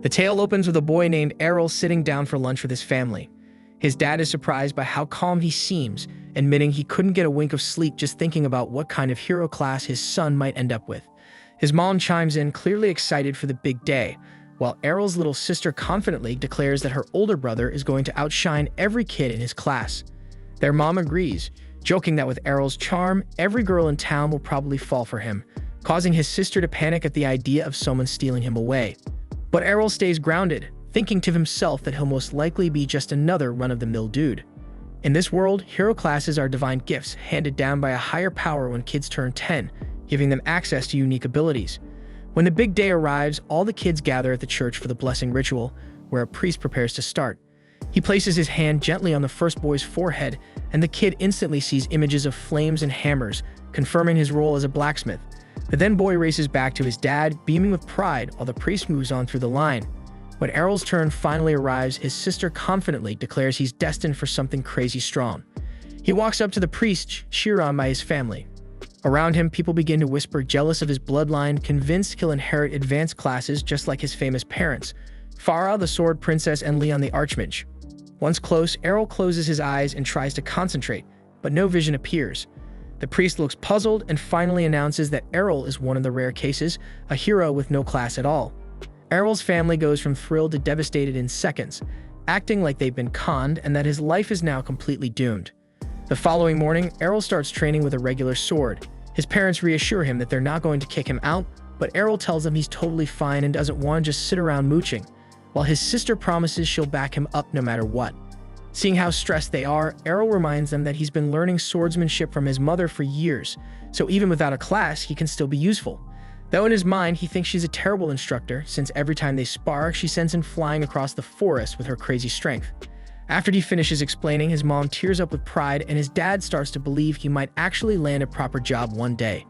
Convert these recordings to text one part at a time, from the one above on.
The tale opens with a boy named Arel sitting down for lunch with his family. His dad is surprised by how calm he seems, admitting he couldn't get a wink of sleep just thinking about what kind of hero class his son might end up with. His mom chimes in, clearly excited for the big day, while Arel's little sister confidently declares that her older brother is going to outshine every kid in his class. Their mom agrees, joking that with Arel's charm, every girl in town will probably fall for him, causing his sister to panic at the idea of someone stealing him away. But Arel stays grounded, thinking to himself that he'll most likely be just another run-of-the-mill dude. In this world, hero classes are divine gifts handed down by a higher power when kids turn 10, giving them access to unique abilities. When the big day arrives, all the kids gather at the church for the blessing ritual, where a priest prepares to start. He places his hand gently on the first boy's forehead, and the kid instantly sees images of flames and hammers, confirming his role as a blacksmith. The then boy races back to his dad, beaming with pride while the priest moves on through the line. When Arel's turn finally arrives, his sister confidently declares he's destined for something crazy strong. He walks up to the priest, cheered on by his family. Around him, people begin to whisper, jealous of his bloodline, convinced he'll inherit advanced classes just like his famous parents, Fara, the sword princess, and Leon, the archmage. Once close, Arel closes his eyes and tries to concentrate, but no vision appears. The priest looks puzzled and finally announces that Arel is one of the rare cases, a hero with no class at all. Arel's family goes from thrilled to devastated in seconds, acting like they've been conned and that his life is now completely doomed. The following morning, Arel starts training with a regular sword. His parents reassure him that they're not going to kick him out, but Arel tells them he's totally fine and doesn't want to just sit around mooching, while his sister promises she'll back him up no matter what. Seeing how stressed they are, Arel reminds them that he's been learning swordsmanship from his mother for years, so even without a class, he can still be useful. Though in his mind, he thinks she's a terrible instructor, since every time they spar, she sends him flying across the forest with her crazy strength. After he finishes explaining, his mom tears up with pride, and his dad starts to believe he might actually land a proper job one day.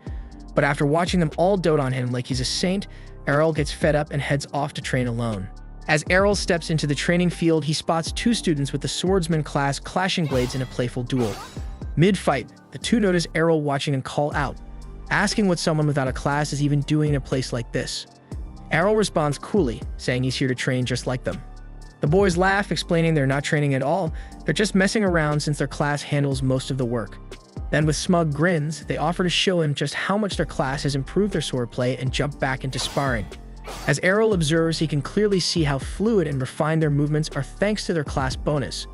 But after watching them all dote on him like he's a saint, Arel gets fed up and heads off to train alone. As Arel steps into the training field, he spots two students with the swordsman class clashing blades in a playful duel. Mid-fight, the two notice Arel watching and call out, asking what someone without a class is even doing in a place like this. Arel responds coolly, saying he's here to train just like them. The boys laugh, explaining they're not training at all, they're just messing around since their class handles most of the work. Then with smug grins, they offer to show him just how much their class has improved their swordplay and jump back into sparring. As Arel observes, he can clearly see how fluid and refined their movements are thanks to their class bonus.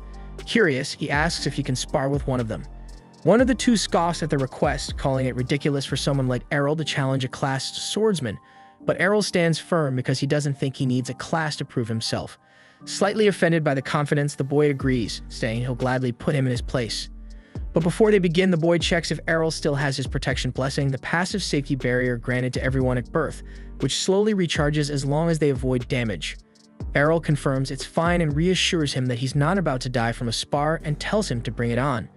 Curious, he asks if he can spar with one of them. One of the two scoffs at the request, calling it ridiculous for someone like Arel to challenge a classed swordsman, but Arel stands firm because he doesn't think he needs a class to prove himself. Slightly offended by the confidence, the boy agrees, saying he'll gladly put him in his place. But before they begin, the boy checks if Arel still has his protection blessing, the passive safety barrier granted to everyone at birth, which slowly recharges as long as they avoid damage. Arel confirms it's fine and reassures him that he's not about to die from a spar and tells him to bring it on.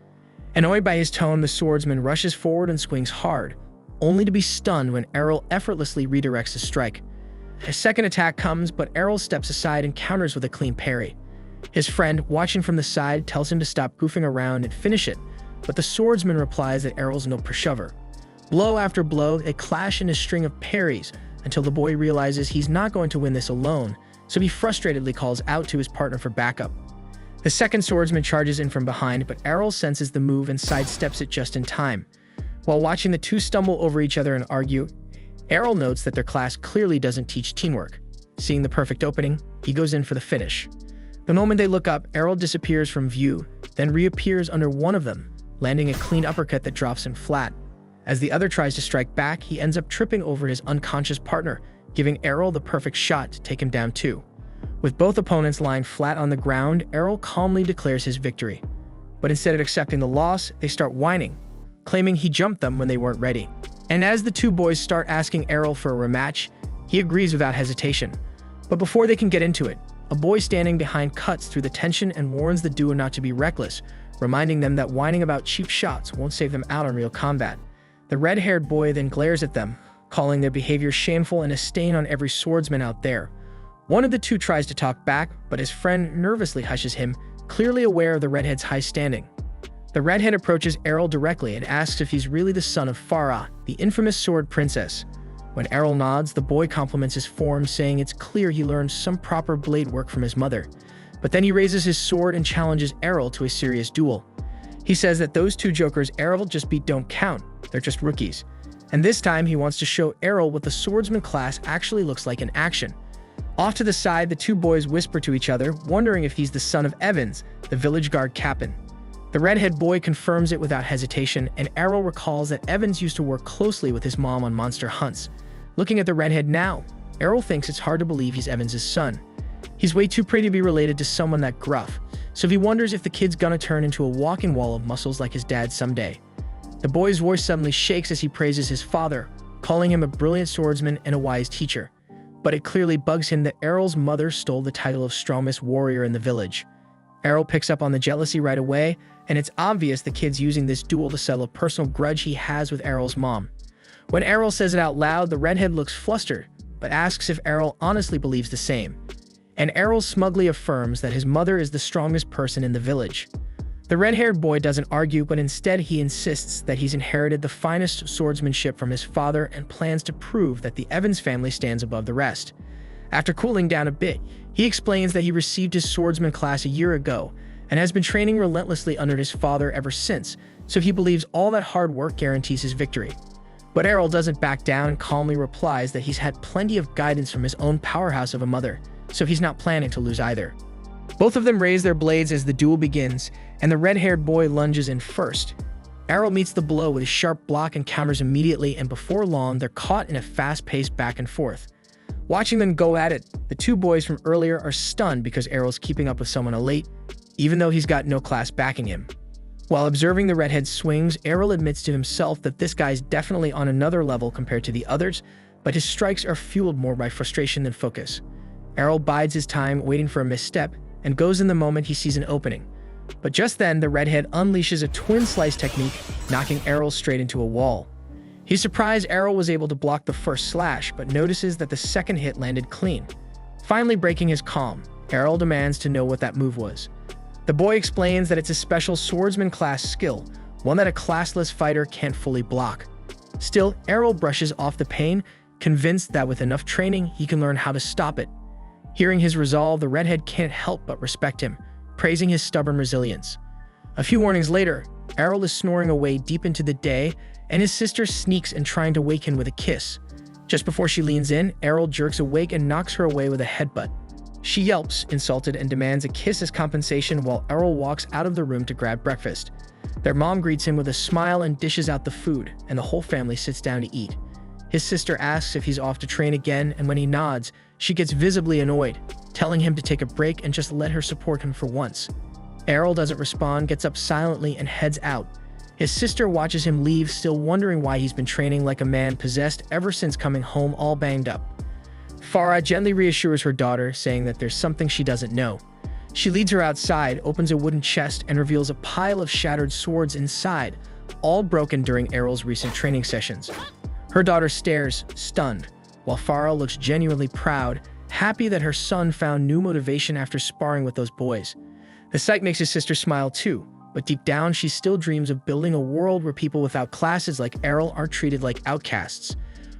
Annoyed by his tone, the swordsman rushes forward and swings hard, only to be stunned when Arel effortlessly redirects his strike. A second attack comes, but Arel steps aside and counters with a clean parry. His friend, watching from the side, tells him to stop goofing around and finish it, but the swordsman replies that Arel's no pushover. Blow after blow, they clash in a string of parries until the boy realizes he's not going to win this alone, so he frustratedly calls out to his partner for backup. The second swordsman charges in from behind, but Arel senses the move and sidesteps it just in time. While watching the two stumble over each other and argue, Arel notes that their class clearly doesn't teach teamwork. Seeing the perfect opening, he goes in for the finish. The moment they look up, Arel disappears from view, then reappears under one of them, landing a clean uppercut that drops him flat. As the other tries to strike back, he ends up tripping over his unconscious partner, giving Arel the perfect shot to take him down too. With both opponents lying flat on the ground, Arel calmly declares his victory. But instead of accepting the loss, they start whining, claiming he jumped them when they weren't ready. And as the two boys start asking Arel for a rematch, he agrees without hesitation. But before they can get into it, a boy standing behind cuts through the tension and warns the duo not to be reckless, reminding them that whining about cheap shots won't save them out in real combat. The red-haired boy then glares at them, calling their behavior shameful and a stain on every swordsman out there. One of the two tries to talk back, but his friend nervously hushes him, clearly aware of the redhead's high standing. The redhead approaches Arel directly and asks if he's really the son of Fara, the infamous sword princess. When Arel nods, the boy compliments his form, saying it's clear he learned some proper blade work from his mother. But then he raises his sword and challenges Arel to a serious duel. He says that those two jokers Arel just beat don't count, they're just rookies. And this time he wants to show Arel what the swordsman class actually looks like in action. Off to the side, the two boys whisper to each other, wondering if he's the son of Evans, the village guard captain. The redhead boy confirms it without hesitation, and Arel recalls that Evans used to work closely with his mom on monster hunts. Looking at the redhead now, Arel thinks it's hard to believe he's Evans' son. He's way too pretty to be related to someone that gruff, so he wonders if the kid's gonna turn into a walking wall of muscles like his dad someday. The boy's voice suddenly shakes as he praises his father, calling him a brilliant swordsman and a wise teacher. But it clearly bugs him that Arel's mother stole the title of strongest warrior in the village. Arel picks up on the jealousy right away, and it's obvious the kid's using this duel to settle a personal grudge he has with Arel's mom. When Arel says it out loud, the redhead looks flustered, but asks if Arel honestly believes the same. And Arel smugly affirms that his mother is the strongest person in the village. The red-haired boy doesn't argue, but instead he insists that he's inherited the finest swordsmanship from his father and plans to prove that the Evans family stands above the rest. After cooling down a bit, he explains that he received his swordsman class a year ago and has been training relentlessly under his father ever since, so he believes all that hard work guarantees his victory. But Arel doesn't back down and calmly replies that he's had plenty of guidance from his own powerhouse of a mother, so he's not planning to lose either. Both of them raise their blades as the duel begins, and the red-haired boy lunges in first. Arel meets the blow with a sharp block and counters immediately, and before long, they're caught in a fast-paced back and forth. Watching them go at it, the two boys from earlier are stunned because Arel's keeping up with someone elite, even though he's got no class backing him. While observing the redhead's swings, Arel admits to himself that this guy's definitely on another level compared to the others, but his strikes are fueled more by frustration than focus. Arel bides his time, waiting for a misstep, and goes in the moment he sees an opening. But just then, the redhead unleashes a twin slice technique, knocking Arel straight into a wall. He's surprised Arel was able to block the first slash, but notices that the second hit landed clean. Finally breaking his calm, Arel demands to know what that move was. The boy explains that it's a special swordsman class skill, one that a classless fighter can't fully block. Still, Arel brushes off the pain, convinced that with enough training, he can learn how to stop it. Hearing his resolve, the redhead can't help but respect him, praising his stubborn resilience. A few mornings later, Arel is snoring away deep into the day, and his sister sneaks in trying to wake him with a kiss. Just before she leans in, Arel jerks awake and knocks her away with a headbutt. She yelps, insulted, and demands a kiss as compensation while Arel walks out of the room to grab breakfast. Their mom greets him with a smile and dishes out the food, and the whole family sits down to eat. His sister asks if he's off to train again, and when he nods, she gets visibly annoyed, telling him to take a break and just let her support him for once. Arel doesn't respond, gets up silently, and heads out. His sister watches him leave, still wondering why he's been training like a man possessed ever since coming home all banged up. Fara gently reassures her daughter, saying that there's something she doesn't know. She leads her outside, opens a wooden chest, and reveals a pile of shattered swords inside, all broken during Arel's recent training sessions. Her daughter stares, stunned, while Fara looks genuinely proud, happy that her son found new motivation after sparring with those boys. The sight makes his sister smile too, but deep down she still dreams of building a world where people without classes like Arel are treated like outcasts.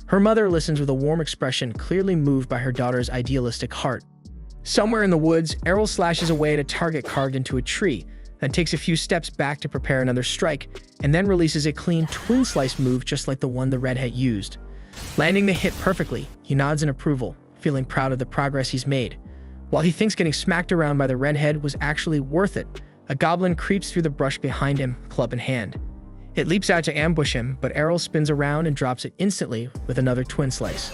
Her mother listens with a warm expression, clearly moved by her daughter's idealistic heart. Somewhere in the woods, Arel slashes away at a target carved into a tree, then takes a few steps back to prepare another strike, and then releases a clean twin slice move just like the one the redhead used. Landing the hit perfectly, he nods in approval, feeling proud of the progress he's made. While he thinks getting smacked around by the redhead was actually worth it, a goblin creeps through the brush behind him, club in hand. It leaps out to ambush him, but Arel spins around and drops it instantly with another twin slice.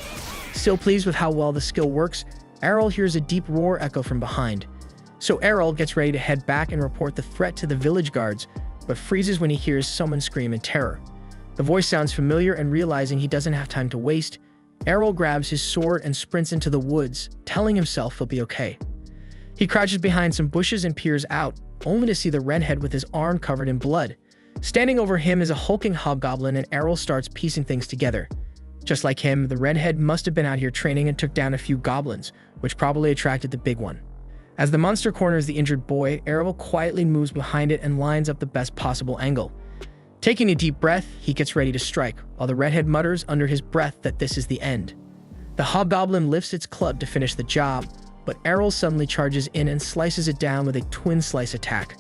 Still pleased with how well the skill works, Arel hears a deep roar echo from behind. So Arel gets ready to head back and report the threat to the village guards, but freezes when he hears someone scream in terror. The voice sounds familiar, and realizing he doesn't have time to waste, Arel grabs his sword and sprints into the woods, telling himself he'll be okay. He crouches behind some bushes and peers out, only to see the redhead with his arm covered in blood. Standing over him is a hulking hobgoblin, and Arel starts piecing things together. Just like him, the redhead must have been out here training and took down a few goblins, which probably attracted the big one. As the monster corners the injured boy, Arel quietly moves behind it and lines up the best possible angle. Taking a deep breath, he gets ready to strike, while the redhead mutters under his breath that this is the end. The hobgoblin lifts its club to finish the job, but Arel suddenly charges in and slices it down with a twin slice attack.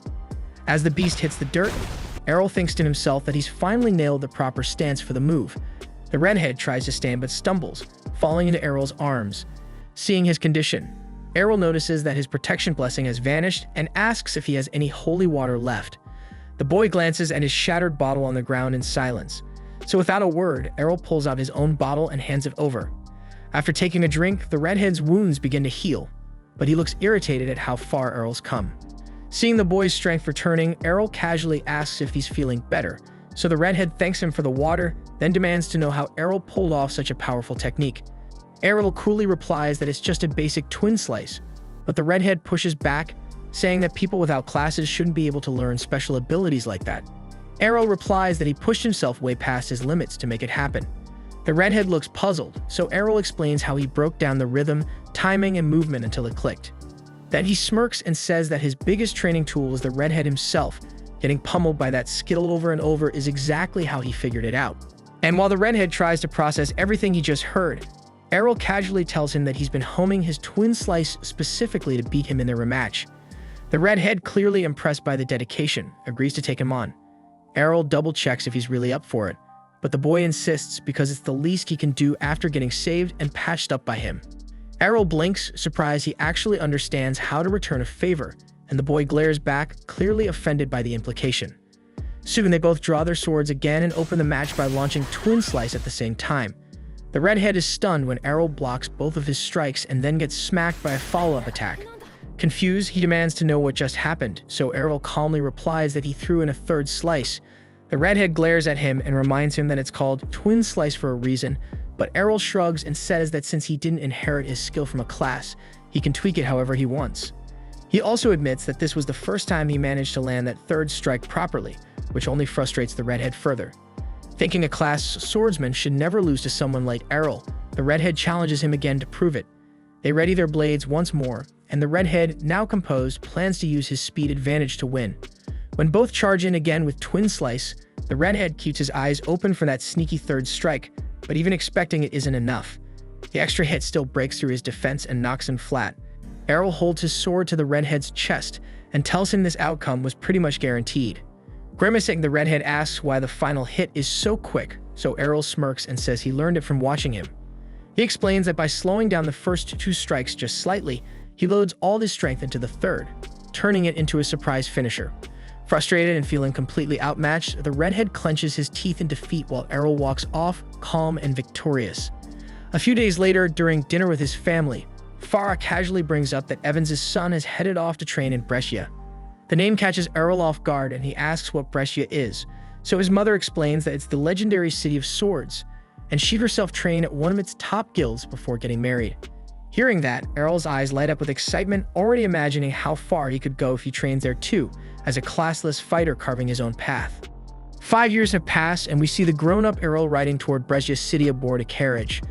As the beast hits the dirt, Arel thinks to himself that he's finally nailed the proper stance for the move. The redhead tries to stand but stumbles, falling into Arel's arms. Seeing his condition, Arel notices that his protection blessing has vanished and asks if he has any holy water left. The boy glances at his shattered bottle on the ground in silence. So without a word, Arel pulls out his own bottle and hands it over. After taking a drink, the redhead's wounds begin to heal, but he looks irritated at how far Arel's come. Seeing the boy's strength returning, Arel casually asks if he's feeling better, so the redhead thanks him for the water, then demands to know how Arel pulled off such a powerful technique. Arel coolly replies that it's just a basic twin slice, but the redhead pushes back, saying that people without classes shouldn't be able to learn special abilities like that. Arel replies that he pushed himself way past his limits to make it happen. The redhead looks puzzled, so Arel explains how he broke down the rhythm, timing, and movement until it clicked. Then he smirks and says that his biggest training tool was the redhead himself. Getting pummeled by that skittle over and over is exactly how he figured it out. And while the redhead tries to process everything he just heard, Arel casually tells him that he's been homing his twin slice specifically to beat him in their rematch. The redhead, clearly impressed by the dedication, agrees to take him on. Arel double-checks if he's really up for it, but the boy insists because it's the least he can do after getting saved and patched up by him. Arel blinks, surprised he actually understands how to return a favor, and the boy glares back, clearly offended by the implication. Soon they both draw their swords again and open the match by launching Twin Slice at the same time. The redhead is stunned when Arel blocks both of his strikes and then gets smacked by a follow-up attack. Confused, he demands to know what just happened, so Arel calmly replies that he threw in a third slice. The redhead glares at him and reminds him that it's called Twin Slice for a reason, but Arel shrugs and says that since he didn't inherit his skill from a class, he can tweak it however he wants. He also admits that this was the first time he managed to land that third strike properly, which only frustrates the redhead further. Thinking a class swordsman should never lose to someone like Arel, the redhead challenges him again to prove it. They ready their blades once more, and the redhead, now composed, plans to use his speed advantage to win. When both charge in again with Twin Slice, the redhead keeps his eyes open for that sneaky third strike, but even expecting it isn't enough. The extra hit still breaks through his defense and knocks him flat. Arel holds his sword to the redhead's chest and tells him this outcome was pretty much guaranteed. Grimacing, the redhead asks why the final hit is so quick, so Arel smirks and says he learned it from watching him. He explains that by slowing down the first two strikes just slightly, he loads all his strength into the third, turning it into a surprise finisher. Frustrated and feeling completely outmatched, the redhead clenches his teeth in defeat while Arel walks off, calm and victorious. A few days later, during dinner with his family, Fara casually brings up that Evans's son has headed off to train in Brescia. The name catches Arel off guard and he asks what Brescia is, so his mother explains that it's the legendary city of swords, and she'd herself train at one of its top guilds before getting married. Hearing that, Arel's eyes light up with excitement, already imagining how far he could go if he trains there too, as a classless fighter carving his own path. 5 years have passed, and we see the grown-up Arel riding toward Brescia city aboard a carriage.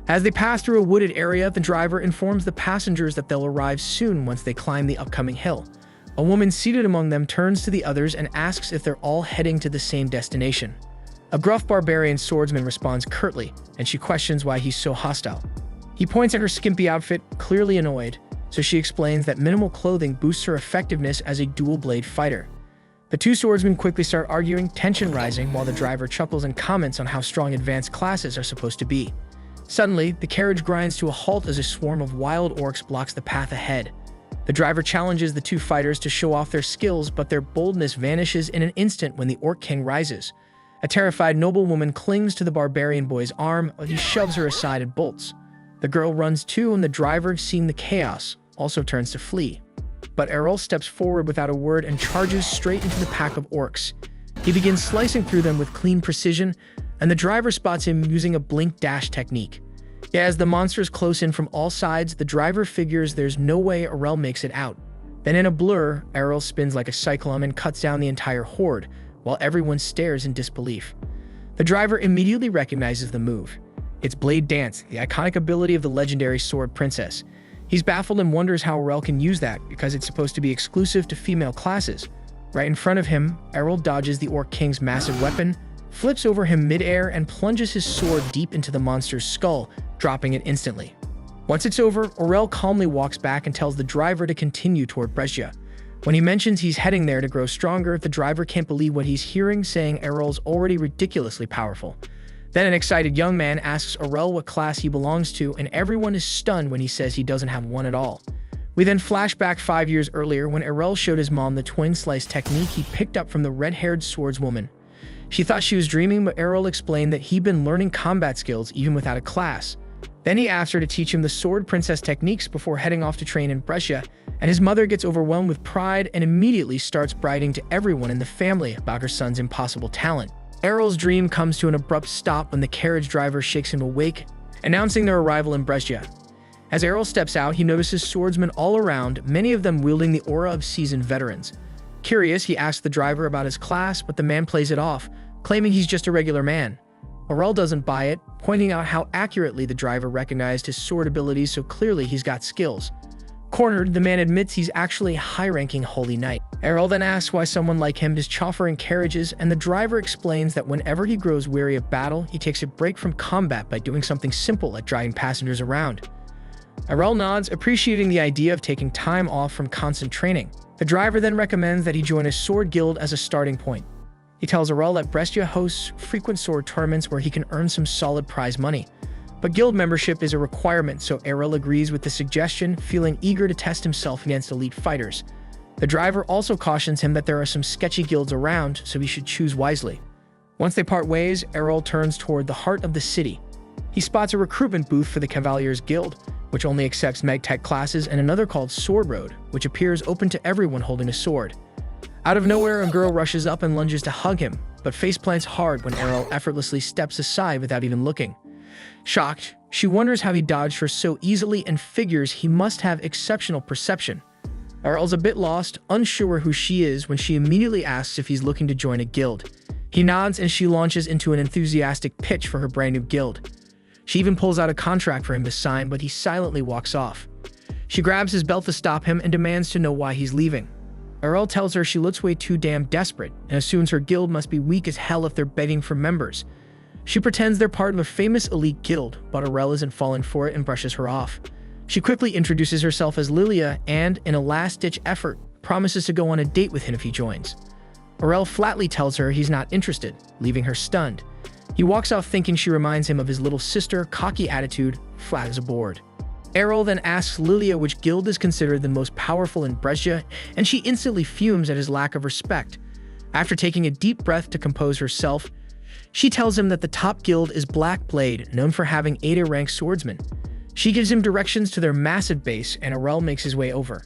As they pass through a wooded area, the driver informs the passengers that they'll arrive soon once they climb the upcoming hill. A woman seated among them turns to the others and asks if they're all heading to the same destination. A gruff barbarian swordsman responds curtly, and she questions why he's so hostile. He points at her skimpy outfit, clearly annoyed, so she explains that minimal clothing boosts her effectiveness as a dual-blade fighter. The two swordsmen quickly start arguing, tension rising, while the driver chuckles and comments on how strong advanced classes are supposed to be. Suddenly, the carriage grinds to a halt as a swarm of wild orcs blocks the path ahead. The driver challenges the two fighters to show off their skills, but their boldness vanishes in an instant when the Orc King rises. A terrified noblewoman clings to the barbarian boy's arm, but he shoves her aside and bolts. The girl runs too, and the driver, seeing the chaos, also turns to flee. But Arel steps forward without a word and charges straight into the pack of orcs. He begins slicing through them with clean precision, and the driver spots him using a blink dash technique. Yet as the monsters close in from all sides, the driver figures there's no way Arel makes it out. Then in a blur, Arel spins like a cyclone and cuts down the entire horde, while everyone stares in disbelief. The driver immediately recognizes the move. It's Blade Dance, the iconic ability of the legendary sword princess. He's baffled and wonders how Arel can use that, because it's supposed to be exclusive to female classes. Right in front of him, Arel dodges the Orc King's massive weapon, flips over him mid-air, and plunges his sword deep into the monster's skull, dropping it instantly. Once it's over, Arel calmly walks back and tells the driver to continue toward Brescia. When he mentions he's heading there to grow stronger, the driver can't believe what he's hearing, saying Arel's already ridiculously powerful. Then an excited young man asks Arel what class he belongs to, and everyone is stunned when he says he doesn't have one at all. We then flash back 5 years earlier when Arel showed his mom the twin slice technique he picked up from the red-haired swordswoman. She thought she was dreaming, but Arel explained that he'd been learning combat skills even without a class. Then he asked her to teach him the sword princess techniques before heading off to train in Brescia, and his mother gets overwhelmed with pride and immediately starts bragging to everyone in the family about her son's impossible talent. Arel's dream comes to an abrupt stop when the carriage driver shakes him awake, announcing their arrival in Brescia. As Arel steps out, he notices swordsmen all around, many of them wielding the aura of seasoned veterans. Curious, he asks the driver about his class, but the man plays it off, claiming he's just a regular man. Arel doesn't buy it, pointing out how accurately the driver recognized his sword abilities, so clearly he's got skills. Cornered, the man admits he's actually a high-ranking holy knight. Arel then asks why someone like him is choffering carriages, and the driver explains that whenever he grows weary of battle, he takes a break from combat by doing something simple like driving passengers around. Arel nods, appreciating the idea of taking time off from constant training. The driver then recommends that he join a sword guild as a starting point. He tells Arel that Brescia hosts frequent sword tournaments where he can earn some solid prize money. But guild membership is a requirement, so Arel agrees with the suggestion, feeling eager to test himself against elite fighters. The driver also cautions him that there are some sketchy guilds around, so he should choose wisely. Once they part ways, Arel turns toward the heart of the city. He spots a recruitment booth for the Cavaliers Guild, which only accepts Meg-Tech classes, and another called Sword Road, which appears open to everyone holding a sword. Out of nowhere, a girl rushes up and lunges to hug him, but faceplants hard when Arel effortlessly steps aside without even looking. Shocked, she wonders how he dodged her so easily and figures he must have exceptional perception. Arel's a bit lost, unsure who she is, when she immediately asks if he's looking to join a guild. He nods and she launches into an enthusiastic pitch for her brand new guild. She even pulls out a contract for him to sign, but he silently walks off. She grabs his belt to stop him and demands to know why he's leaving. Arel tells her she looks way too damn desperate and assumes her guild must be weak as hell if they're begging for members. She pretends they're part of a famous elite guild, but Arel isn't falling for it and brushes her off. She quickly introduces herself as Lilia and, in a last-ditch effort, promises to go on a date with him if he joins. Arel flatly tells her he's not interested, leaving her stunned. He walks out thinking she reminds him of his little sister, cocky attitude, flat as a board. Arel then asks Lilia which guild is considered the most powerful in Brescia, and she instantly fumes at his lack of respect. After taking a deep breath to compose herself, she tells him that the top guild is Black Blade, known for having 8-rank swordsmen. She gives him directions to their massive base, and Arel makes his way over.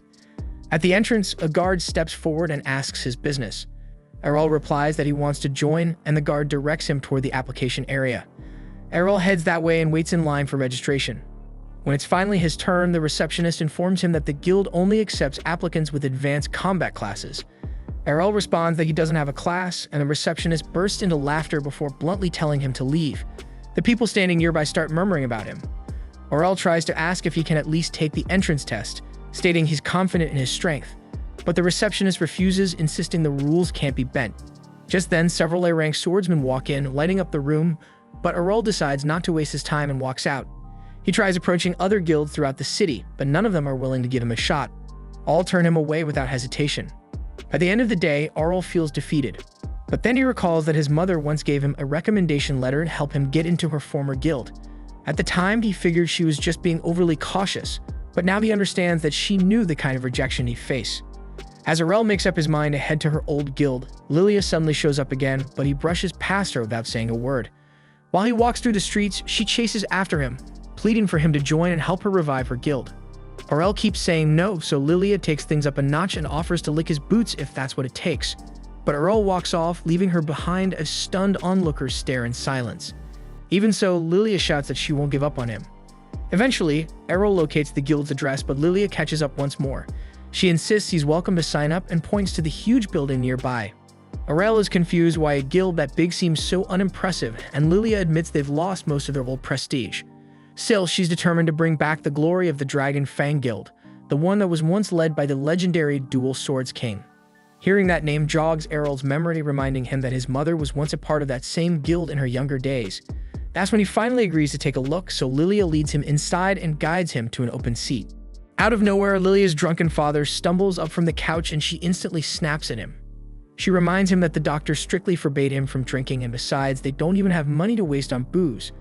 At the entrance, a guard steps forward and asks his business. Arel replies that he wants to join, and the guard directs him toward the application area. Arel heads that way and waits in line for registration. When it's finally his turn, the receptionist informs him that the guild only accepts applicants with advanced combat classes. Arel responds that he doesn't have a class, and the receptionist bursts into laughter before bluntly telling him to leave. The people standing nearby start murmuring about him. Arel tries to ask if he can at least take the entrance test, stating he's confident in his strength. But the receptionist refuses, insisting the rules can't be bent. Just then, several A-rank swordsmen walk in, lighting up the room, but Arel decides not to waste his time and walks out. He tries approaching other guilds throughout the city, but none of them are willing to give him a shot. All turn him away without hesitation. By the end of the day, Arel feels defeated. But then he recalls that his mother once gave him a recommendation letter to help him get into her former guild. At the time, he figured she was just being overly cautious, but now he understands that she knew the kind of rejection he'd face. As Arel makes up his mind to head to her old guild, Lilia suddenly shows up again, but he brushes past her without saying a word. While he walks through the streets, she chases after him, pleading for him to join and help her revive her guild. Arel keeps saying no, so Lilia takes things up a notch and offers to lick his boots if that's what it takes. But Arel walks off, leaving her behind as stunned onlookers stare in silence. Even so, Lilia shouts that she won't give up on him. Eventually, Arel locates the guild's address, but Lilia catches up once more. She insists he's welcome to sign up and points to the huge building nearby. Arel is confused why a guild that big seems so unimpressive, and Lilia admits they've lost most of their old prestige. Still, she's determined to bring back the glory of the Dragon Fang Guild, the one that was once led by the legendary Dual Swords King. Hearing that name jogs Arel's memory, reminding him that his mother was once a part of that same guild in her younger days. That's when he finally agrees to take a look, so Lilia leads him inside and guides him to an open seat. Out of nowhere, Lilia's drunken father stumbles up from the couch and she instantly snaps at him. She reminds him that the doctor strictly forbade him from drinking, and besides, they don't even have money to waste on booze.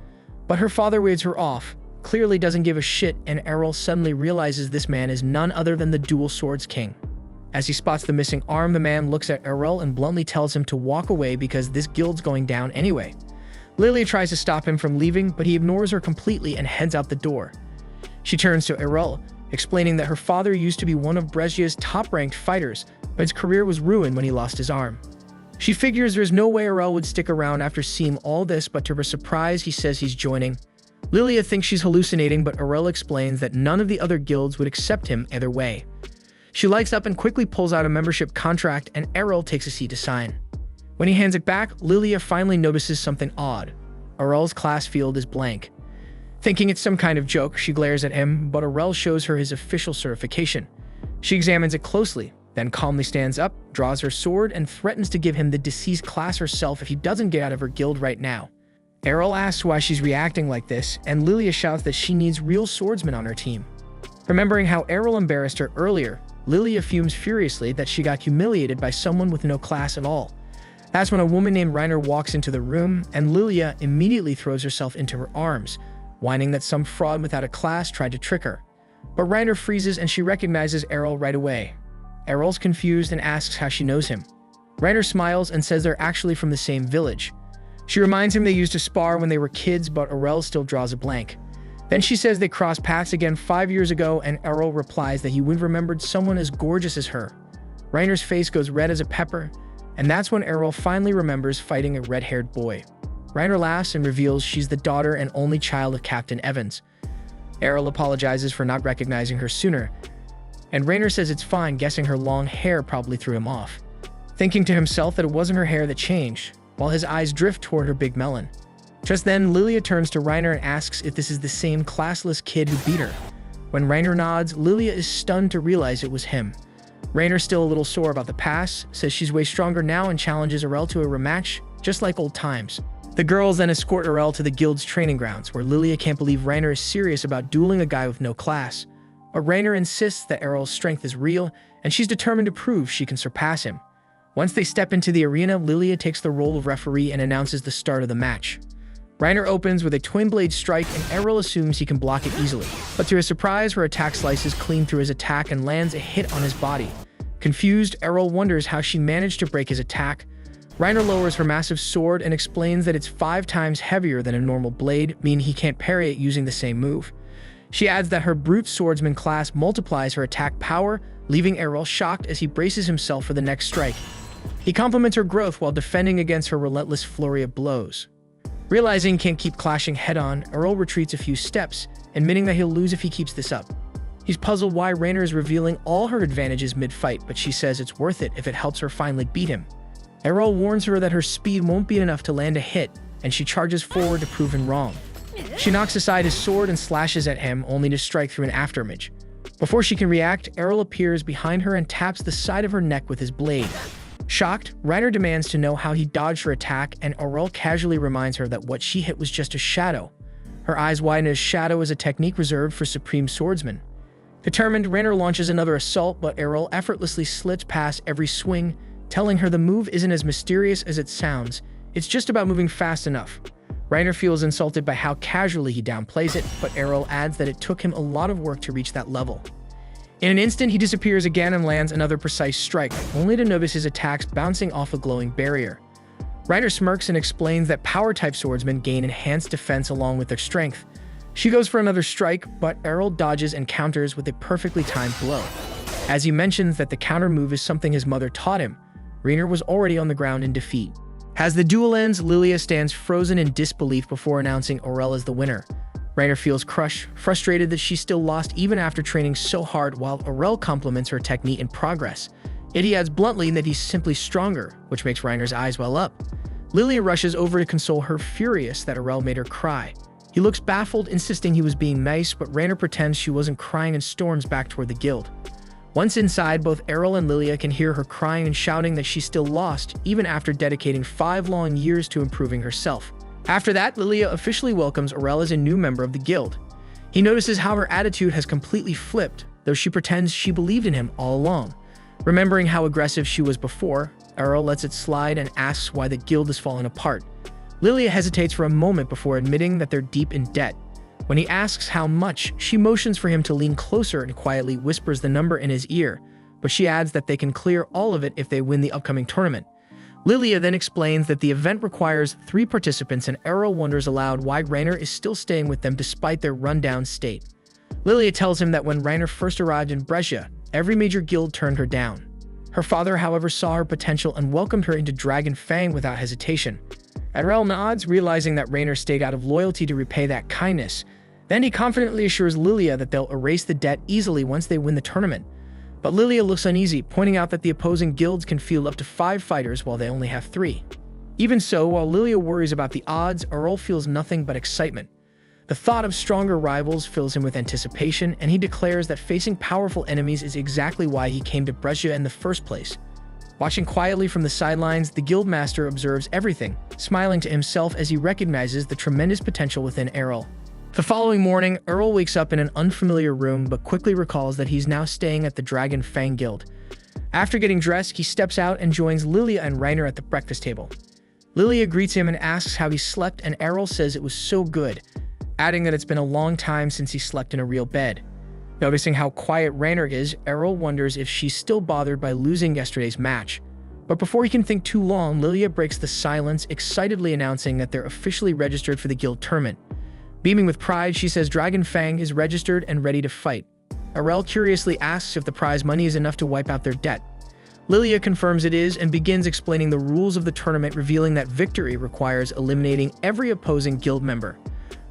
But her father waves her off, clearly doesn't give a shit, and Arel suddenly realizes this man is none other than the Dual Swords King. As he spots the missing arm, the man looks at Arel and bluntly tells him to walk away because this guild's going down anyway. Lilia tries to stop him from leaving, but he ignores her completely and heads out the door. She turns to Arel, explaining that her father used to be one of Brezia's top-ranked fighters, but his career was ruined when he lost his arm. She figures there's no way Arel would stick around after seeing all this, but to her surprise, he says he's joining. Lilia thinks she's hallucinating, but Arel explains that none of the other guilds would accept him either way. She lights up and quickly pulls out a membership contract, and Arel takes a seat to sign. When he hands it back, Lilia finally notices something odd. Arel's class field is blank. Thinking it's some kind of joke, she glares at him, but Arel shows her his official certification. She examines it closely, then calmly stands up, draws her sword, and threatens to give him the deceased class herself if he doesn't get out of her guild right now. Arel asks why she's reacting like this, and Lilia shouts that she needs real swordsmen on her team. Remembering how Arel embarrassed her earlier, Lilia fumes furiously that she got humiliated by someone with no class at all. That's when a woman named Reiner walks into the room, and Lilia immediately throws herself into her arms, whining that some fraud without a class tried to trick her. But Reiner freezes and she recognizes Arel right away. Arel's confused and asks how she knows him. Reiner smiles and says they're actually from the same village. She reminds him they used to spar when they were kids, but Arel still draws a blank. Then she says they crossed paths again 5 years ago, and Arel replies that he wouldn't have remembered someone as gorgeous as her. Reiner's face goes red as a pepper, and that's when Arel finally remembers fighting a red-haired boy. Reiner laughs and reveals she's the daughter and only child of Captain Evans. Arel apologizes for not recognizing her sooner, and Reiner says it's fine, guessing her long hair probably threw him off. Thinking to himself that it wasn't her hair that changed, while his eyes drift toward her big melon. Just then, Lilia turns to Reiner and asks if this is the same classless kid who beat her. When Reiner nods, Lilia is stunned to realize it was him. Reiner, still a little sore about the past, says she's way stronger now and challenges Arel to a rematch, just like old times. The girls then escort Arel to the guild's training grounds, where Lilia can't believe Reiner is serious about dueling a guy with no class. But Reiner insists that Arel's strength is real, and she's determined to prove she can surpass him. Once they step into the arena, Lilia takes the role of referee and announces the start of the match. Reiner opens with a twin blade strike, and Arel assumes he can block it easily. But to his surprise, her attack slices clean through his attack and lands a hit on his body. Confused, Arel wonders how she managed to break his attack. Reiner lowers her massive sword and explains that it's 5 times heavier than a normal blade, meaning he can't parry it using the same move. She adds that her brute swordsman class multiplies her attack power, leaving Arel shocked as he braces himself for the next strike. He compliments her growth while defending against her relentless flurry of blows. Realizing he can't keep clashing head-on, Arel retreats a few steps, admitting that he'll lose if he keeps this up. He's puzzled why Reiner is revealing all her advantages mid-fight, but she says it's worth it if it helps her finally beat him. Arel warns her that her speed won't be enough to land a hit, and she charges forward to prove him wrong. She knocks aside his sword and slashes at him, only to strike through an afterimage. Before she can react, Arel appears behind her and taps the side of her neck with his blade. Shocked, Reiner demands to know how he dodged her attack, and Arel casually reminds her that what she hit was just a shadow. Her eyes widen as shadow is a technique reserved for supreme swordsmen. Determined, Reiner launches another assault, but Arel effortlessly slits past every swing, telling her the move isn't as mysterious as it sounds, it's just about moving fast enough. Reiner feels insulted by how casually he downplays it, but Arel adds that it took him a lot of work to reach that level. In an instant, he disappears again and lands another precise strike, only to notice his attacks bouncing off a glowing barrier. Reiner smirks and explains that power-type swordsmen gain enhanced defense along with their strength. She goes for another strike, but Arel dodges and counters with a perfectly timed blow. As he mentions that the counter move is something his mother taught him, Reiner was already on the ground in defeat. As the duel ends, Lilia stands frozen in disbelief before announcing Arel as the winner. Reiner feels crushed, frustrated that she still lost even after training so hard, while Arel compliments her technique and progress. Yet he adds bluntly that he's simply stronger, which makes Reiner's eyes well up. Lilia rushes over to console her, furious that Arel made her cry. He looks baffled, insisting he was being nice, but Reiner pretends she wasn't crying and storms back toward the guild. Once inside, both Arel and Lilia can hear her crying and shouting that she's still lost, even after dedicating 5 long years to improving herself. After that, Lilia officially welcomes Arel as a new member of the guild. He notices how her attitude has completely flipped, though she pretends she believed in him all along. Remembering how aggressive she was before, Arel lets it slide and asks why the guild is falling apart. Lilia hesitates for a moment before admitting that they're deep in debt. When he asks how much, she motions for him to lean closer and quietly whispers the number in his ear, but she adds that they can clear all of it if they win the upcoming tournament. Lilia then explains that the event requires 3 participants, and Arel wonders aloud why Rainer is still staying with them despite their rundown state. Lilia tells him that when Rainer first arrived in Brescia, every major guild turned her down. Her father, however, saw her potential and welcomed her into Dragon Fang without hesitation. Arel nods, realizing that Rainer stayed out of loyalty to repay that kindness. Then he confidently assures Lilia that they'll erase the debt easily once they win the tournament. But Lilia looks uneasy, pointing out that the opposing guilds can field up to 5 fighters while they only have 3. Even so, while Lilia worries about the odds, Arel feels nothing but excitement. The thought of stronger rivals fills him with anticipation, and he declares that facing powerful enemies is exactly why he came to Brescia in the first place. Watching quietly from the sidelines, the guildmaster observes everything, smiling to himself as he recognizes the tremendous potential within Arel. The following morning, Arel wakes up in an unfamiliar room but quickly recalls that he's now staying at the Dragon Fang Guild. After getting dressed, he steps out and joins Lilia and Rainer at the breakfast table. Lilia greets him and asks how he slept, and Arel says it was so good, adding that it's been a long time since he slept in a real bed. Noticing how quiet Rainer is, Arel wonders if she's still bothered by losing yesterday's match. But before he can think too long, Lilia breaks the silence, excitedly announcing that they're officially registered for the guild tournament. Beaming with pride, she says Dragon Fang is registered and ready to fight. Arel curiously asks if the prize money is enough to wipe out their debt. Lilia confirms it is and begins explaining the rules of the tournament, revealing that victory requires eliminating every opposing guild member.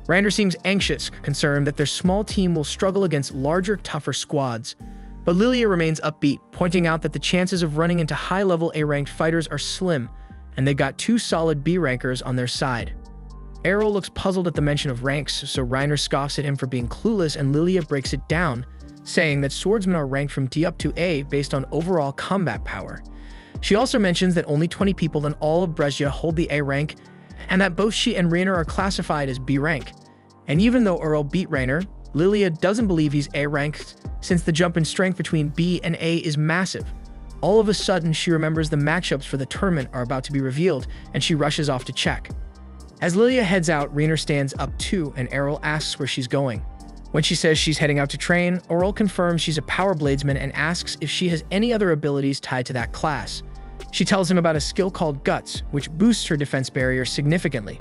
Rainer seems anxious, concerned that their small team will struggle against larger, tougher squads. But Lilia remains upbeat, pointing out that the chances of running into high-level A-ranked fighters are slim, and they got 2 solid B-rankers on their side. Arel looks puzzled at the mention of ranks, so Rainer scoffs at him for being clueless, and Lilia breaks it down, saying that swordsmen are ranked from D up to A based on overall combat power. She also mentions that only 20 people in all of Brescia hold the A rank, and that both she and Rainer are classified as B rank. And even though Arel beat Rainer, Lilia doesn't believe he's A ranked, since the jump in strength between B and A is massive. All of a sudden, she remembers the matchups for the tournament are about to be revealed, and she rushes off to check. As Lilia heads out, Rainer stands up too, and Arel asks where she's going. When she says she's heading out to train, Arel confirms she's a power bladesman and asks if she has any other abilities tied to that class. She tells him about a skill called Guts, which boosts her defense barrier significantly.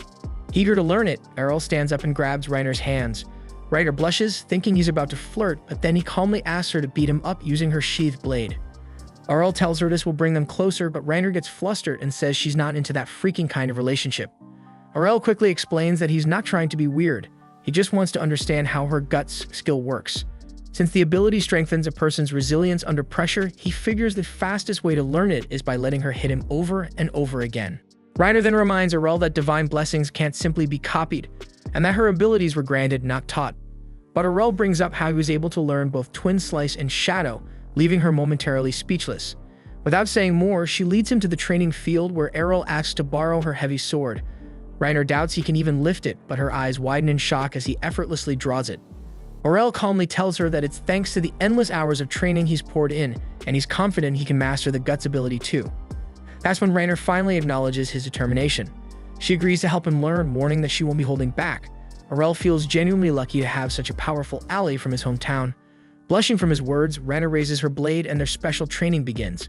Eager to learn it, Arel stands up and grabs Rainer's hands. Rainer blushes, thinking he's about to flirt, but then he calmly asks her to beat him up using her sheathed blade. Arel tells her this will bring them closer, but Rainer gets flustered and says she's not into that freaking kind of relationship. Arel quickly explains that he's not trying to be weird. He just wants to understand how her Guts skill works. Since the ability strengthens a person's resilience under pressure, he figures the fastest way to learn it is by letting her hit him over and over again. Rainer then reminds Arel that divine blessings can't simply be copied, and that her abilities were granted, not taught. But Arel brings up how he was able to learn both Twin Slice and Shadow, leaving her momentarily speechless. Without saying more, she leads him to the training field where Arel asks to borrow her heavy sword. Rainer doubts he can even lift it, but her eyes widen in shock as he effortlessly draws it. Arel calmly tells her that it's thanks to the endless hours of training he's poured in, and he's confident he can master the Guts ability too. That's when Rainer finally acknowledges his determination. She agrees to help him learn, warning that she won't be holding back. Arel feels genuinely lucky to have such a powerful ally from his hometown. Blushing from his words, Rainer raises her blade and their special training begins.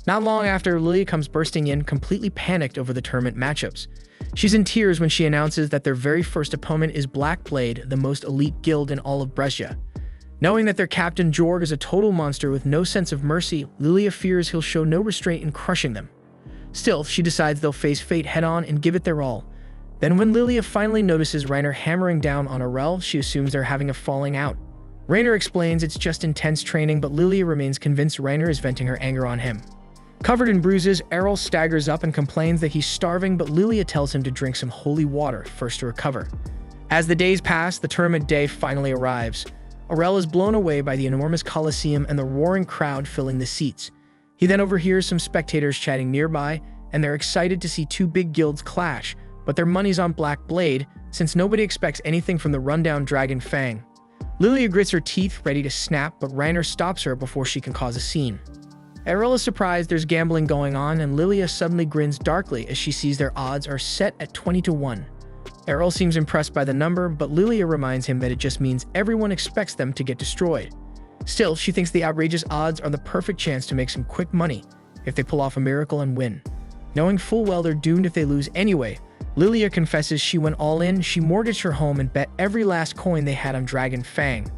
Not long after, Lilia comes bursting in, completely panicked over the tournament matchups. She's in tears when she announces that their very first opponent is Black Blade, the most elite guild in all of Brescia. Knowing that their captain Jorg is a total monster with no sense of mercy, Lilia fears he'll show no restraint in crushing them. Still, she decides they'll face fate head-on and give it their all. Then when Lilia finally notices Rainer hammering down on Arel, she assumes they're having a falling out. Rainer explains it's just intense training, but Lilia remains convinced Rainer is venting her anger on him. Covered in bruises, Arel staggers up and complains that he's starving, but Lilia tells him to drink some holy water first to recover. As the days pass, the tournament day finally arrives. Arel is blown away by the enormous coliseum and the roaring crowd filling the seats. He then overhears some spectators chatting nearby, and they're excited to see two big guilds clash, but their money's on Black Blade, since nobody expects anything from the rundown Dragon Fang. Lilia grits her teeth, ready to snap, but Reiner stops her before she can cause a scene. Arel is surprised there's gambling going on, and Lilia suddenly grins darkly as she sees their odds are set at 20-1. Arel seems impressed by the number, but Lilia reminds him that it just means everyone expects them to get destroyed. Still, she thinks the outrageous odds are the perfect chance to make some quick money if they pull off a miracle and win. Knowing full well they're doomed if they lose anyway, Lilia confesses she went all in, she mortgaged her home and bet every last coin they had on Dragon Fang.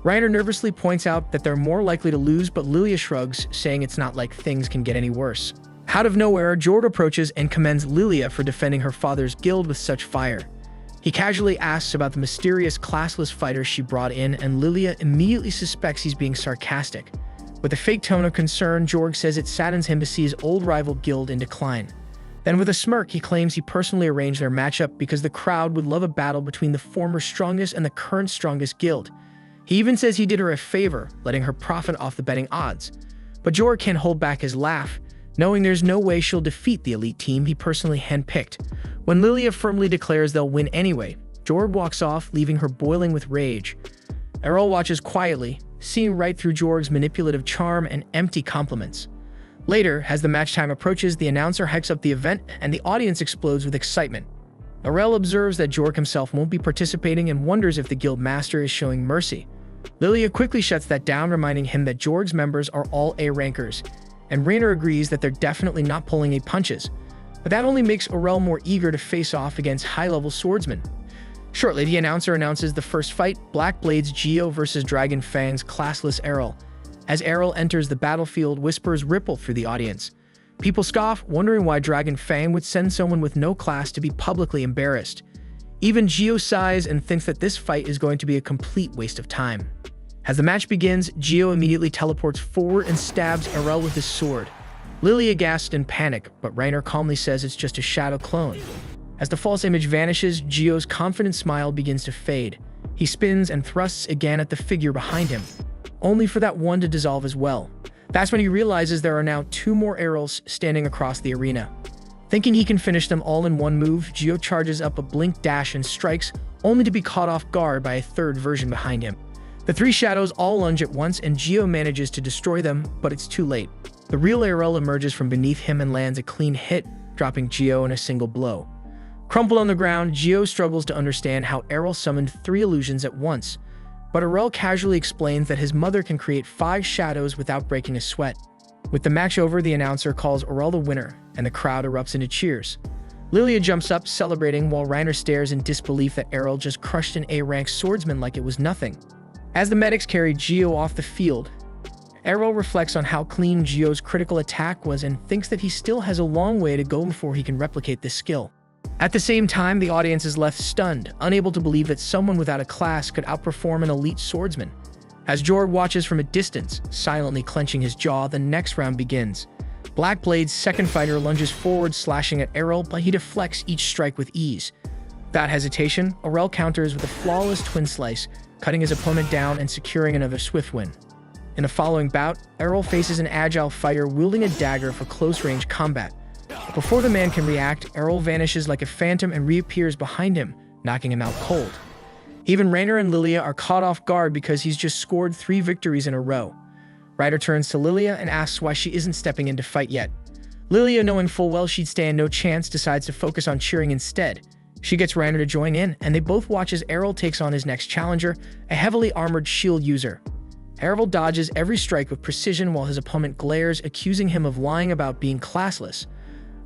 Reiner nervously points out that they're more likely to lose, but Lilia shrugs, saying it's not like things can get any worse. Out of nowhere, Jord approaches and commends Lilia for defending her father's guild with such fire. He casually asks about the mysterious classless fighter she brought in, and Lilia immediately suspects he's being sarcastic. With a fake tone of concern, Jorg says it saddens him to see his old rival guild in decline. Then with a smirk, he claims he personally arranged their matchup because the crowd would love a battle between the former strongest and the current strongest guild. He even says he did her a favor, letting her profit off the betting odds. But Jorg can't hold back his laugh, knowing there's no way she'll defeat the elite team he personally handpicked. When Lilia firmly declares they'll win anyway, Jorg walks off, leaving her boiling with rage. Arel watches quietly, seeing right through Jorg's manipulative charm and empty compliments. Later, as the match time approaches, the announcer hypes up the event and the audience explodes with excitement. Arel observes that Jorg himself won't be participating and wonders if the guild master is showing mercy. Lilia quickly shuts that down, reminding him that Jorg's members are all A rankers, and Reiner agrees that they're definitely not pulling A punches. But that only makes Arel more eager to face off against high-level swordsmen. Shortly, the announcer announces the first fight, Black Blade's Geo versus Dragon Fang's classless Arel. As Arel enters the battlefield, whispers ripple through the audience. People scoff, wondering why Dragon Fang would send someone with no class to be publicly embarrassed. Even Geo sighs and thinks that this fight is going to be a complete waste of time. As the match begins, Geo immediately teleports forward and stabs Arel with his sword. Lilia gasps in panic, but Reiner calmly says it's just a shadow clone. As the false image vanishes, Geo's confident smile begins to fade. He spins and thrusts again at the figure behind him, only for that one to dissolve as well. That's when he realizes there are now two more Arels standing across the arena. Thinking he can finish them all in one move, Geo charges up a blink dash and strikes, only to be caught off guard by a third version behind him. The three shadows all lunge at once, and Geo manages to destroy them, but it's too late. The real Arel emerges from beneath him and lands a clean hit, dropping Geo in a single blow. Crumpled on the ground, Geo struggles to understand how Arel summoned three illusions at once, but Arel casually explains that his mother can create 5 shadows without breaking a sweat. With the match over, the announcer calls Arel the winner, and the crowd erupts into cheers. Lilia jumps up, celebrating, while Reiner stares in disbelief that Arel just crushed an A-rank swordsman like it was nothing. As the medics carry Geo off the field, Arel reflects on how clean Geo's critical attack was and thinks that he still has a long way to go before he can replicate this skill. At the same time, the audience is left stunned, unable to believe that someone without a class could outperform an elite swordsman. As Jorg watches from a distance, silently clenching his jaw, the next round begins. Black Blade's second fighter lunges forward, slashing at Arel, but he deflects each strike with ease. Without hesitation, Arel counters with a flawless twin slice, cutting his opponent down and securing another swift win. In the following bout, Arel faces an agile fighter wielding a dagger for close-range combat. Before the man can react, Arel vanishes like a phantom and reappears behind him, knocking him out cold. Even Reiner and Lilia are caught off guard because he's just scored 3 victories in a row. Ryder turns to Lilia and asks why she isn't stepping in to fight yet. Lilia, knowing full well she'd stand no chance, decides to focus on cheering instead. She gets Reiner to join in, and they both watch as Arel takes on his next challenger, a heavily armored shield user. Arel dodges every strike with precision while his opponent glares, accusing him of lying about being classless.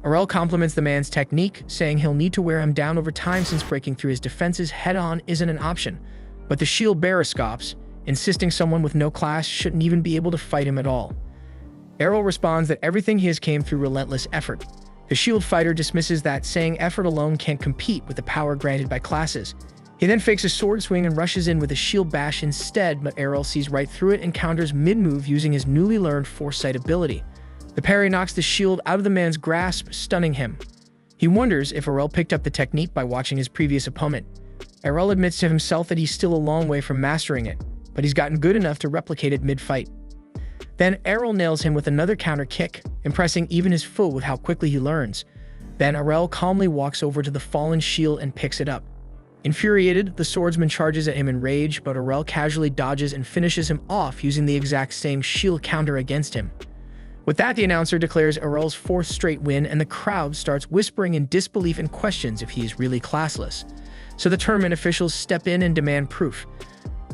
Arel compliments the man's technique, saying he'll need to wear him down over time since breaking through his defenses head-on isn't an option. But the shield bearer scoffs, insisting someone with no class shouldn't even be able to fight him at all. Arel responds that everything he has came through relentless effort. The shield fighter dismisses that, saying effort alone can't compete with the power granted by classes. He then fakes a sword swing and rushes in with a shield bash instead, but Arel sees right through it and counters mid-move using his newly learned foresight ability. The parry knocks the shield out of the man's grasp, stunning him. He wonders if Arel picked up the technique by watching his previous opponent. Arel admits to himself that he's still a long way from mastering it. but he's gotten good enough to replicate it mid-fight. Then Arel nails him with another counter kick, impressing even his foe with how quickly he learns. Then Arel calmly walks over to the fallen shield and picks it up. Infuriated, the swordsman charges at him in rage, but Arel casually dodges and finishes him off using the exact same shield counter against him. With that, the announcer declares Arel's 4th straight win, and the crowd starts whispering in disbelief and questions if he is really classless. So the tournament officials step in and demand proof.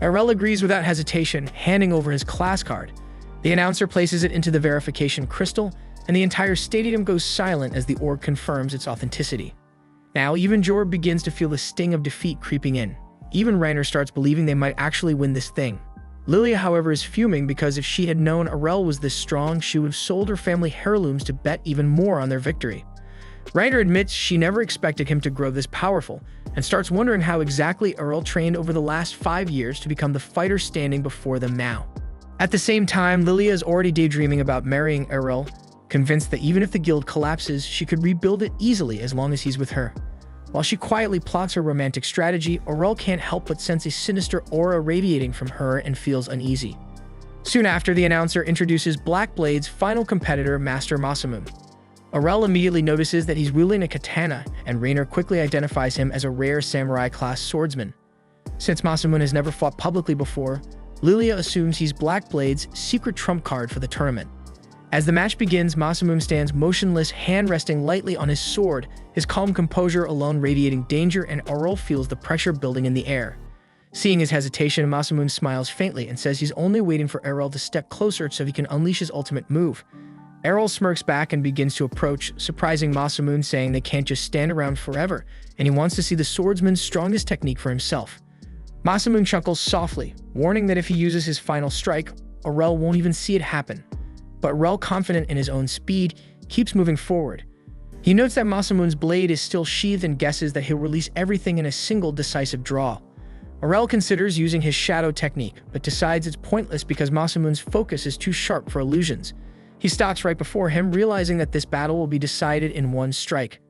Arel agrees without hesitation, handing over his class card. The announcer places it into the verification crystal, and the entire stadium goes silent as the orb confirms its authenticity. Now, even Jorb begins to feel the sting of defeat creeping in. Even Reiner starts believing they might actually win this thing. Lilia, however, is fuming because if she had known Arel was this strong, she would have sold her family heirlooms to bet even more on their victory. Reiner admits she never expected him to grow this powerful, and starts wondering how exactly Arel trained over the last 5 years to become the fighter standing before them now. At the same time, Lilia is already daydreaming about marrying Arel, convinced that even if the guild collapses, she could rebuild it easily as long as he's with her. While she quietly plots her romantic strategy, Arel can't help but sense a sinister aura radiating from her and feels uneasy. Soon after, the announcer introduces Black Blade's final competitor, Master Masamune. Arel immediately notices that he's wielding a katana, and Reiner quickly identifies him as a rare samurai-class swordsman. Since Masamune has never fought publicly before, Lilia assumes he's Black Blade's secret trump card for the tournament. As the match begins, Masamune stands motionless, hand resting lightly on his sword, his calm composure alone radiating danger, and Arel feels the pressure building in the air. Seeing his hesitation, Masamune smiles faintly and says he's only waiting for Arel to step closer so he can unleash his ultimate move. Arel smirks back and begins to approach, surprising Masamune, saying they can't just stand around forever, and he wants to see the swordsman's strongest technique for himself. Masamune chuckles softly, warning that if he uses his final strike, Arel won't even see it happen. But Arel, confident in his own speed, keeps moving forward. He notes that Masamune's blade is still sheathed and guesses that he'll release everything in a single decisive draw. Arel considers using his shadow technique, but decides it's pointless because Masamune's focus is too sharp for illusions. He stops right before him, realizing that this battle will be decided in one strike.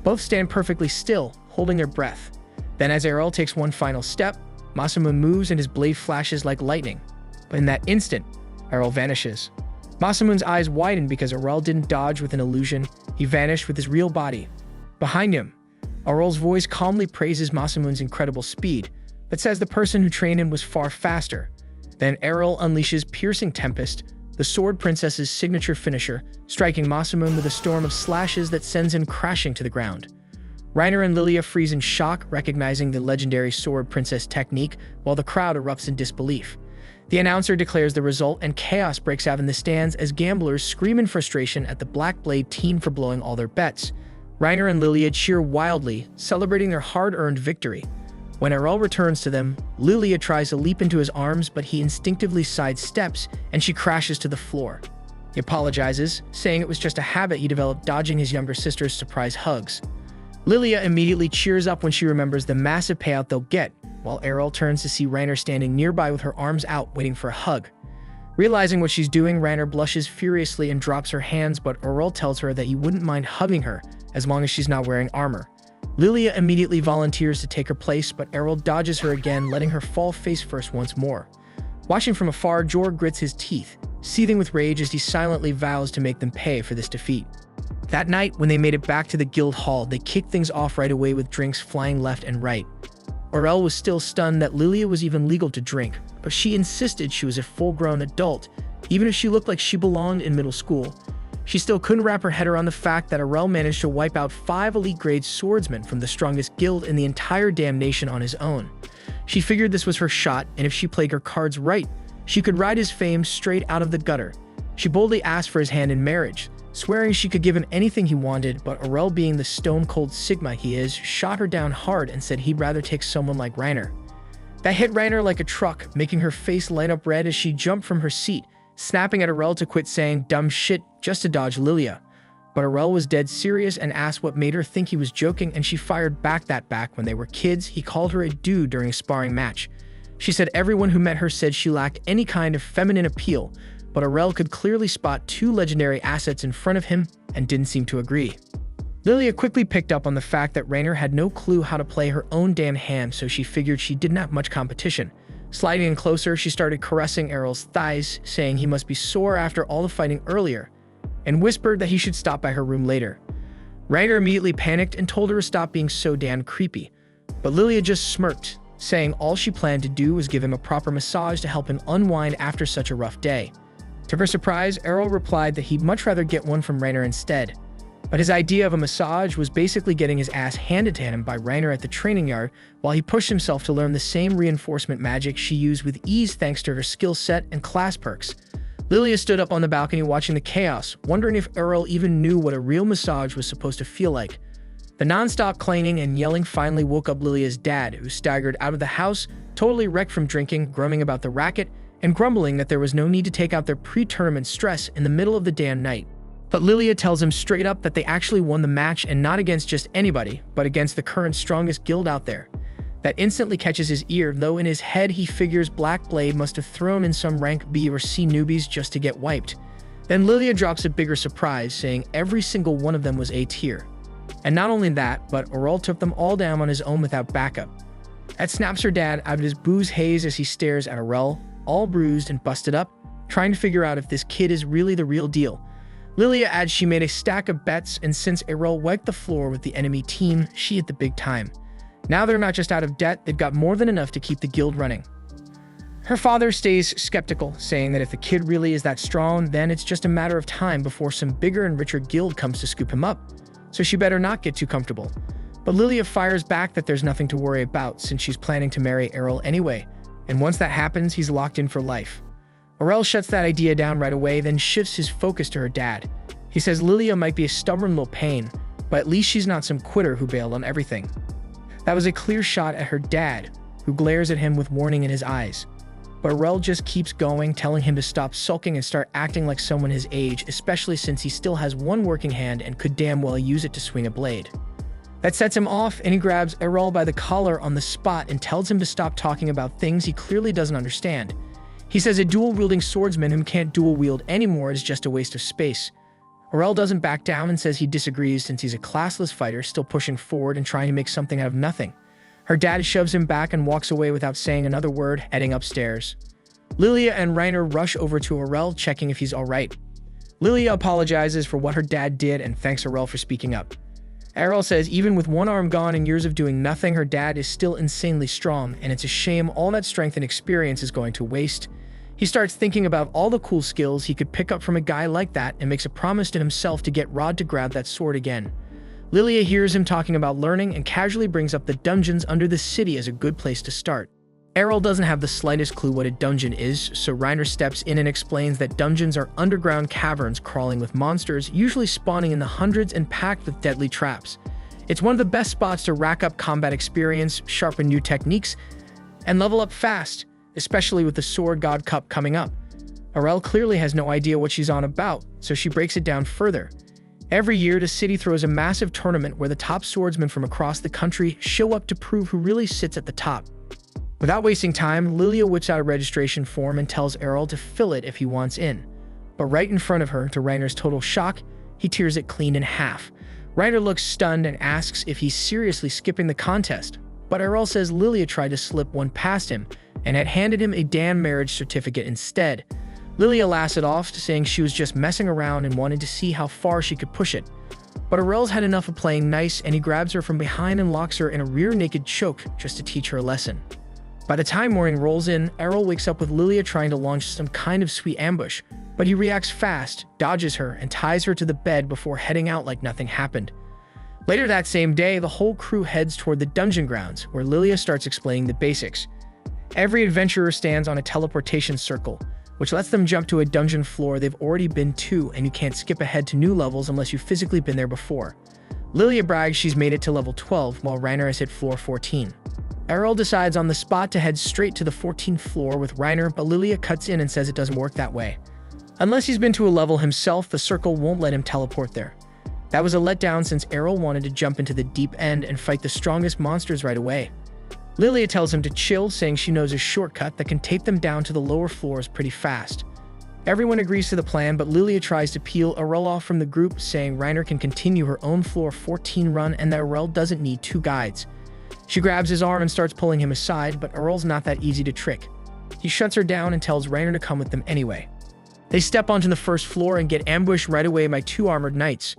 Both stand perfectly still, holding their breath. Then as Arel takes one final step, Masamune moves and his blade flashes like lightning. But in that instant, Arel vanishes. Masamune's eyes widen because Arel didn't dodge with an illusion, he vanished with his real body. Behind him, Arel's voice calmly praises Masamune's incredible speed, but says the person who trained him was far faster. Then Arel unleashes Piercing Tempest, the Sword Princess's signature finisher, striking Masamune with a storm of slashes that sends him crashing to the ground. Reiner and Lilia freeze in shock, recognizing the legendary Sword Princess technique, while the crowd erupts in disbelief. The announcer declares the result, and chaos breaks out in the stands as gamblers scream in frustration at the Black Blade team for blowing all their bets. Reiner and Lilia cheer wildly, celebrating their hard-earned victory. When Arel returns to them, Lilia tries to leap into his arms, but he instinctively sidesteps, and she crashes to the floor. He apologizes, saying it was just a habit he developed dodging his younger sister's surprise hugs. Lilia immediately cheers up when she remembers the massive payout they'll get, while Arel turns to see Reiner standing nearby with her arms out, waiting for a hug. Realizing what she's doing, Reiner blushes furiously and drops her hands, but Arel tells her that he wouldn't mind hugging her, as long as she's not wearing armor. Lilia immediately volunteers to take her place, but Arel dodges her again, letting her fall face first once more. Watching from afar, Jorg grits his teeth, seething with rage as he silently vows to make them pay for this defeat. That night, when they made it back to the guild hall, they kicked things off right away with drinks flying left and right. Arel was still stunned that Lilia was even legal to drink, but she insisted she was a full-grown adult, even if she looked like she belonged in middle school. She still couldn't wrap her head around the fact that Arel managed to wipe out 5 elite-grade swordsmen from the strongest guild in the entire damn nation on his own. She figured this was her shot, and if she played her cards right, she could ride his fame straight out of the gutter. She boldly asked for his hand in marriage, swearing she could give him anything he wanted, but Arel, being the stone-cold Sigma he is, shot her down hard and said he'd rather take someone like Reiner. That hit Reiner like a truck, making her face light up red as she jumped from her seat, snapping at Arel to quit saying dumb shit just to dodge Lilia. But Arel was dead serious and asked what made her think he was joking, and she fired back when they were kids, he called her a dude during a sparring match. She said everyone who met her said she lacked any kind of feminine appeal, but Arel could clearly spot 2 legendary assets in front of him and didn't seem to agree. Lilia quickly picked up on the fact that Reiner had no clue how to play her own damn hand, so she figured she didn't have much competition. Sliding in closer, she started caressing Arel's thighs, saying he must be sore after all the fighting earlier, and whispered that he should stop by her room later. Reiner immediately panicked and told her to stop being so damn creepy, but Lilia just smirked, saying all she planned to do was give him a proper massage to help him unwind after such a rough day. To her surprise, Arel replied that he'd much rather get one from Reiner instead, but his idea of a massage was basically getting his ass handed to him by Reiner at the training yard while he pushed himself to learn the same reinforcement magic she used with ease thanks to her skill set and class perks. Lilia stood up on the balcony watching the chaos, wondering if Arel even knew what a real massage was supposed to feel like. The non-stop clanging and yelling finally woke up Lilia's dad, who staggered out of the house, totally wrecked from drinking, grumbling about the racket, and grumbling that there was no need to take out their pre-tournament stress in the middle of the damn night. But Lilia tells him straight up that they actually won the match and not against just anybody, but against the current strongest guild out there. That instantly catches his ear, though in his head he figures Black Blade must have thrown in some rank B or C newbies just to get wiped. Then Lilia drops a bigger surprise, saying every single one of them was A tier. And not only that, but Arel took them all down on his own without backup. That snaps her dad out of his booze haze as he stares at Arel, all bruised and busted up, trying to figure out if this kid is really the real deal. Lilia adds she made a stack of bets, and since Arel wiped the floor with the enemy team, she hit the big time. Now they're not just out of debt, they've got more than enough to keep the guild running. Her father stays skeptical, saying that if the kid really is that strong, then it's just a matter of time before some bigger and richer guild comes to scoop him up, so she better not get too comfortable. But Lilia fires back that there's nothing to worry about since she's planning to marry Arel anyway, and once that happens, he's locked in for life. Arel shuts that idea down right away, then shifts his focus to her dad. He says Lilia might be a stubborn little pain, but at least she's not some quitter who bailed on everything. That was a clear shot at her dad, who glares at him with warning in his eyes. But Arel just keeps going, telling him to stop sulking and start acting like someone his age, especially since he still has one working hand and could damn well use it to swing a blade. That sets him off, and he grabs Arel by the collar on the spot and tells him to stop talking about things he clearly doesn't understand. He says a dual-wielding swordsman who can't dual-wield anymore is just a waste of space. Arel doesn't back down and says he disagrees since he's a classless fighter still pushing forward and trying to make something out of nothing. Her dad shoves him back and walks away without saying another word, heading upstairs. Lilia and Reiner rush over to Arel, checking if he's alright. Lilia apologizes for what her dad did and thanks Arel for speaking up. Arel says even with one arm gone and years of doing nothing, her dad is still insanely strong, and it's a shame all that strength and experience is going to waste. He starts thinking about all the cool skills he could pick up from a guy like that and makes a promise to himself to get Rod to grab that sword again. Lilia hears him talking about learning and casually brings up the dungeons under the city as a good place to start. Arel doesn't have the slightest clue what a dungeon is, so Reiner steps in and explains that dungeons are underground caverns crawling with monsters, usually spawning in the hundreds and packed with deadly traps. It's one of the best spots to rack up combat experience, sharpen new techniques, and level up fast, especially with the Sword God Cup coming up. Arel clearly has no idea what she's on about, so she breaks it down further. Every year, the city throws a massive tournament where the top swordsmen from across the country show up to prove who really sits at the top. Without wasting time, Lilia whips out a registration form and tells Arel to fill it if he wants in. But right in front of her, to Reiner's total shock, he tears it clean in half. Reiner looks stunned and asks if he's seriously skipping the contest, but Arel says Lilia tried to slip one past him and had handed him a damn marriage certificate instead. Lilia laughs it off, saying she was just messing around and wanted to see how far she could push it. But Arel's had enough of playing nice, and he grabs her from behind and locks her in a rear naked choke just to teach her a lesson. By the time morning rolls in, Arel wakes up with Lilia trying to launch some kind of sweet ambush, but he reacts fast, dodges her, and ties her to the bed before heading out like nothing happened. Later that same day, the whole crew heads toward the dungeon grounds, where Lilia starts explaining the basics. Every adventurer stands on a teleportation circle, which lets them jump to a dungeon floor they've already been to, and you can't skip ahead to new levels unless you've physically been there before. Lilia brags she's made it to level 12, while Reiner has hit floor 14. Arel decides on the spot to head straight to the 14th floor with Reiner, but Lilia cuts in and says it doesn't work that way. Unless he's been to a level himself, the circle won't let him teleport there. That was a letdown since Arel wanted to jump into the deep end and fight the strongest monsters right away. Lilia tells him to chill, saying she knows a shortcut that can take them down to the lower floors pretty fast. Everyone agrees to the plan, but Lilia tries to peel Arel off from the group, saying Reiner can continue her own floor 14 run and that Arel doesn't need two guides. She grabs his arm and starts pulling him aside, but Arel's not that easy to trick. He shuts her down and tells Reiner to come with them anyway. They step onto the first floor and get ambushed right away by two armored knights.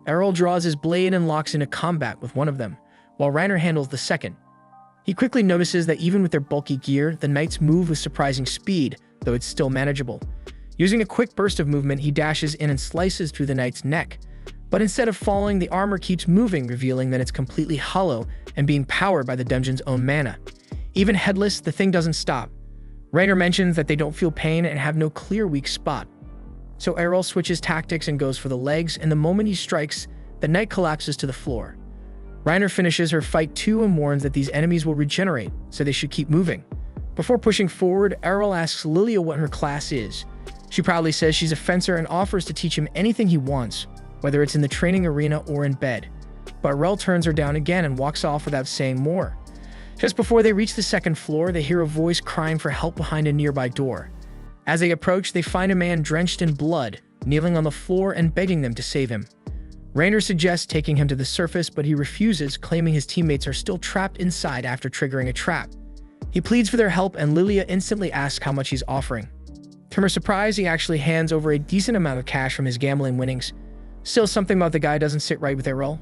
Arel draws his blade and locks into combat with one of them, while Reiner handles the second. He quickly notices that even with their bulky gear, the knights move with surprising speed, though it's still manageable. Using a quick burst of movement, he dashes in and slices through the knight's neck. But instead of falling, the armor keeps moving, revealing that it's completely hollow and being powered by the dungeon's own mana. Even headless, the thing doesn't stop. Reiner mentions that they don't feel pain and have no clear weak spot. So Arel switches tactics and goes for the legs, and the moment he strikes, the knight collapses to the floor. Reiner finishes her fight too and warns that these enemies will regenerate, so they should keep moving. Before pushing forward, Arel asks Lilia what her class is. She proudly says she's a fencer and offers to teach him anything he wants, whether it's in the training arena or in bed. But Arel turns her down again and walks off without saying more. Just before they reach the second floor, they hear a voice crying for help behind a nearby door. As they approach, they find a man drenched in blood, kneeling on the floor and begging them to save him. Reiner suggests taking him to the surface, but he refuses, claiming his teammates are still trapped inside after triggering a trap. He pleads for their help, and Lilia instantly asks how much he's offering. To her surprise, he actually hands over a decent amount of cash from his gambling winnings. Still, something about the guy doesn't sit right with Arel.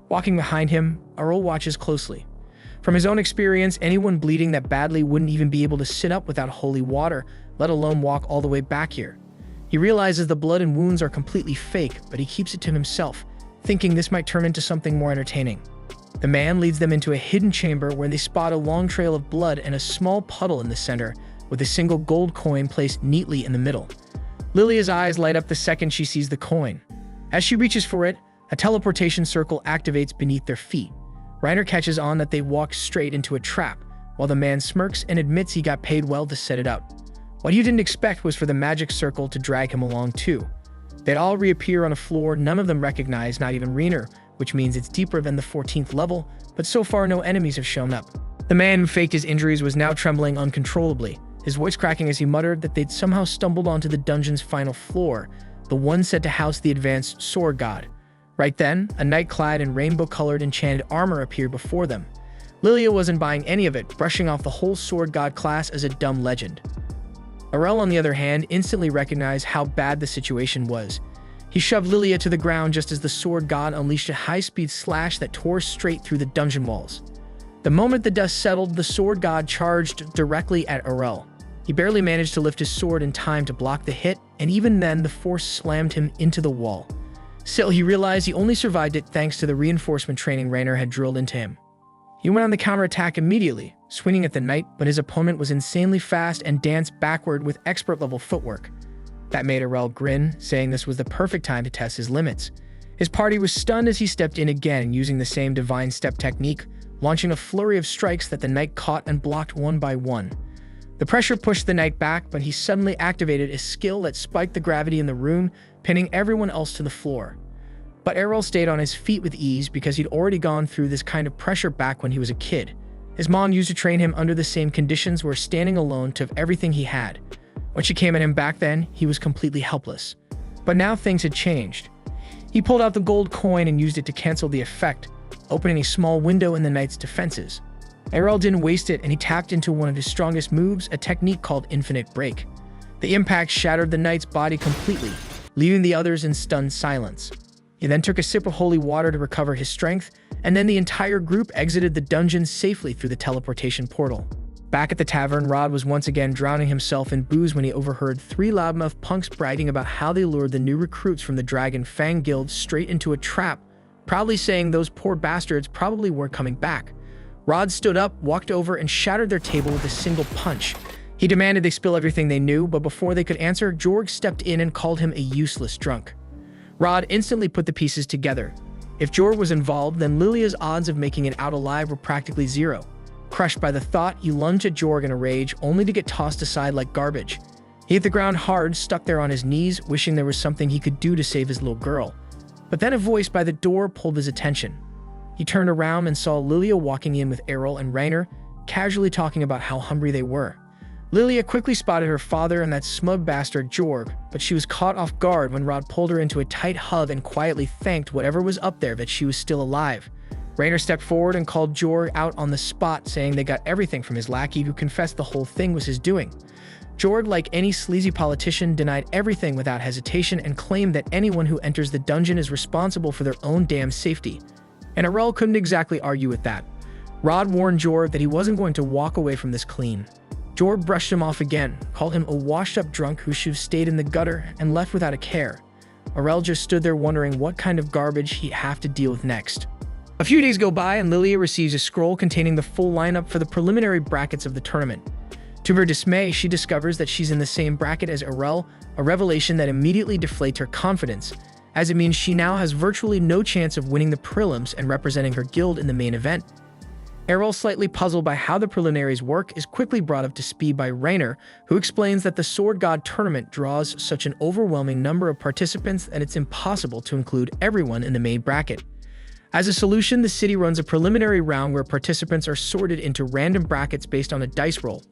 Walking behind him, Arel watches closely. From his own experience, anyone bleeding that badly wouldn't even be able to sit up without holy water, let alone walk all the way back here. He realizes the blood and wounds are completely fake, but he keeps it to himself, thinking this might turn into something more entertaining. The man leads them into a hidden chamber where they spot a long trail of blood and a small puddle in the center, with a single gold coin placed neatly in the middle. Lilia's eyes light up the second she sees the coin. As she reaches for it, a teleportation circle activates beneath their feet. Reiner catches on that they walk straight into a trap, while the man smirks and admits he got paid well to set it up. What he didn't expect was for the magic circle to drag him along too. They'd all reappear on a floor none of them recognize, not even Reiner, which means it's deeper than the 14th level, but so far no enemies have shown up. The man who faked his injuries was now trembling uncontrollably, his voice cracking as he muttered that they'd somehow stumbled onto the dungeon's final floor, the one said to house the advanced sword god. Right then, a knight clad in rainbow-colored enchanted armor appeared before them. Lilia wasn't buying any of it, brushing off the whole sword god class as a dumb legend. Arel, on the other hand, instantly recognized how bad the situation was. He shoved Lilia to the ground just as the sword god unleashed a high-speed slash that tore straight through the dungeon walls. The moment the dust settled, the sword god charged directly at Arel. He barely managed to lift his sword in time to block the hit, and even then the force slammed him into the wall. Still, he realized he only survived it thanks to the reinforcement training Reiner had drilled into him. He went on the counterattack immediately, swinging at the knight, but his opponent was insanely fast and danced backward with expert-level footwork. That made Arel grin, saying this was the perfect time to test his limits. His party was stunned as he stepped in again, using the same divine step technique, launching a flurry of strikes that the knight caught and blocked one by one. The pressure pushed the knight back, but he suddenly activated a skill that spiked the gravity in the room, pinning everyone else to the floor. But Arel stayed on his feet with ease because he'd already gone through this kind of pressure back when he was a kid. His mom used to train him under the same conditions where standing alone took everything he had. When she came at him back then, he was completely helpless. But now things had changed. He pulled out the gold coin and used it to cancel the effect, opening a small window in the knight's defenses. Arel didn't waste it, and he tapped into one of his strongest moves, a technique called Infinite Break. The impact shattered the knight's body completely, leaving the others in stunned silence. He then took a sip of holy water to recover his strength, and then the entire group exited the dungeon safely through the teleportation portal. Back at the tavern, Rod was once again drowning himself in booze when he overheard three loudmouth punks bragging about how they lured the new recruits from the Dragon Fang Guild straight into a trap, proudly saying those poor bastards probably weren't coming back. Rod stood up, walked over, and shattered their table with a single punch. He demanded they spill everything they knew, but before they could answer, Jorg stepped in and called him a useless drunk. Rod instantly put the pieces together. If Jorg was involved, then Lilia's odds of making it out alive were practically zero. Crushed by the thought, he lunged at Jorg in a rage, only to get tossed aside like garbage. He hit the ground hard, stuck there on his knees, wishing there was something he could do to save his little girl. But then a voice by the door pulled his attention. He turned around and saw Lilia walking in with Arel and Reiner, casually talking about how hungry they were. Lilia quickly spotted her father and that smug bastard Jorg, but she was caught off guard when Rod pulled her into a tight hug and quietly thanked whatever was up there that she was still alive. Rainer stepped forward and called Jorg out on the spot, saying they got everything from his lackey, who confessed the whole thing was his doing. Jorg, like any sleazy politician, denied everything without hesitation and claimed that anyone who enters the dungeon is responsible for their own damn safety. And Arel couldn't exactly argue with that. Rod warned Jorg that he wasn't going to walk away from this clean. Jorg brushed him off again, called him a washed-up drunk who should have stayed in the gutter, and left without a care. Arel just stood there wondering what kind of garbage he'd have to deal with next. A few days go by and Lilia receives a scroll containing the full lineup for the preliminary brackets of the tournament. To her dismay, she discovers that she's in the same bracket as Arel, a revelation that immediately deflates her confidence, as it means she now has virtually no chance of winning the prelims and representing her guild in the main event. Arel, slightly puzzled by how the preliminaries work, is quickly brought up to speed by Rainer, who explains that the Sword God tournament draws such an overwhelming number of participants that it's impossible to include everyone in the main bracket. As a solution, the city runs a preliminary round where participants are sorted into random brackets based on a dice roll.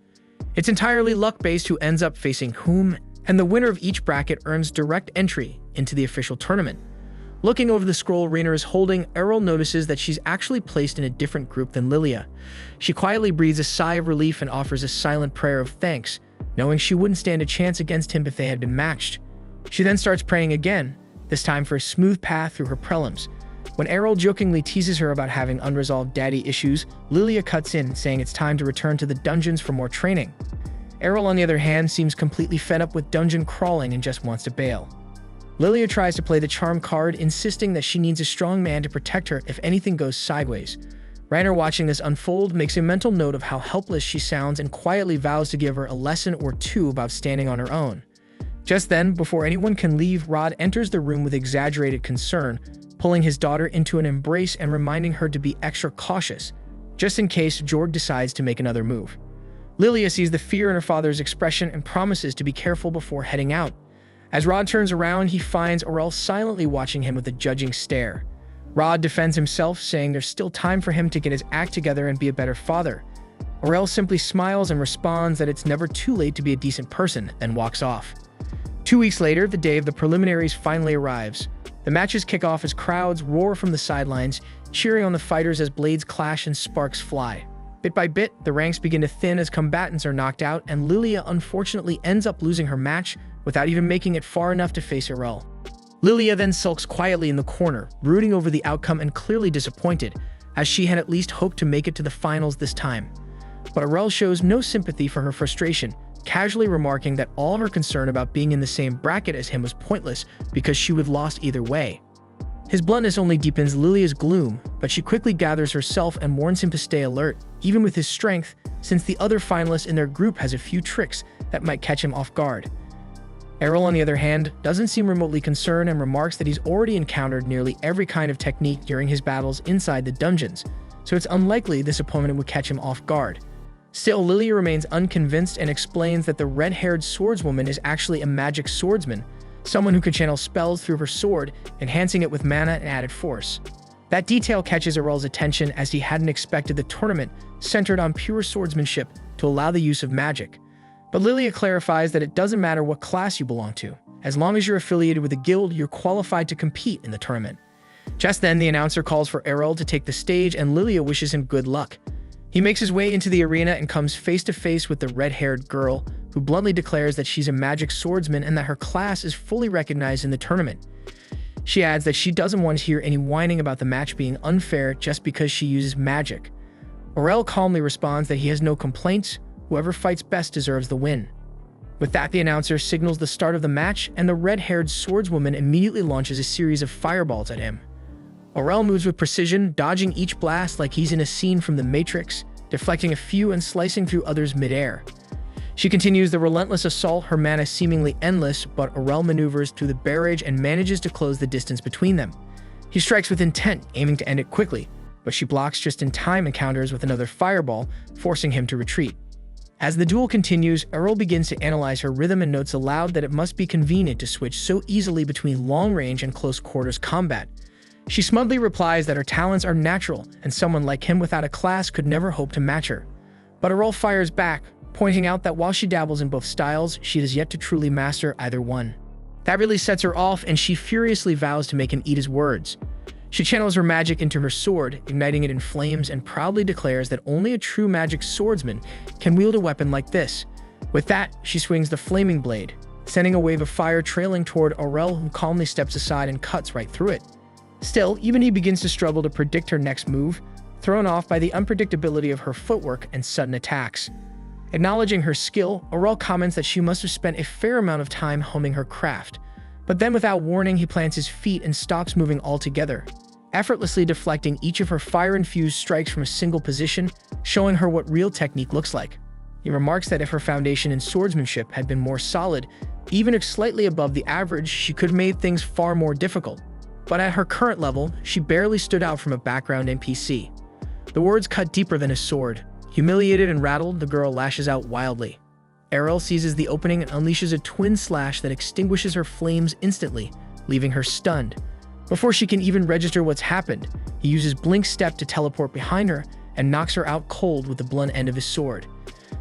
It's entirely luck-based who ends up facing whom, and the winner of each bracket earns direct entry into the official tournament. Looking over the scroll Rainer is holding, Arel notices that she's actually placed in a different group than Lilia. She quietly breathes a sigh of relief and offers a silent prayer of thanks, knowing she wouldn't stand a chance against him if they had been matched. She then starts praying again, this time for a smooth path through her prelims. When Arel jokingly teases her about having unresolved daddy issues, Lilia cuts in, saying it's time to return to the dungeons for more training. Arel, on the other hand, seems completely fed up with dungeon crawling and just wants to bail. Lilia tries to play the charm card, insisting that she needs a strong man to protect her if anything goes sideways. Rainer, watching this unfold, makes a mental note of how helpless she sounds and quietly vows to give her a lesson or two about standing on her own. Just then, before anyone can leave, Rod enters the room with exaggerated concern, pulling his daughter into an embrace and reminding her to be extra cautious, just in case Jorg decides to make another move. Lilia sees the fear in her father's expression and promises to be careful before heading out. As Rod turns around, he finds Arel silently watching him with a judging stare. Rod defends himself, saying there's still time for him to get his act together and be a better father. Arel simply smiles and responds that it's never too late to be a decent person, then walks off. 2 weeks later, the day of the preliminaries finally arrives. The matches kick off as crowds roar from the sidelines, cheering on the fighters as blades clash and sparks fly. Bit by bit, the ranks begin to thin as combatants are knocked out, and Lilia unfortunately ends up losing her match without even making it far enough to face Arel. Lilia then sulks quietly in the corner, brooding over the outcome and clearly disappointed, as she had at least hoped to make it to the finals this time. But Arel shows no sympathy for her frustration, casually remarking that all her concern about being in the same bracket as him was pointless because she would have lost either way. His bluntness only deepens Lilia's gloom, but she quickly gathers herself and warns him to stay alert, even with his strength, since the other finalist in their group has a few tricks that might catch him off guard. Arel, on the other hand, doesn't seem remotely concerned and remarks that he's already encountered nearly every kind of technique during his battles inside the dungeons, so it's unlikely this opponent would catch him off guard. Still, Lilia remains unconvinced and explains that the red-haired swordswoman is actually a magic swordsman, someone who could channel spells through her sword, enhancing it with mana and added force. That detail catches Arel's attention, as he hadn't expected the tournament centered on pure swordsmanship to allow the use of magic. But Lilia clarifies that it doesn't matter what class you belong to. As long as you're affiliated with a guild, you're qualified to compete in the tournament. Just then, the announcer calls for Arel to take the stage, and Lilia wishes him good luck. He makes his way into the arena and comes face to face with the red-haired girl, who bluntly declares that she's a magic swordsman and that her class is fully recognized in the tournament. She adds that she doesn't want to hear any whining about the match being unfair just because she uses magic. Arel calmly responds that he has no complaints, whoever fights best deserves the win. With that, the announcer signals the start of the match, and the red-haired swordswoman immediately launches a series of fireballs at him. Arel moves with precision, dodging each blast like he's in a scene from The Matrix, deflecting a few and slicing through others midair. She continues the relentless assault, her mana seemingly endless, but Arel maneuvers through the barrage and manages to close the distance between them. He strikes with intent, aiming to end it quickly, but she blocks just in time and counters with another fireball, forcing him to retreat. As the duel continues, Arel begins to analyze her rhythm and notes aloud that it must be convenient to switch so easily between long-range and close-quarters combat. She smugly replies that her talents are natural, and someone like him without a class could never hope to match her. But Arel fires back, pointing out that while she dabbles in both styles, she has yet to truly master either one. That really sets her off, and she furiously vows to make him eat his words. She channels her magic into her sword, igniting it in flames, and proudly declares that only a true magic swordsman can wield a weapon like this. With that, she swings the flaming blade, sending a wave of fire trailing toward Arel, who calmly steps aside and cuts right through it. Still, even he begins to struggle to predict her next move, thrown off by the unpredictability of her footwork and sudden attacks. Acknowledging her skill, Arel comments that she must have spent a fair amount of time honing her craft. But then without warning, he plants his feet and stops moving altogether, effortlessly deflecting each of her fire-infused strikes from a single position, showing her what real technique looks like. He remarks that if her foundation in swordsmanship had been more solid, even slightly above the average, she could have made things far more difficult. But at her current level, she barely stood out from a background NPC. The words cut deeper than a sword. Humiliated and rattled, the girl lashes out wildly. Arel seizes the opening and unleashes a twin slash that extinguishes her flames instantly, leaving her stunned. Before she can even register what's happened, he uses Blink's step to teleport behind her and knocks her out cold with the blunt end of his sword.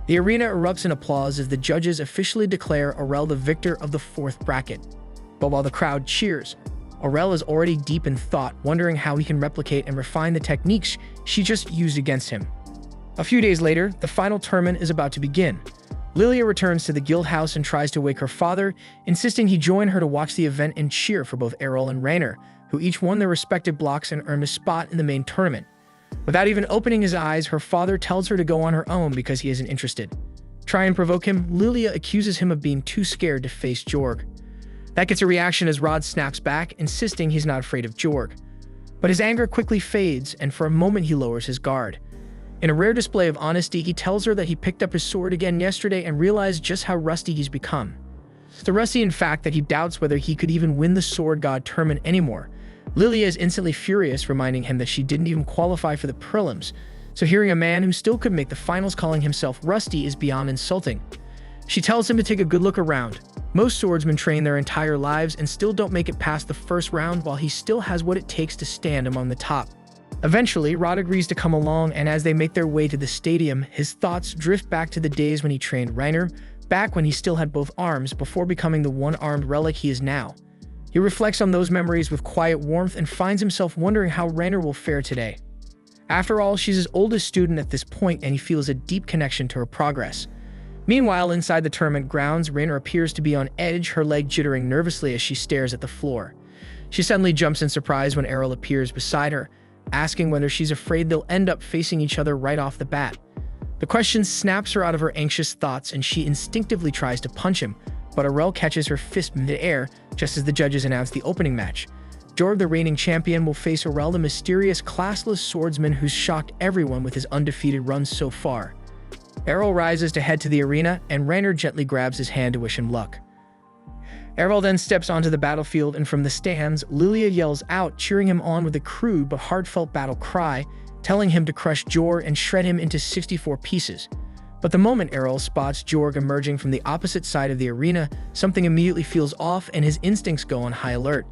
The arena erupts in applause as the judges officially declare Arel the victor of the fourth bracket. But while the crowd cheers, Arel is already deep in thought, wondering how he can replicate and refine the techniques she just used against him. A few days later, the final tournament is about to begin. Lilia returns to the guild house and tries to wake her father, insisting he join her to watch the event and cheer for both Arel and Rainer, who each won their respective blocks and earned a spot in the main tournament. Without even opening his eyes, her father tells her to go on her own because he isn't interested. Try and provoke him, Lilia accuses him of being too scared to face Jorg. That gets a reaction as Rod snaps back, insisting he's not afraid of Jorg. But his anger quickly fades, and for a moment he lowers his guard. In a rare display of honesty, he tells her that he picked up his sword again yesterday and realized just how rusty he's become. So rusty, in fact, that he doubts whether he could even win the Sword God tournament anymore. Lilia is instantly furious, reminding him that she didn't even qualify for the prelims, so hearing a man who still could make the finals calling himself rusty is beyond insulting. She tells him to take a good look around. Most swordsmen train their entire lives and still don't make it past the first round, while he still has what it takes to stand among the top. Eventually, Rod agrees to come along, and as they make their way to the stadium, his thoughts drift back to the days when he trained Rainer, back when he still had both arms before becoming the one-armed relic he is now. He reflects on those memories with quiet warmth and finds himself wondering how Rainer will fare today. After all, she's his oldest student at this point, and he feels a deep connection to her progress. Meanwhile, inside the tournament grounds, Rainer appears to be on edge, her leg jittering nervously as she stares at the floor. She suddenly jumps in surprise when Arel appears beside her, asking whether she's afraid they'll end up facing each other right off the bat. The question snaps her out of her anxious thoughts, and she instinctively tries to punch him, but Arel catches her fist mid-air just as the judges announce the opening match. Jorg, the reigning champion, will face Arel, the mysterious classless swordsman who's shocked everyone with his undefeated run so far. Arel rises to head to the arena, and Rainer gently grabs his hand to wish him luck. Arel then steps onto the battlefield, and from the stands, Lilia yells out, cheering him on with a crude but heartfelt battle cry, telling him to crush Jorg and shred him into 64 pieces. But the moment Arel spots Jorg emerging from the opposite side of the arena, something immediately feels off and his instincts go on high alert.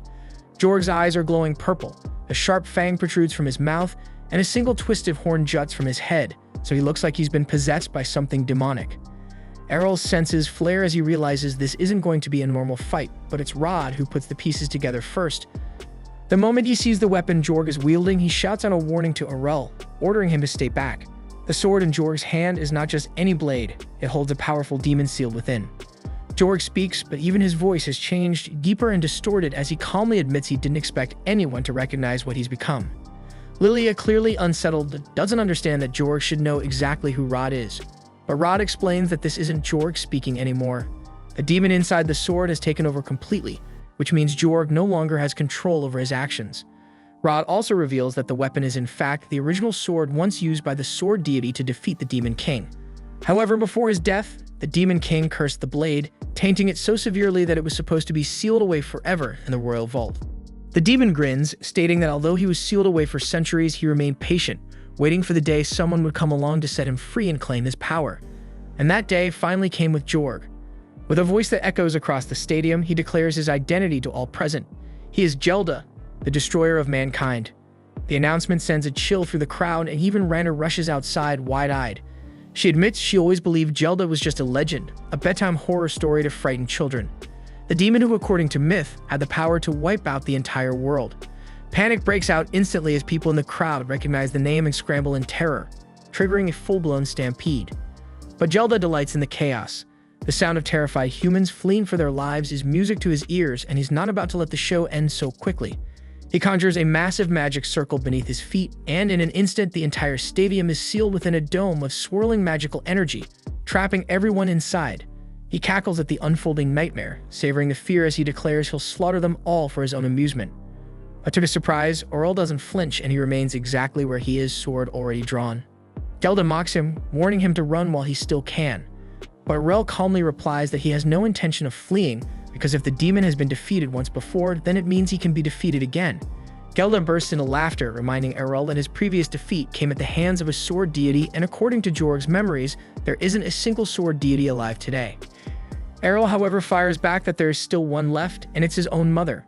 Jorg's eyes are glowing purple, a sharp fang protrudes from his mouth, and a single twisted horn juts from his head, so he looks like he's been possessed by something demonic. Arel's senses flare as he realizes this isn't going to be a normal fight, but it's Rod who puts the pieces together first. The moment he sees the weapon Jorg is wielding, he shouts out a warning to Arel, ordering him to stay back. The sword in Jorg's hand is not just any blade, it holds a powerful demon sealed within. Jorg speaks, but even his voice has changed, deeper and distorted, as he calmly admits he didn't expect anyone to recognize what he's become. Lilia, clearly unsettled, doesn't understand that Jorg should know exactly who Rod is. But Rod explains that this isn't Jorg speaking anymore. The demon inside the sword has taken over completely, which means Jorg no longer has control over his actions. Rod also reveals that the weapon is in fact the original sword once used by the sword deity to defeat the Demon King. However, before his death, the Demon King cursed the blade, tainting it so severely that it was supposed to be sealed away forever in the royal vault. The demon grins, stating that although he was sealed away for centuries, he remained patient, waiting for the day someone would come along to set him free and claim his power. And that day finally came with Jorg. With a voice that echoes across the stadium, he declares his identity to all present. He is Gelda, the destroyer of mankind. The announcement sends a chill through the crowd, and even Rainer rushes outside wide-eyed. She admits she always believed Gelda was just a legend, a bedtime horror story to frighten children. The demon who, according to myth, had the power to wipe out the entire world. Panic breaks out instantly as people in the crowd recognize the name and scramble in terror, triggering a full-blown stampede. But Gelda delights in the chaos. The sound of terrified humans fleeing for their lives is music to his ears, and he's not about to let the show end so quickly. He conjures a massive magic circle beneath his feet, and in an instant, the entire stadium is sealed within a dome of swirling magical energy, trapping everyone inside. He cackles at the unfolding nightmare, savoring the fear as he declares he'll slaughter them all for his own amusement. But to his surprise, Arel doesn't flinch, and he remains exactly where he is, sword already drawn. Gelda mocks him, warning him to run while he still can. But Arel calmly replies that he has no intention of fleeing, because if the demon has been defeated once before, then it means he can be defeated again. Gelda bursts into laughter, reminding Arel that his previous defeat came at the hands of a sword deity, and according to Jorg's memories, there isn't a single sword deity alive today. Arel, however, fires back that there is still one left, and it's his own mother.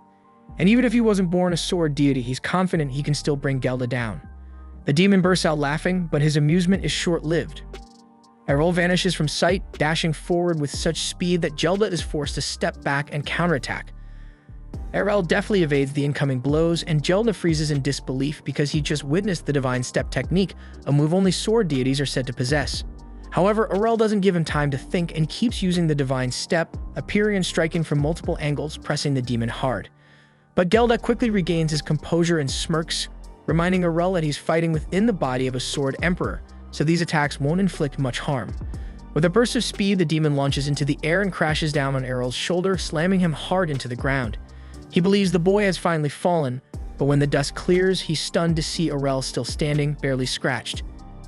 And even if he wasn't born a sword deity, he's confident he can still bring Gelda down. The demon bursts out laughing, but his amusement is short-lived. Arel vanishes from sight, dashing forward with such speed that Gelda is forced to step back and counterattack. Arel deftly evades the incoming blows, and Gelda freezes in disbelief because he just witnessed the divine step technique, a move only sword deities are said to possess. However, Arel doesn't give him time to think and keeps using the divine step, appearing and striking from multiple angles, pressing the demon hard. But Gelda quickly regains his composure and smirks, reminding Arel that he's fighting within the body of a sword emperor, so these attacks won't inflict much harm. With a burst of speed, the demon launches into the air and crashes down on Arel's shoulder, slamming him hard into the ground. He believes the boy has finally fallen, but when the dust clears, he's stunned to see Arel still standing, barely scratched.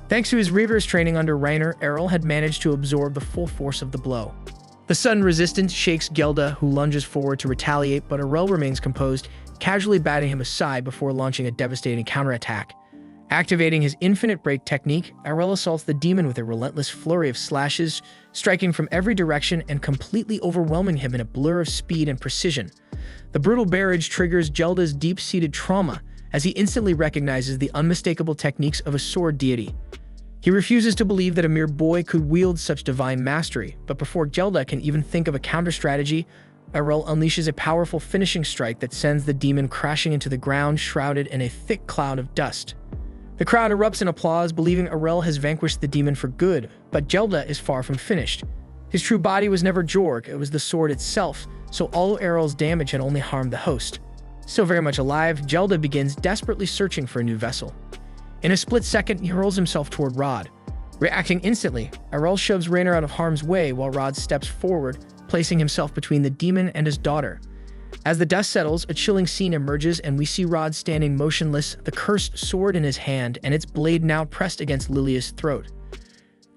Thanks to his rigorous training under Rainer, Arel had managed to absorb the full force of the blow. The sudden resistance shakes Gelda, who lunges forward to retaliate, but Arel remains composed, casually batting him aside before launching a devastating counterattack. Activating his infinite break technique, Arel assaults the demon with a relentless flurry of slashes, striking from every direction and completely overwhelming him in a blur of speed and precision. The brutal barrage triggers Gelda's deep-seated trauma, as he instantly recognizes the unmistakable techniques of a sword deity. He refuses to believe that a mere boy could wield such divine mastery, but before Gelda can even think of a counter-strategy, Arel unleashes a powerful finishing strike that sends the demon crashing into the ground, shrouded in a thick cloud of dust. The crowd erupts in applause, believing Arel has vanquished the demon for good, but Gelda is far from finished. His true body was never Jorg, it was the sword itself, so all Arel's damage had only harmed the host. Still very much alive, Gelda begins desperately searching for a new vessel. In a split second, he hurls himself toward Rod. Reacting instantly, Arel shoves Rainer out of harm's way while Rod steps forward, placing himself between the demon and his daughter. As the dust settles, a chilling scene emerges and we see Rod standing motionless, the cursed sword in his hand and its blade now pressed against Lilia's throat.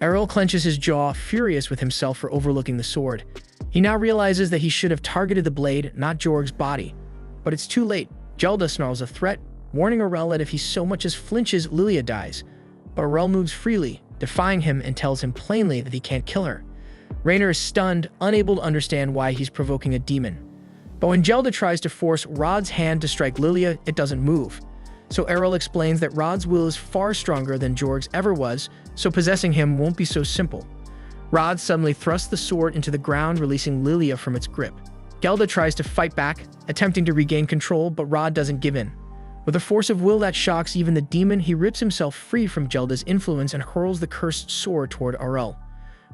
Arel clenches his jaw, furious with himself for overlooking the sword. He now realizes that he should have targeted the blade, not Jorg's body. But it's too late. Gelda snarls a threat, warning Arel that if he so much as flinches, Lilia dies. But Arel moves freely, defying him and tells him plainly that he can't kill her. Rainer is stunned, unable to understand why he's provoking a demon. But when Gelda tries to force Rod's hand to strike Lilia, it doesn't move. So Arel explains that Rod's will is far stronger than Jorg's ever was, so possessing him won't be so simple. Rod suddenly thrusts the sword into the ground, releasing Lilia from its grip. Gelda tries to fight back, attempting to regain control, but Rod doesn't give in. With a force of will that shocks even the demon, he rips himself free from Gelda's influence and hurls the cursed sword toward Arel.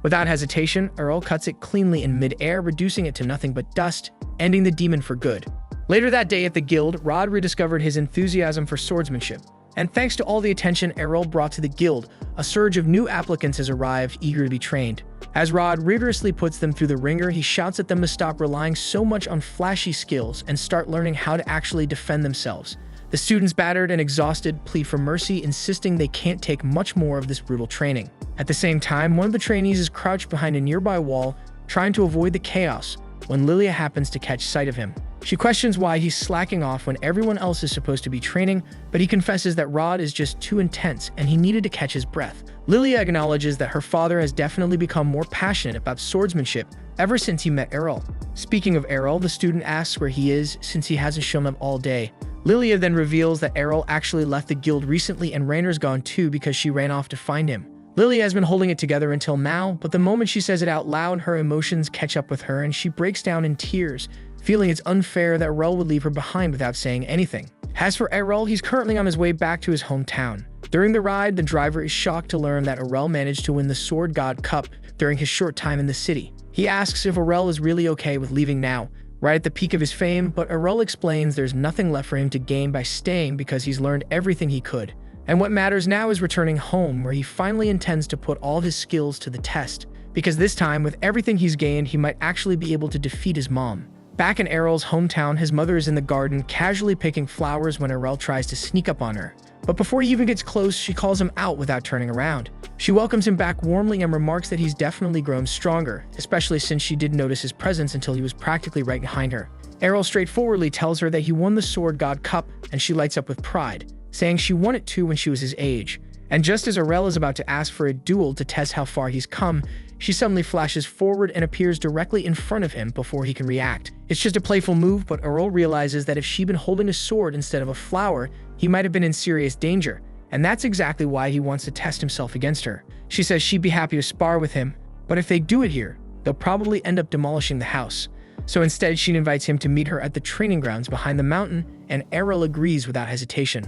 Without hesitation, Arel cuts it cleanly in mid-air, reducing it to nothing but dust, ending the demon for good. Later that day at the guild, Rod rediscovered his enthusiasm for swordsmanship. And thanks to all the attention Arel brought to the guild, a surge of new applicants has arrived, eager to be trained. As Rod rigorously puts them through the ringer, he shouts at them to stop relying so much on flashy skills and start learning how to actually defend themselves. The students, battered and exhausted, plead for mercy, insisting they can't take much more of this brutal training. At the same time, one of the trainees is crouched behind a nearby wall, trying to avoid the chaos, when Lilia happens to catch sight of him. She questions why he's slacking off when everyone else is supposed to be training, but he confesses that Rod is just too intense and he needed to catch his breath. Lilia acknowledges that her father has definitely become more passionate about swordsmanship ever since he met Arel. Speaking of Arel, the student asks where he is since he hasn't shown up all day. Lilia then reveals that Arel actually left the guild recently and Rainer's gone too because she ran off to find him. Lilia has been holding it together until now, but the moment she says it out loud, her emotions catch up with her and she breaks down in tears, feeling it's unfair that Arel would leave her behind without saying anything. As for Arel, he's currently on his way back to his hometown. During the ride, the driver is shocked to learn that Arel managed to win the Sword God Cup during his short time in the city. He asks if Arel is really okay with leaving now, right at the peak of his fame, but Arel explains there's nothing left for him to gain by staying because he's learned everything he could. And what matters now is returning home, where he finally intends to put all of his skills to the test, because this time, with everything he's gained, he might actually be able to defeat his mom. Back in Arel's hometown, his mother is in the garden, casually picking flowers when Arel tries to sneak up on her. But before he even gets close, she calls him out without turning around. She welcomes him back warmly and remarks that he's definitely grown stronger, especially since she didn't notice his presence until he was practically right behind her. Arel straightforwardly tells her that he won the Sword God Cup, and she lights up with pride, saying she won it too when she was his age. And just as Arel is about to ask for a duel to test how far he's come, she suddenly flashes forward and appears directly in front of him before he can react. It's just a playful move, but Arel realizes that if she'd been holding a sword instead of a flower, he might have been in serious danger, and that's exactly why he wants to test himself against her. She says she'd be happy to spar with him, but if they do it here, they'll probably end up demolishing the house. So instead, she invites him to meet her at the training grounds behind the mountain, and Arel agrees without hesitation.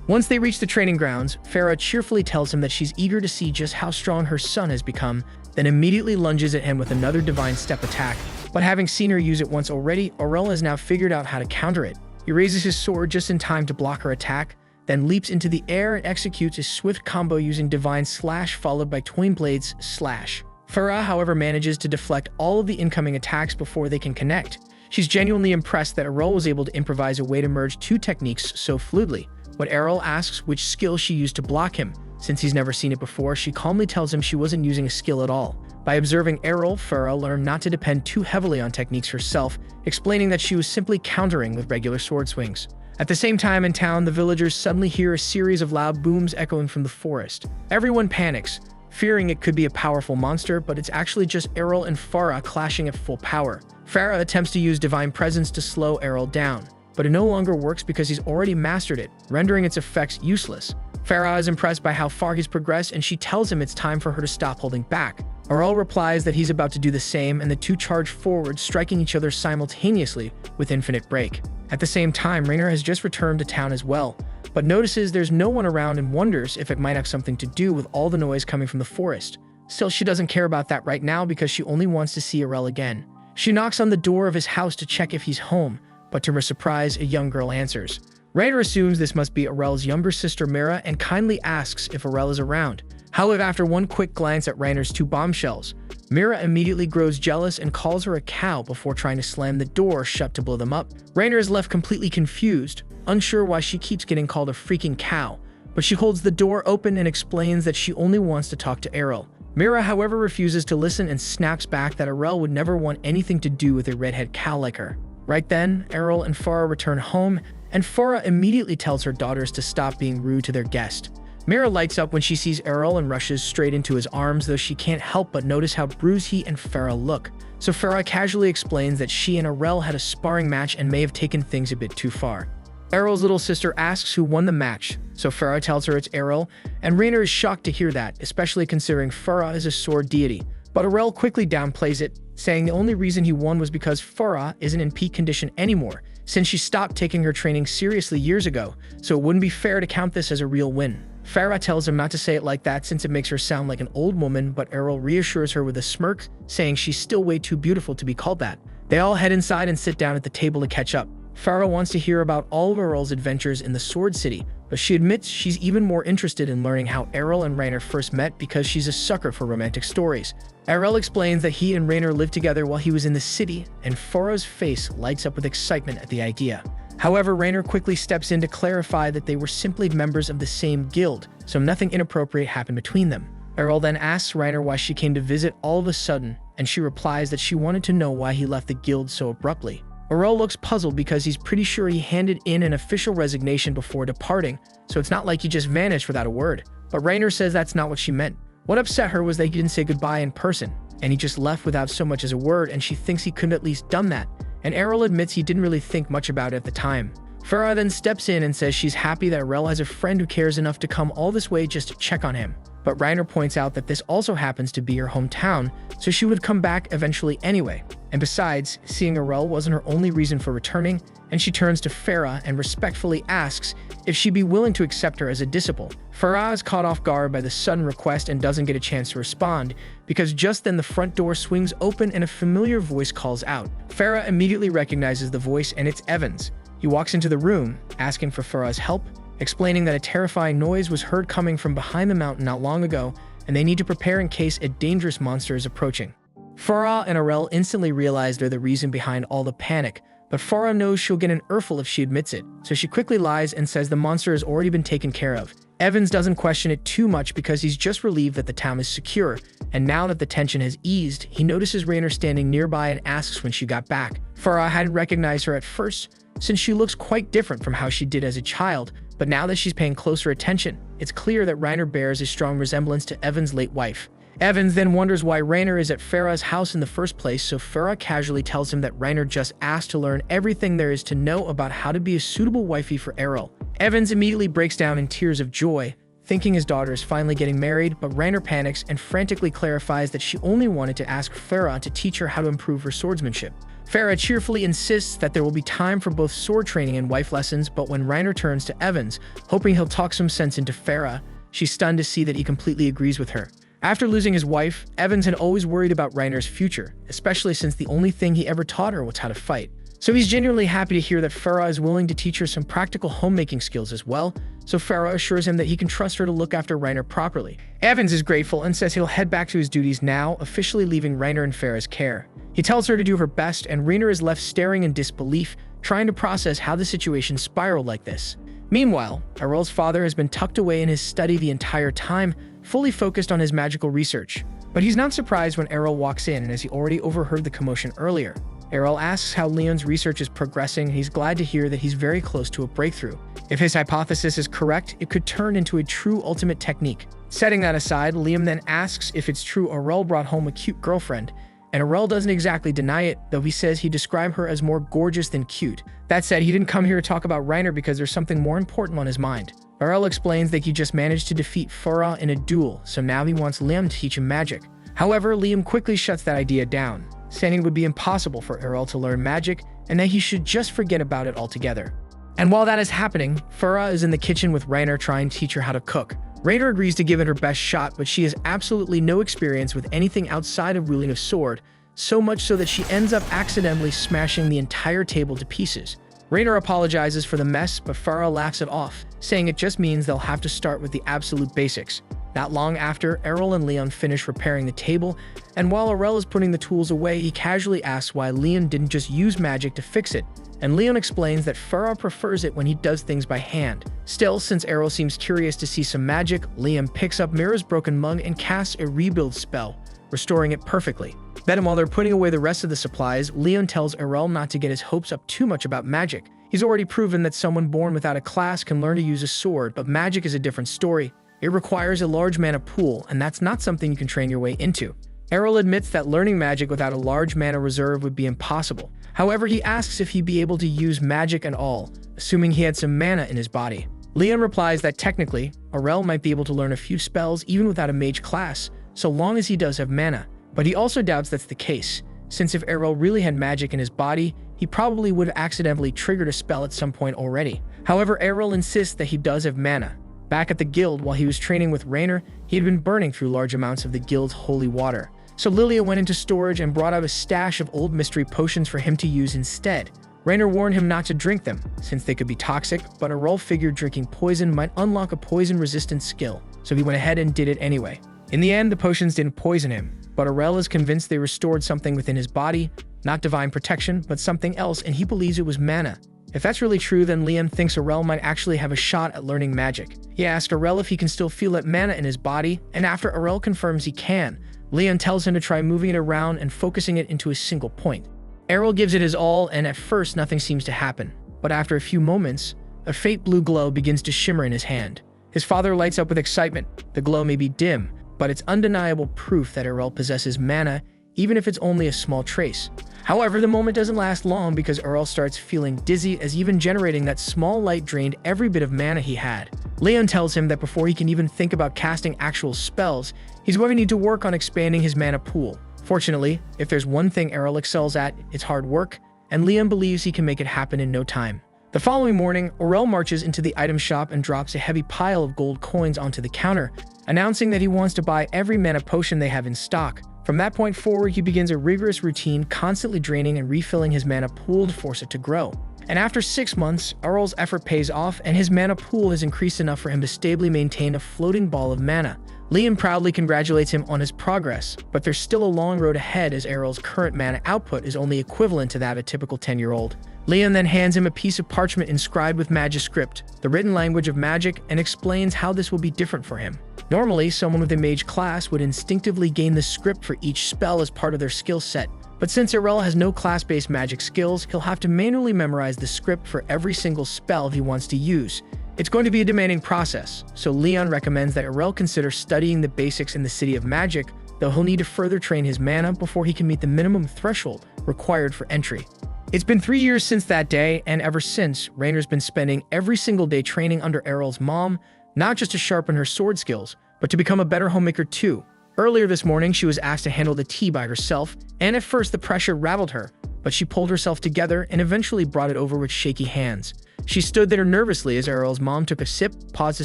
Once they reach the training grounds, Fara cheerfully tells him that she's eager to see just how strong her son has become, then immediately lunges at him with another divine step attack. But having seen her use it once already, Arel has now figured out how to counter it. He raises his sword just in time to block her attack, then leaps into the air and executes a swift combo using Divine Slash followed by Twin Blades Slash. Fara, however, manages to deflect all of the incoming attacks before they can connect. She's genuinely impressed that Arel was able to improvise a way to merge two techniques so fluidly. When Arel asks which skill she used to block him, since he's never seen it before, she calmly tells him she wasn't using a skill at all. By observing Arel, Fara learned not to depend too heavily on techniques herself, explaining that she was simply countering with regular sword swings. At the same time in town, the villagers suddenly hear a series of loud booms echoing from the forest. Everyone panics, fearing it could be a powerful monster, but it's actually just Arel and Fara clashing at full power. Fara attempts to use Divine Presence to slow Arel down, but it no longer works because he's already mastered it, rendering its effects useless. Fara is impressed by how far he's progressed, and she tells him it's time for her to stop holding back. Arel replies that he's about to do the same, and the two charge forward, striking each other simultaneously with infinite break. At the same time, Rainer has just returned to town as well, but notices there's no one around and wonders if it might have something to do with all the noise coming from the forest. Still, she doesn't care about that right now because she only wants to see Arel again. She knocks on the door of his house to check if he's home, but to her surprise, a young girl answers. Rainer assumes this must be Arel's younger sister Mira and kindly asks if Arel is around. However, after one quick glance at Rainer's two bombshells, Mira immediately grows jealous and calls her a cow before trying to slam the door shut to blow them up. Rainer is left completely confused, unsure why she keeps getting called a freaking cow, but she holds the door open and explains that she only wants to talk to Arel. Mira, however, refuses to listen and snaps back that Arel would never want anything to do with a redhead cow like her. Right then, Arel and Fara return home, and Fara immediately tells her daughters to stop being rude to their guest. Mira lights up when she sees Arel and rushes straight into his arms, though she can't help but notice how bruised he and Fara look. So Fara casually explains that she and Arel had a sparring match and may have taken things a bit too far. Arel's little sister asks who won the match, so Fara tells her it's Arel, and Rainer is shocked to hear that, especially considering Fara is a sword deity. But Arel quickly downplays it, saying the only reason he won was because Fara isn't in peak condition anymore, since she stopped taking her training seriously years ago, so it wouldn't be fair to count this as a real win. Fara tells him not to say it like that since it makes her sound like an old woman, but Arel reassures her with a smirk, saying she's still way too beautiful to be called that. They all head inside and sit down at the table to catch up. Fara wants to hear about all of Arel's adventures in the Sword City, but she admits she's even more interested in learning how Arel and Rainer first met because she's a sucker for romantic stories. Arel explains that he and Rainer lived together while he was in the city, and Fara's face lights up with excitement at the idea. However, Rainer quickly steps in to clarify that they were simply members of the same guild, so nothing inappropriate happened between them. Arel then asks Rainer why she came to visit all of a sudden, and she replies that she wanted to know why he left the guild so abruptly. Arel looks puzzled because he's pretty sure he handed in an official resignation before departing, so it's not like he just vanished without a word. But Rainer says that's not what she meant. What upset her was that he didn't say goodbye in person, and he just left without so much as a word, and she thinks he could have at least done that. And Arel admits he didn't really think much about it at the time. Fara then steps in and says she's happy that Arel has a friend who cares enough to come all this way just to check on him. But Reiner points out that this also happens to be her hometown, so she would come back eventually anyway. And besides, seeing Arel wasn't her only reason for returning, and she turns to Fara and respectfully asks if she'd be willing to accept her as a disciple. Fara is caught off guard by the sudden request and doesn't get a chance to respond, because just then the front door swings open and a familiar voice calls out. Fara immediately recognizes the voice, and it's Evans. He walks into the room, asking for Fara's help, explaining that a terrifying noise was heard coming from behind the mountain not long ago, and they need to prepare in case a dangerous monster is approaching. Fara and Arel instantly realize they're the reason behind all the panic, but Fara knows she'll get an earful if she admits it, so she quickly lies and says the monster has already been taken care of. Evans doesn't question it too much because he's just relieved that the town is secure, and now that the tension has eased, he notices Reiner standing nearby and asks when she got back. Fara hadn't recognized her at first, since she looks quite different from how she did as a child, but now that she's paying closer attention, it's clear that Reiner bears a strong resemblance to Evans' late wife. Evans then wonders why Reiner is at Fara's house in the first place, so Fara casually tells him that Reiner just asked to learn everything there is to know about how to be a suitable wifey for Arel. Evans immediately breaks down in tears of joy, thinking his daughter is finally getting married, but Reiner panics and frantically clarifies that she only wanted to ask Fara to teach her how to improve her swordsmanship. Fara cheerfully insists that there will be time for both sword training and wife lessons, but when Reiner turns to Evans, hoping he'll talk some sense into Fara, she's stunned to see that he completely agrees with her. After losing his wife, Evans had always worried about Reiner's future, especially since the only thing he ever taught her was how to fight. So he's genuinely happy to hear that Fara is willing to teach her some practical homemaking skills as well, so Fara assures him that he can trust her to look after Reiner properly. Evans is grateful and says he'll head back to his duties now, officially leaving Reiner in Fara's care. He tells her to do her best, and Reiner is left staring in disbelief, trying to process how the situation spiraled like this. Meanwhile, Arel's father has been tucked away in his study the entire time, fully focused on his magical research. But he's not surprised when Arel walks in, as he already overheard the commotion earlier. Arel asks how Leon's research is progressing, and he's glad to hear that he's very close to a breakthrough. If his hypothesis is correct, it could turn into a true ultimate technique. Setting that aside, Liam then asks if it's true Arel brought home a cute girlfriend, and Arel doesn't exactly deny it, though he says he'd describe her as more gorgeous than cute. That said, he didn't come here to talk about Reiner because there's something more important on his mind. Arel explains that he just managed to defeat Fara in a duel, so now he wants Liam to teach him magic. However, Liam quickly shuts that idea down, saying it would be impossible for Arel to learn magic and that he should just forget about it altogether. And while that is happening, Fara is in the kitchen with Reiner trying to teach her how to cook. Reiner agrees to give it her best shot, but she has absolutely no experience with anything outside of wielding a sword, so much so that she ends up accidentally smashing the entire table to pieces. Reiner apologizes for the mess, but Fara laughs it off, saying it just means they'll have to start with the absolute basics. Not long after, Arel and Leon finish repairing the table, and while Arel is putting the tools away, he casually asks why Leon didn't just use magic to fix it, and Leon explains that Fara prefers it when he does things by hand. Still, since Arel seems curious to see some magic, Liam picks up Mira's broken mug and casts a rebuild spell, restoring it perfectly. Then while they're putting away the rest of the supplies, Leon tells Arel not to get his hopes up too much about magic. He's already proven that someone born without a class can learn to use a sword, but magic is a different story. It requires a large mana pool, and that's not something you can train your way into. Arel admits that learning magic without a large mana reserve would be impossible. However, he asks if he'd be able to use magic at all, assuming he had some mana in his body. Leon replies that technically, Arel might be able to learn a few spells even without a mage class, so long as he does have mana. But he also doubts that's the case, since if Arel really had magic in his body, he probably would have accidentally triggered a spell at some point already. However, Arel insists that he does have mana. Back at the guild, while he was training with Reiner, he had been burning through large amounts of the guild's holy water. So Lilia went into storage and brought out a stash of old mystery potions for him to use instead. Reiner warned him not to drink them, since they could be toxic, but Arel figured drinking poison might unlock a poison-resistant skill, so he went ahead and did it anyway. In the end, the potions didn't poison him, but Arel is convinced they restored something within his body, not divine protection, but something else, and he believes it was mana. If that's really true, then Liam thinks Arel might actually have a shot at learning magic. He asks Arel if he can still feel that mana in his body, and after Arel confirms he can, Leon tells him to try moving it around and focusing it into a single point. Arel gives it his all, and at first nothing seems to happen. But after a few moments, a faint blue glow begins to shimmer in his hand. His father lights up with excitement. The glow may be dim, but it's undeniable proof that Arel possesses mana, even if it's only a small trace. However, the moment doesn't last long because Arel starts feeling dizzy as even generating that small light drained every bit of mana he had. Leon tells him that before he can even think about casting actual spells, he's going to need to work on expanding his mana pool. Fortunately, if there's one thing Arel excels at, it's hard work, and Leon believes he can make it happen in no time. The following morning, Arel marches into the item shop and drops a heavy pile of gold coins onto the counter, announcing that he wants to buy every mana potion they have in stock. From that point forward, he begins a rigorous routine, constantly draining and refilling his mana pool to force it to grow. And after 6 months, Arel's effort pays off, and his mana pool has increased enough for him to stably maintain a floating ball of mana. Liam proudly congratulates him on his progress, but there's still a long road ahead as Arel's current mana output is only equivalent to that of a typical 10-year-old. Leon then hands him a piece of parchment inscribed with Magiscript, the written language of magic, and explains how this will be different for him. Normally, someone with a mage class would instinctively gain the script for each spell as part of their skill set, but since Arel has no class-based magic skills, he'll have to manually memorize the script for every single spell he wants to use. It's going to be a demanding process, so Leon recommends that Arel consider studying the basics in the City of Magic, though he'll need to further train his mana before he can meet the minimum threshold required for entry. It's been 3 years since that day, and ever since, Rainer's been spending every single day training under Arel's mom, not just to sharpen her sword skills, but to become a better homemaker too. Earlier this morning, she was asked to handle the tea by herself, and at first the pressure rattled her, but she pulled herself together and eventually brought it over with shaky hands. She stood there nervously as Arel's mom took a sip, paused to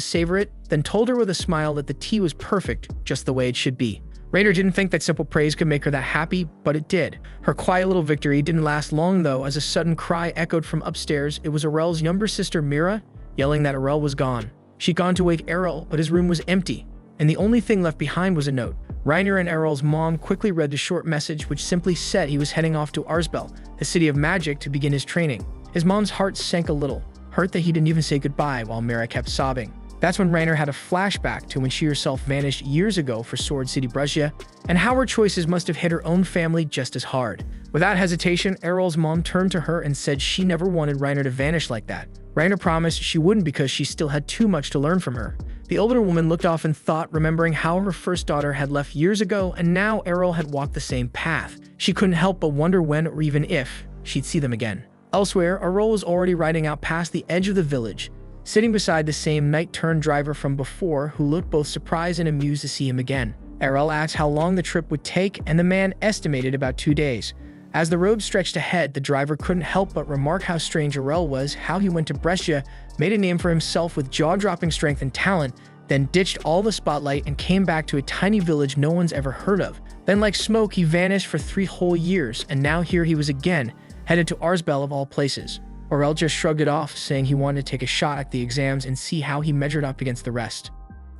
savor it, then told her with a smile that the tea was perfect, just the way it should be. Rainer didn't think that simple praise could make her that happy, but it did. Her quiet little victory didn't last long though, as a sudden cry echoed from upstairs. It was Arel's younger sister Mira, yelling that Arel was gone. She'd gone to wake Arel, but his room was empty, and the only thing left behind was a note. Rainer and Arel's mom quickly read the short message, which simply said he was heading off to Arzbel, the City of Magic, to begin his training. His mom's heart sank a little, hurt that he didn't even say goodbye, while Mira kept sobbing. That's when Rainer had a flashback to when she herself vanished years ago for Sword City Brescia, and how her choices must have hit her own family just as hard. Without hesitation, Arel's mom turned to her and said she never wanted Rainer to vanish like that. Rainer promised she wouldn't because she still had too much to learn from her. The older woman looked off in thought, remembering how her first daughter had left years ago, and now Arel had walked the same path. She couldn't help but wonder when, or even if, she'd see them again. Elsewhere, Arel was already riding out past the edge of the village, sitting beside the same night-turned driver from before, who looked both surprised and amused to see him again. Arel asked how long the trip would take, and the man estimated about 2 days. As the road stretched ahead, the driver couldn't help but remark how strange Arel was, how he went to Brescia, made a name for himself with jaw-dropping strength and talent, then ditched all the spotlight and came back to a tiny village no one's ever heard of. Then like smoke, he vanished for 3 whole years, and now here he was again, headed to Arzbel of all places. Arel just shrugged it off, saying he wanted to take a shot at the exams and see how he measured up against the rest.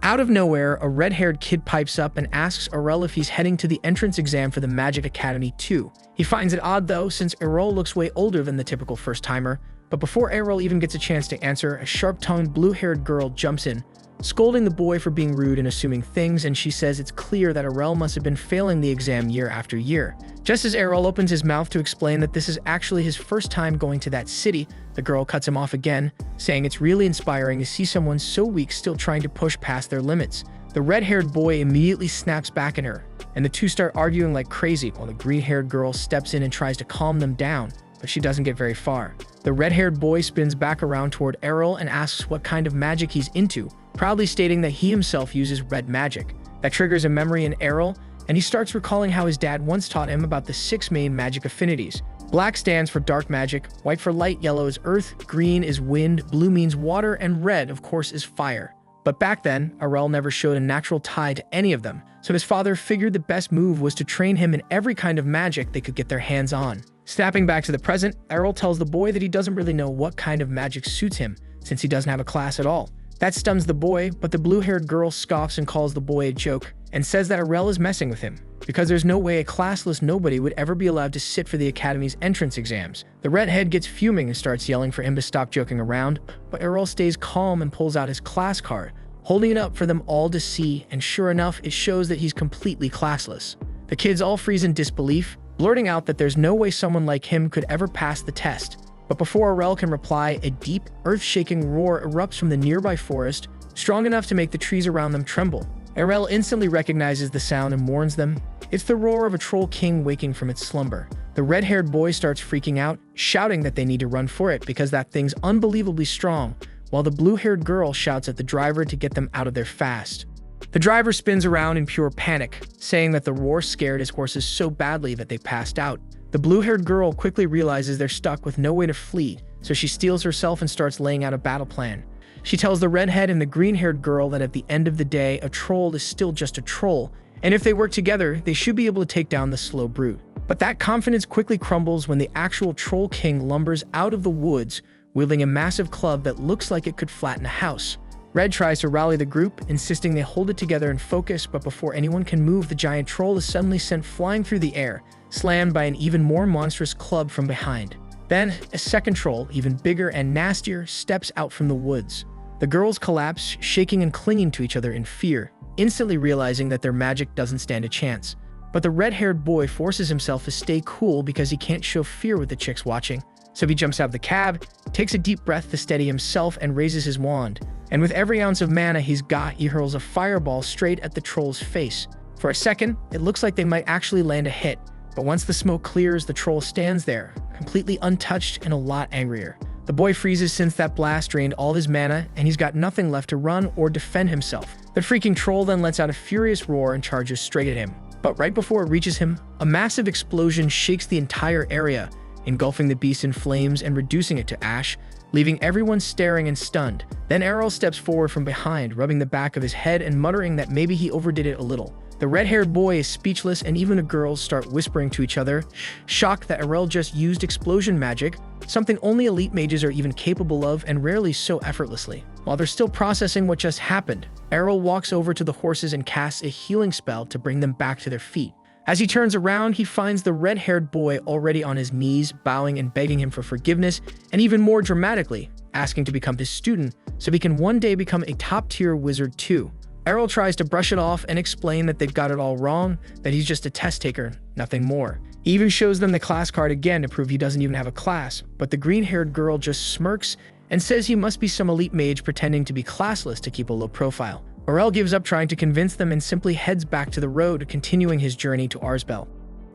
Out of nowhere, a red-haired kid pipes up and asks Arel if he's heading to the entrance exam for the Magic Academy too. He finds it odd though, since Arel looks way older than the typical first-timer, but before Arel even gets a chance to answer, a sharp-tongued, blue-haired girl jumps in, scolding the boy for being rude and assuming things, and she says it's clear that Arel must have been failing the exam year after year. Just as Arel opens his mouth to explain that this is actually his first time going to that city, the girl cuts him off again, saying it's really inspiring to see someone so weak still trying to push past their limits. The red-haired boy immediately snaps back at her, and the two start arguing like crazy while the green-haired girl steps in and tries to calm them down, but she doesn't get very far. The red-haired boy spins back around toward Arel and asks what kind of magic he's into, proudly stating that he himself uses red magic. That triggers a memory in Arel, and he starts recalling how his dad once taught him about the 6 main magic affinities. Black stands for dark magic, white for light, yellow is earth, green is wind, blue means water, and red, of course, is fire. But back then, Arel never showed a natural tie to any of them, so his father figured the best move was to train him in every kind of magic they could get their hands on. Snapping back to the present, Arel tells the boy that he doesn't really know what kind of magic suits him, since he doesn't have a class at all. That stuns the boy, but the blue-haired girl scoffs and calls the boy a joke, and says that Arel is messing with him, because there's no way a classless nobody would ever be allowed to sit for the Academy's entrance exams. The redhead gets fuming and starts yelling for him to stop joking around, but Arel stays calm and pulls out his class card, holding it up for them all to see, and sure enough, it shows that he's completely classless. The kids all freeze in disbelief, blurting out that there's no way someone like him could ever pass the test. But before Arel can reply, a deep, earth-shaking roar erupts from the nearby forest, strong enough to make the trees around them tremble. Arel instantly recognizes the sound and warns them. It's the roar of a troll king waking from its slumber. The The red-haired boy starts freaking out, shouting that they need to run for it because that thing's unbelievably strong, while the blue-haired girl shouts at the driver to get them out of there fast. The driver spins around in pure panic, saying that the roar scared his horses so badly that they passed out. The blue-haired girl quickly realizes they're stuck with no way to flee, so she steels herself and starts laying out a battle plan. She tells the redhead and the green-haired girl that at the end of the day, a troll is still just a troll, and if they work together, they should be able to take down the slow brute. But that confidence quickly crumbles when the actual Troll King lumbers out of the woods, wielding a massive club that looks like it could flatten a house. Red tries to rally the group, insisting they hold it together and focus, but before anyone can move, the giant troll is suddenly sent flying through the air, slammed by an even more monstrous club from behind. Then, a second troll, even bigger and nastier, steps out from the woods. The girls collapse, shaking and clinging to each other in fear, instantly realizing that their magic doesn't stand a chance. But the red-haired boy forces himself to stay cool because he can't show fear with the chicks watching. So he jumps out of the cab, takes a deep breath to steady himself, and raises his wand. And with every ounce of mana he's got, he hurls a fireball straight at the troll's face. For a second, it looks like they might actually land a hit, but once the smoke clears, the troll stands there, completely untouched and a lot angrier. The boy freezes since that blast drained all his mana, and he's got nothing left to run or defend himself. The freaking troll then lets out a furious roar and charges straight at him. But right before it reaches him, a massive explosion shakes the entire area, engulfing the beast in flames and reducing it to ash, leaving everyone staring and stunned. Then Arel steps forward from behind, rubbing the back of his head and muttering that maybe he overdid it a little. The red-haired boy is speechless, and even the girls start whispering to each other, shocked that Arel just used explosion magic, something only elite mages are even capable of and rarely so effortlessly. While they're still processing what just happened, Arel walks over to the horses and casts a healing spell to bring them back to their feet. As he turns around, he finds the red-haired boy already on his knees, bowing and begging him for forgiveness, and even more dramatically, asking to become his student so he can one day become a top-tier wizard too. Arel tries to brush it off and explain that they've got it all wrong, that he's just a test taker, nothing more. He even shows them the class card again to prove he doesn't even have a class, but the green-haired girl just smirks and says he must be some elite mage pretending to be classless to keep a low profile. Arel gives up trying to convince them and simply heads back to the road, continuing his journey to Arsbel.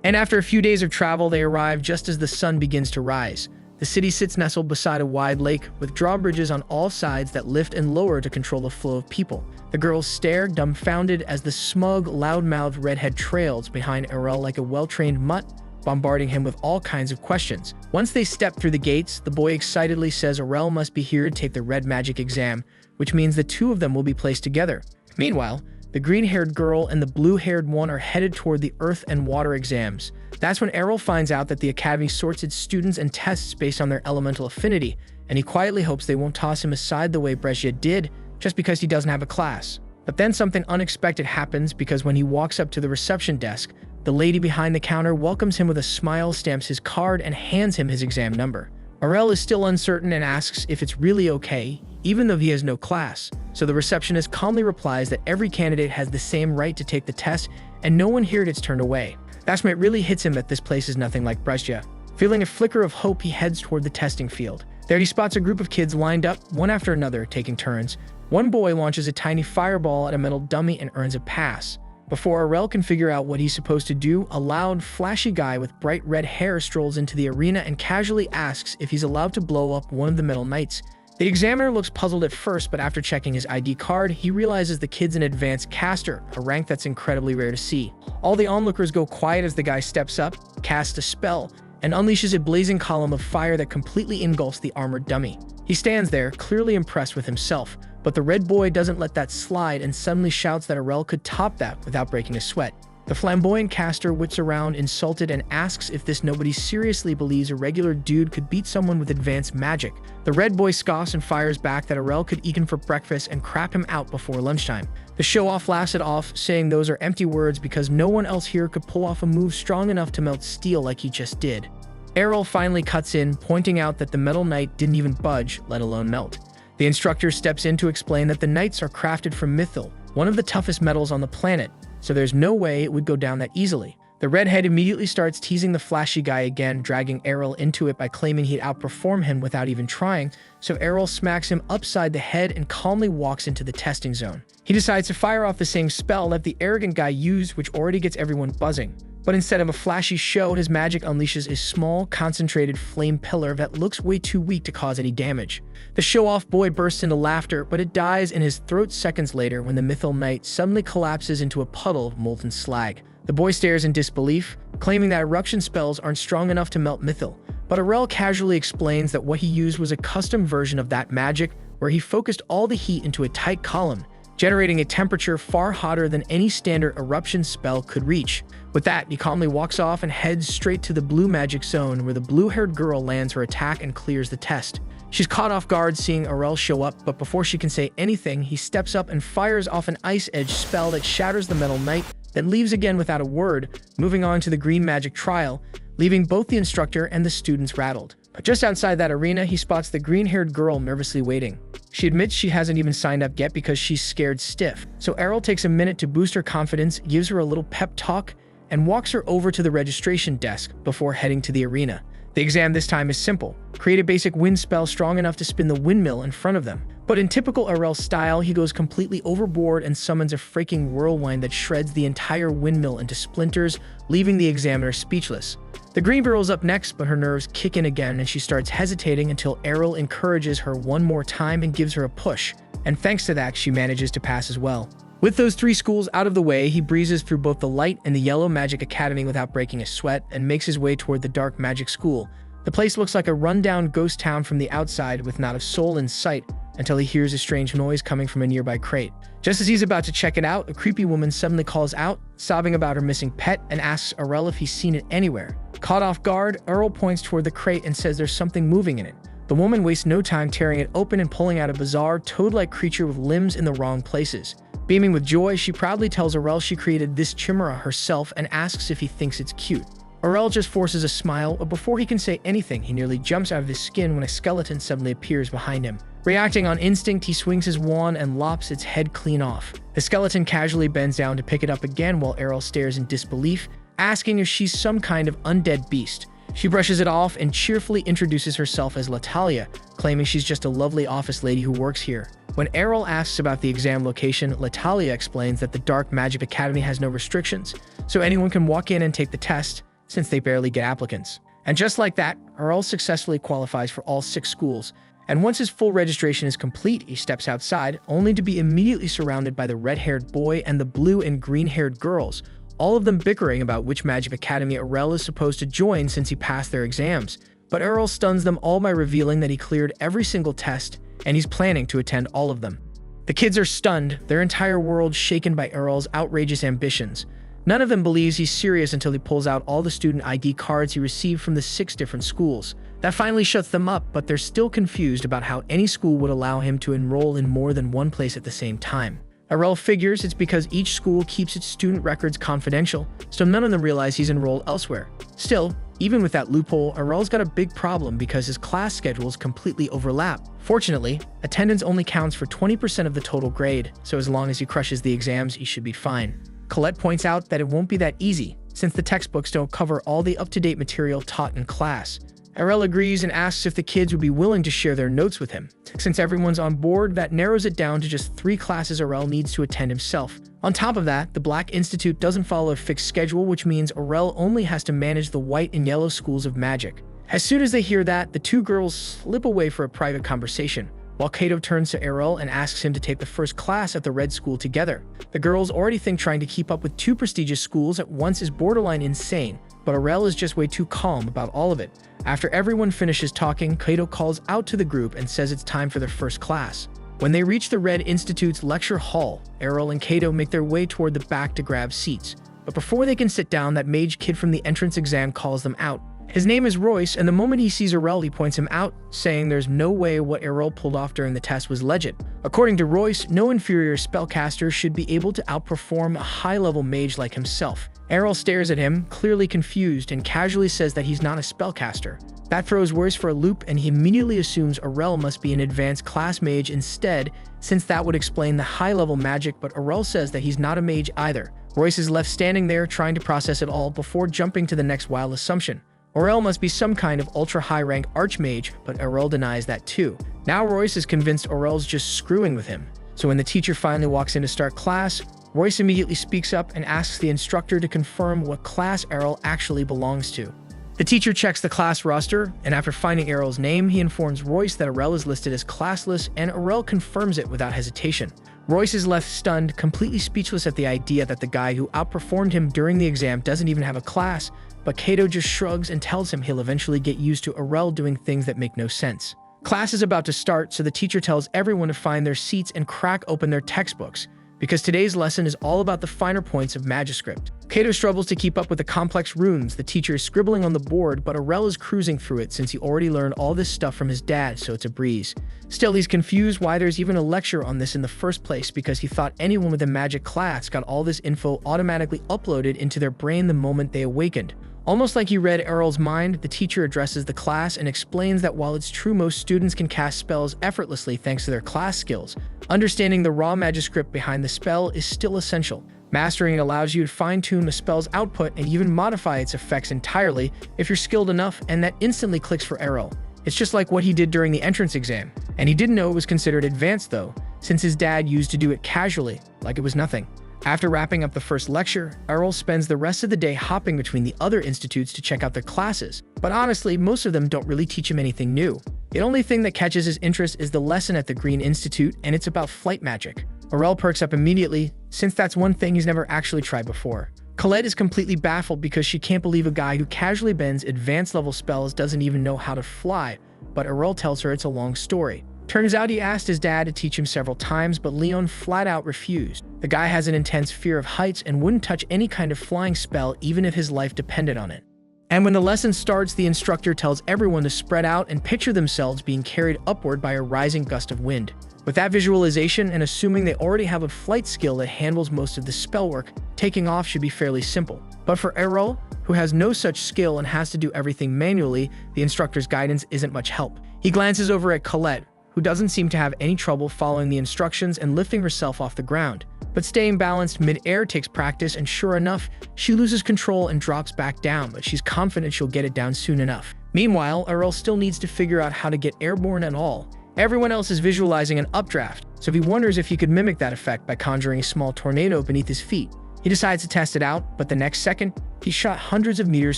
And after a few days of travel, they arrive just as the sun begins to rise. The city sits nestled beside a wide lake, with drawbridges on all sides that lift and lower to control the flow of people. The girls stare, dumbfounded, as the smug, loud-mouthed redhead trails behind Arel like a well-trained mutt, bombarding him with all kinds of questions. Once they step through the gates, the boy excitedly says Arel must be here to take the red magic exam, which means the two of them will be placed together. Meanwhile, the green-haired girl and the blue-haired one are headed toward the earth and water exams. That's when Arel finds out that the academy sorts its students and tests based on their elemental affinity, and he quietly hopes they won't toss him aside the way Brescia did, just because he doesn't have a class. But then something unexpected happens, because when he walks up to the reception desk, the lady behind the counter welcomes him with a smile, stamps his card, and hands him his exam number. Arel is still uncertain and asks if it's really okay, even though he has no class. So the receptionist calmly replies that every candidate has the same right to take the test, and no one here gets turned away. That's when it really hits him that this place is nothing like Brescia. Feeling a flicker of hope, he heads toward the testing field. There he spots a group of kids lined up, one after another, taking turns. One boy launches a tiny fireball at a metal dummy and earns a pass. Before Arel can figure out what he's supposed to do, a loud, flashy guy with bright red hair strolls into the arena and casually asks if he's allowed to blow up one of the metal knights. The examiner looks puzzled at first, but after checking his ID card, he realizes the kid's an advanced caster, a rank that's incredibly rare to see. All the onlookers go quiet as the guy steps up, casts a spell, and unleashes a blazing column of fire that completely engulfs the armored dummy. He stands there, clearly impressed with himself, but the red boy doesn't let that slide and suddenly shouts that Arel could top that without breaking a sweat. The flamboyant caster whips around, insulted, and asks if this nobody seriously believes a regular dude could beat someone with advanced magic. The red boy scoffs and fires back that Arel could eat him for breakfast and crap him out before lunchtime. The show-off laughs it off, saying those are empty words because no one else here could pull off a move strong enough to melt steel like he just did. Arel finally cuts in, pointing out that the metal knight didn't even budge, let alone melt. The instructor steps in to explain that the knights are crafted from mithril, one of the toughest metals on the planet, so there's no way it would go down that easily. The redhead immediately starts teasing the flashy guy again, dragging Arel into it by claiming he'd outperform him without even trying, so Arel smacks him upside the head and calmly walks into the testing zone. He decides to fire off the same spell that the arrogant guy used, which already gets everyone buzzing. But instead of a flashy show, his magic unleashes a small, concentrated flame pillar that looks way too weak to cause any damage. The show-off boy bursts into laughter, but it dies in his throat seconds later when the Mythal Knight suddenly collapses into a puddle of molten slag. The boy stares in disbelief, claiming that eruption spells aren't strong enough to melt Mythal. But Arel casually explains that what he used was a custom version of that magic, where he focused all the heat into a tight column, generating a temperature far hotter than any standard eruption spell could reach. With that, he calmly walks off and heads straight to the blue magic zone, where the blue-haired girl lands her attack and clears the test. She's caught off guard seeing Arel show up, but before she can say anything, he steps up and fires off an Ice Edge spell that shatters the Metal Knight, then leaves again without a word, moving on to the green magic trial, leaving both the instructor and the students rattled. But just outside that arena, he spots the green-haired girl nervously waiting. She admits she hasn't even signed up yet because she's scared stiff. So Arel takes a minute to boost her confidence, gives her a little pep talk, and walks her over to the registration desk before heading to the arena. The exam this time is simple. Create a basic wind spell strong enough to spin the windmill in front of them. But in typical Arel style, he goes completely overboard and summons a freaking whirlwind that shreds the entire windmill into splinters, leaving the examiner speechless. The green girl's up next, but her nerves kick in again and she starts hesitating until Arel encourages her one more time and gives her a push. And thanks to that, she manages to pass as well. With those 3 schools out of the way, he breezes through both the Light and the Yellow Magic Academy without breaking a sweat and makes his way toward the Dark Magic School. The place looks like a rundown ghost town from the outside with not a soul in sight until he hears a strange noise coming from a nearby crate. Just as he's about to check it out, a creepy woman suddenly calls out, sobbing about her missing pet, and asks Arel if he's seen it anywhere. Caught off guard, Arel points toward the crate and says there's something moving in it. The woman wastes no time tearing it open and pulling out a bizarre, toad-like creature with limbs in the wrong places. Beaming with joy, she proudly tells Arel she created this chimera herself and asks if he thinks it's cute. Arel just forces a smile, but before he can say anything, he nearly jumps out of his skin when a skeleton suddenly appears behind him. Reacting on instinct, he swings his wand and lops its head clean off. The skeleton casually bends down to pick it up again while Arel stares in disbelief, asking if she's some kind of undead beast. She brushes it off and cheerfully introduces herself as Latalia, claiming she's just a lovely office lady who works here. When Arel asks about the exam location, Latalia explains that the Dark Magic Academy has no restrictions, so anyone can walk in and take the test, since they barely get applicants. And just like that, Arel successfully qualifies for all 6 schools, and once his full registration is complete, he steps outside, only to be immediately surrounded by the red-haired boy and the blue and green-haired girls, all of them bickering about which magic academy Arel is supposed to join since he passed their exams. But Arel stuns them all by revealing that he cleared every single test, and he's planning to attend all of them. The kids are stunned, their entire world shaken by Arel's outrageous ambitions. None of them believes he's serious until he pulls out all the student ID cards he received from the 6 different schools. That finally shuts them up, but they're still confused about how any school would allow him to enroll in more than one place at the same time. Arel figures it's because each school keeps its student records confidential, so none of them realize he's enrolled elsewhere. Still, even with that loophole, Arel's got a big problem because his class schedules completely overlap. Fortunately, attendance only counts for 20% of the total grade, so as long as he crushes the exams, he should be fine. Colette points out that it won't be that easy, since the textbooks don't cover all the up-to-date material taught in class. Arel agrees and asks if the kids would be willing to share their notes with him. Since everyone's on board, that narrows it down to just 3 classes Arel needs to attend himself. On top of that, the Black Institute doesn't follow a fixed schedule, which means Arel only has to manage the white and yellow schools of magic. As soon as they hear that, the 2 girls slip away for a private conversation, while Kato turns to Arel and asks him to take the first class at the red school together. The girls already think trying to keep up with 2 prestigious schools at once is borderline insane, but Arel is just way too calm about all of it. After everyone finishes talking, Kato calls out to the group and says it's time for their first class. When they reach the Red Institute's lecture hall, Arel and Kato make their way toward the back to grab seats. But before they can sit down, that mage kid from the entrance exam calls them out. His name is Royce, and the moment he sees Arel, he points him out, saying there's no way what Arel pulled off during the test was legit. According to Royce, no inferior spellcaster should be able to outperform a high-level mage like himself. Arel stares at him, clearly confused, and casually says that he's not a spellcaster. That throws Royce for a loop, and he immediately assumes Arel must be an advanced class mage instead, since that would explain the high-level magic, but Arel says that he's not a mage either. Royce is left standing there trying to process it all before jumping to the next wild assumption. Arel must be some kind of ultra-high-rank archmage, but Arel denies that too. Now Royce is convinced Arel's just screwing with him. So when the teacher finally walks in to start class, Royce immediately speaks up and asks the instructor to confirm what class Arel actually belongs to. The teacher checks the class roster, and after finding Arel's name, he informs Royce that Arel is listed as classless, and Arel confirms it without hesitation. Royce is left stunned, completely speechless at the idea that the guy who outperformed him during the exam doesn't even have a class, but Kato just shrugs and tells him he'll eventually get used to Arel doing things that make no sense. Class is about to start, so the teacher tells everyone to find their seats and crack open their textbooks, because today's lesson is all about the finer points of Magiscript. Kato struggles to keep up with the complex runes the teacher is scribbling on the board, but Arel is cruising through it since he already learned all this stuff from his dad, so it's a breeze. Still, he's confused why there's even a lecture on this in the first place, because he thought anyone with a magic class got all this info automatically uploaded into their brain the moment they awakened. Almost like he read Arel's mind, the teacher addresses the class and explains that while it's true most students can cast spells effortlessly thanks to their class skills, understanding the raw Magiscript behind the spell is still essential. Mastering it allows you to fine-tune the spell's output and even modify its effects entirely if you're skilled enough, and that instantly clicks for Arel. It's just like what he did during the entrance exam, and he didn't know it was considered advanced though, since his dad used to do it casually, like it was nothing. After wrapping up the first lecture, Arel spends the rest of the day hopping between the other institutes to check out their classes, but honestly, most of them don't really teach him anything new. The only thing that catches his interest is the lesson at the Green Institute, and it's about flight magic. Arel perks up immediately, since that's one thing he's never actually tried before. Colette is completely baffled because she can't believe a guy who casually bends advanced level spells doesn't even know how to fly, but Arel tells her it's a long story. Turns out he asked his dad to teach him several times, but Leon flat out refused. The guy has an intense fear of heights and wouldn't touch any kind of flying spell even if his life depended on it. And when the lesson starts, the instructor tells everyone to spread out and picture themselves being carried upward by a rising gust of wind. With that visualization, and assuming they already have a flight skill that handles most of the spell work, taking off should be fairly simple. But for Arel, who has no such skill and has to do everything manually, the instructor's guidance isn't much help. He glances over at Colette, who doesn't seem to have any trouble following the instructions and lifting herself off the ground. But staying balanced mid-air takes practice, and sure enough, she loses control and drops back down, but she's confident she'll get it down soon enough. Meanwhile, Arel still needs to figure out how to get airborne at all. Everyone else is visualizing an updraft, so he wonders if he could mimic that effect by conjuring a small tornado beneath his feet. He decides to test it out, but the next second, he's shot hundreds of meters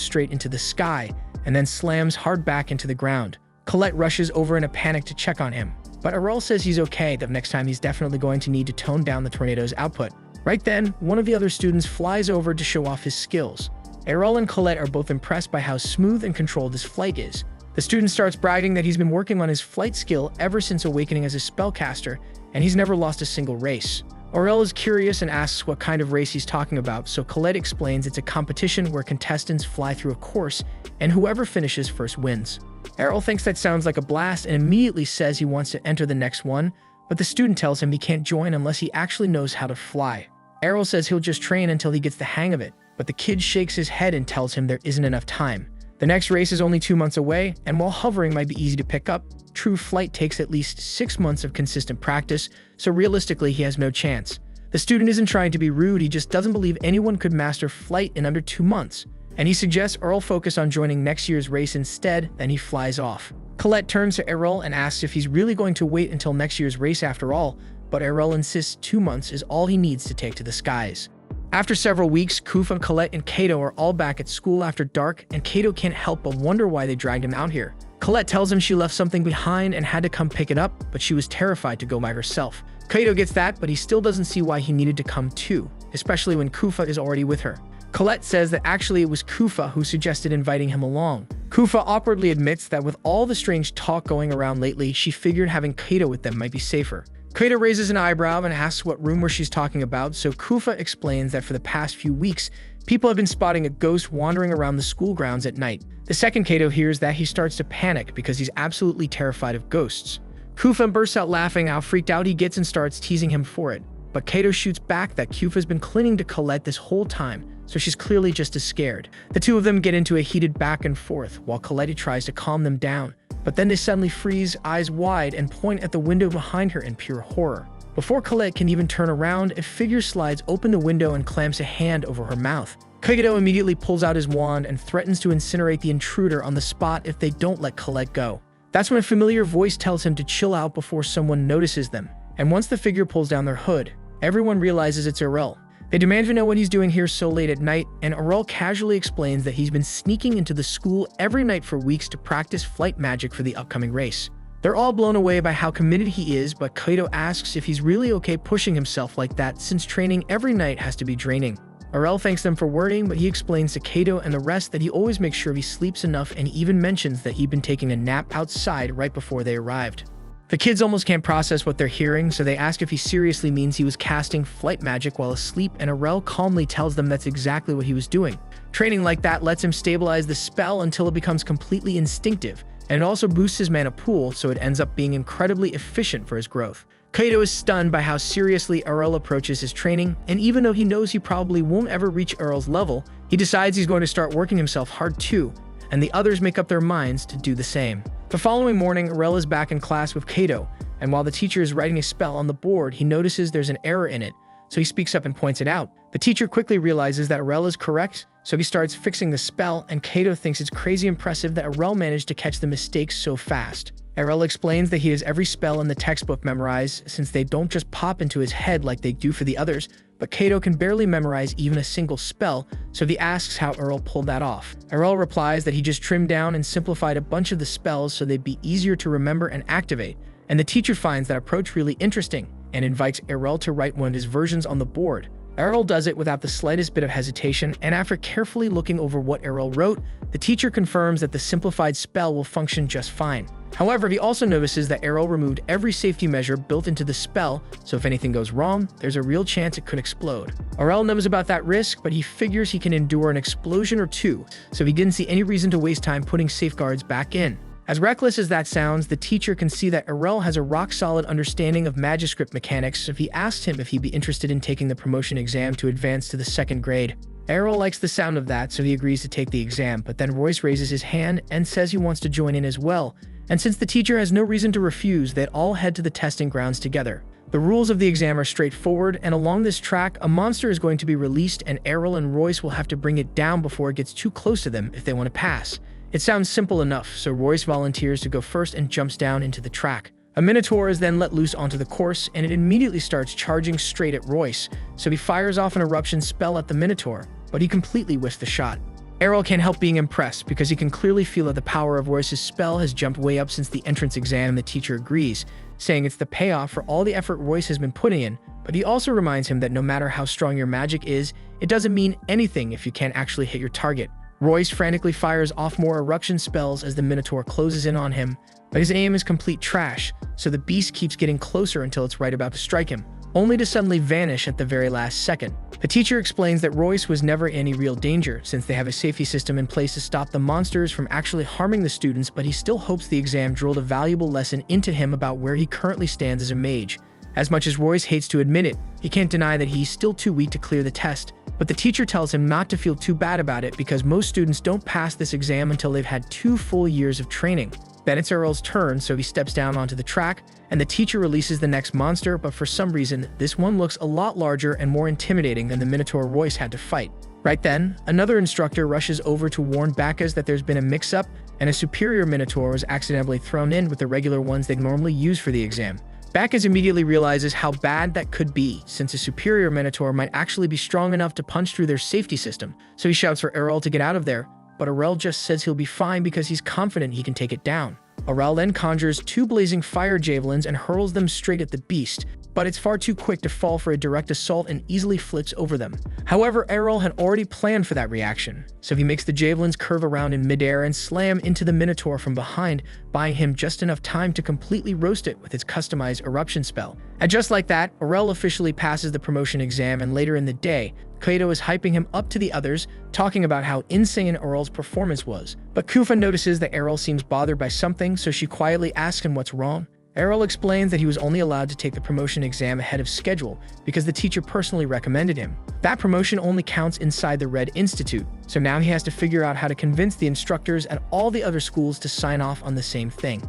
straight into the sky, and then slams hard back into the ground. Colette rushes over in a panic to check on him, but Arel says he's okay, that next time he's definitely going to need to tone down the tornado's output. Right then, one of the other students flies over to show off his skills. Arel and Colette are both impressed by how smooth and controlled his flight is. The student starts bragging that he's been working on his flight skill ever since awakening as a spellcaster, and he's never lost a single race. Arel is curious and asks what kind of race he's talking about, so Colette explains it's a competition where contestants fly through a course, and whoever finishes first wins. Arel thinks that sounds like a blast and immediately says he wants to enter the next one, but the student tells him he can't join unless he actually knows how to fly. Arel says he'll just train until he gets the hang of it, but the kid shakes his head and tells him there isn't enough time. The next race is only 2 months away, and while hovering might be easy to pick up, true flight takes at least 6 months of consistent practice, so realistically he has no chance. The student isn't trying to be rude, he just doesn't believe anyone could master flight in under 2 months. And he suggests Arel focus on joining next year's race instead, then he flies off. Colette turns to Arel and asks if he's really going to wait until next year's race after all, but Arel insists 2 months is all he needs to take to the skies. After several weeks, Kufa, Colette, and Kato are all back at school after dark, and Kato can't help but wonder why they dragged him out here. Colette tells him she left something behind and had to come pick it up, but she was terrified to go by herself. Kato gets that, but he still doesn't see why he needed to come too, especially when Kufa is already with her. Colette says that actually it was Kufa who suggested inviting him along. Kufa awkwardly admits that with all the strange talk going around lately, she figured having Kato with them might be safer. Kato raises an eyebrow and asks what rumor she's talking about, so Kufa explains that for the past few weeks, people have been spotting a ghost wandering around the school grounds at night. The second Kato hears that, he starts to panic because he's absolutely terrified of ghosts. Kufa bursts out laughing how freaked out he gets and starts teasing him for it. But Kato shoots back that Kufa's been clinging to Colette this whole time, so she's clearly just as scared. The two of them get into a heated back and forth while Colette tries to calm them down, but then they suddenly freeze, eyes wide, and point at the window behind her in pure horror. Before Colette can even turn around, a figure slides open the window and clamps a hand over her mouth. Kikyo immediately pulls out his wand and threatens to incinerate the intruder on the spot if they don't let Colette go. That's when a familiar voice tells him to chill out before someone notices them. And once the figure pulls down their hood, everyone realizes it's Arel. They demand to know what he's doing here so late at night, and Arel casually explains that he's been sneaking into the school every night for weeks to practice flight magic for the upcoming race. They're all blown away by how committed he is, but Kikyo asks if he's really okay pushing himself like that since training every night has to be draining. Arel thanks them for worrying, but he explains to Kikyo and the rest that he always makes sure he sleeps enough, and even mentions that he'd been taking a nap outside right before they arrived. The kids almost can't process what they're hearing, so they ask if he seriously means he was casting flight magic while asleep, and Arel calmly tells them that's exactly what he was doing. Training like that lets him stabilize the spell until it becomes completely instinctive, and it also boosts his mana pool, so it ends up being incredibly efficient for his growth. Kikyo is stunned by how seriously Arel approaches his training, and even though he knows he probably won't ever reach Arel's level, he decides he's going to start working himself hard too, and the others make up their minds to do the same. The following morning, Arel is back in class with Kikyo, and while the teacher is writing a spell on the board, he notices there's an error in it, so he speaks up and points it out. The teacher quickly realizes that Arel is correct, so he starts fixing the spell, and Kikyo thinks it's crazy impressive that Arel managed to catch the mistakes so fast. Arel explains that he has every spell in the textbook memorized, since they don't just pop into his head like they do for the others, but Kikyo can barely memorize even a single spell, so he asks how Arel pulled that off. Arel replies that he just trimmed down and simplified a bunch of the spells so they'd be easier to remember and activate, and the teacher finds that approach really interesting and invites Arel to write one of his versions on the board. Arel does it without the slightest bit of hesitation, and after carefully looking over what Arel wrote, the teacher confirms that the simplified spell will function just fine. However, he also notices that Arel removed every safety measure built into the spell, so if anything goes wrong, there's a real chance it could explode. Arel knows about that risk, but he figures he can endure an explosion or two, so he didn't see any reason to waste time putting safeguards back in. As reckless as that sounds, the teacher can see that Arel has a rock-solid understanding of Magiscript mechanics, so he asks him if he'd be interested in taking the promotion exam to advance to the 2nd grade. Arel likes the sound of that, so he agrees to take the exam, but then Royce raises his hand and says he wants to join in as well, and since the teacher has no reason to refuse, they all head to the testing grounds together. The rules of the exam are straightforward, and along this track, a monster is going to be released, and Arel and Royce will have to bring it down before it gets too close to them if they want to pass. It sounds simple enough, so Royce volunteers to go first and jumps down into the track. A Minotaur is then let loose onto the course, and it immediately starts charging straight at Royce, so he fires off an eruption spell at the Minotaur, but he completely whiffs the shot. Arel can't help being impressed because he can clearly feel that the power of Royce's spell has jumped way up since the entrance exam, and the teacher agrees, saying it's the payoff for all the effort Royce has been putting in, but he also reminds him that no matter how strong your magic is, it doesn't mean anything if you can't actually hit your target. Royce frantically fires off more eruption spells as the Minotaur closes in on him, but his aim is complete trash, so the beast keeps getting closer until it's right about to strike him, only to suddenly vanish at the very last second. The teacher explains that Royce was never in any real danger since they have a safety system in place to stop the monsters from actually harming the students, but he still hopes the exam drilled a valuable lesson into him about where he currently stands as a mage. As much as Royce hates to admit it, he can't deny that he's still too weak to clear the test, but the teacher tells him not to feel too bad about it because most students don't pass this exam until they've had 2 full years of training. Then it's Arel's turn, so he steps down onto the track, and the teacher releases the next monster, but for some reason, this one looks a lot larger and more intimidating than the Minotaur Royce had to fight. Right then, another instructor rushes over to warn Bacchus that there's been a mix-up, and a superior Minotaur was accidentally thrown in with the regular ones they'd normally use for the exam. Bacchus immediately realizes how bad that could be, since a superior Minotaur might actually be strong enough to punch through their safety system, so he shouts for Arel to get out of there, but Arel just says he'll be fine because he's confident he can take it down. Arel then conjures 2 blazing fire javelins and hurls them straight at the beast, but it's far too quick to fall for a direct assault and easily flips over them. However, Arel had already planned for that reaction, so he makes the javelins curve around in midair and slam into the Minotaur from behind, buying him just enough time to completely roast it with its customized eruption spell. And just like that, Arel officially passes the promotion exam, and later in the day, Kikyo is hyping him up to the others, talking about how insane Arel's performance was. But Kufa notices that Arel seems bothered by something, so she quietly asks him what's wrong. Arel explains that he was only allowed to take the promotion exam ahead of schedule because the teacher personally recommended him. That promotion only counts inside the Red Institute, so now he has to figure out how to convince the instructors at all the other schools to sign off on the same thing.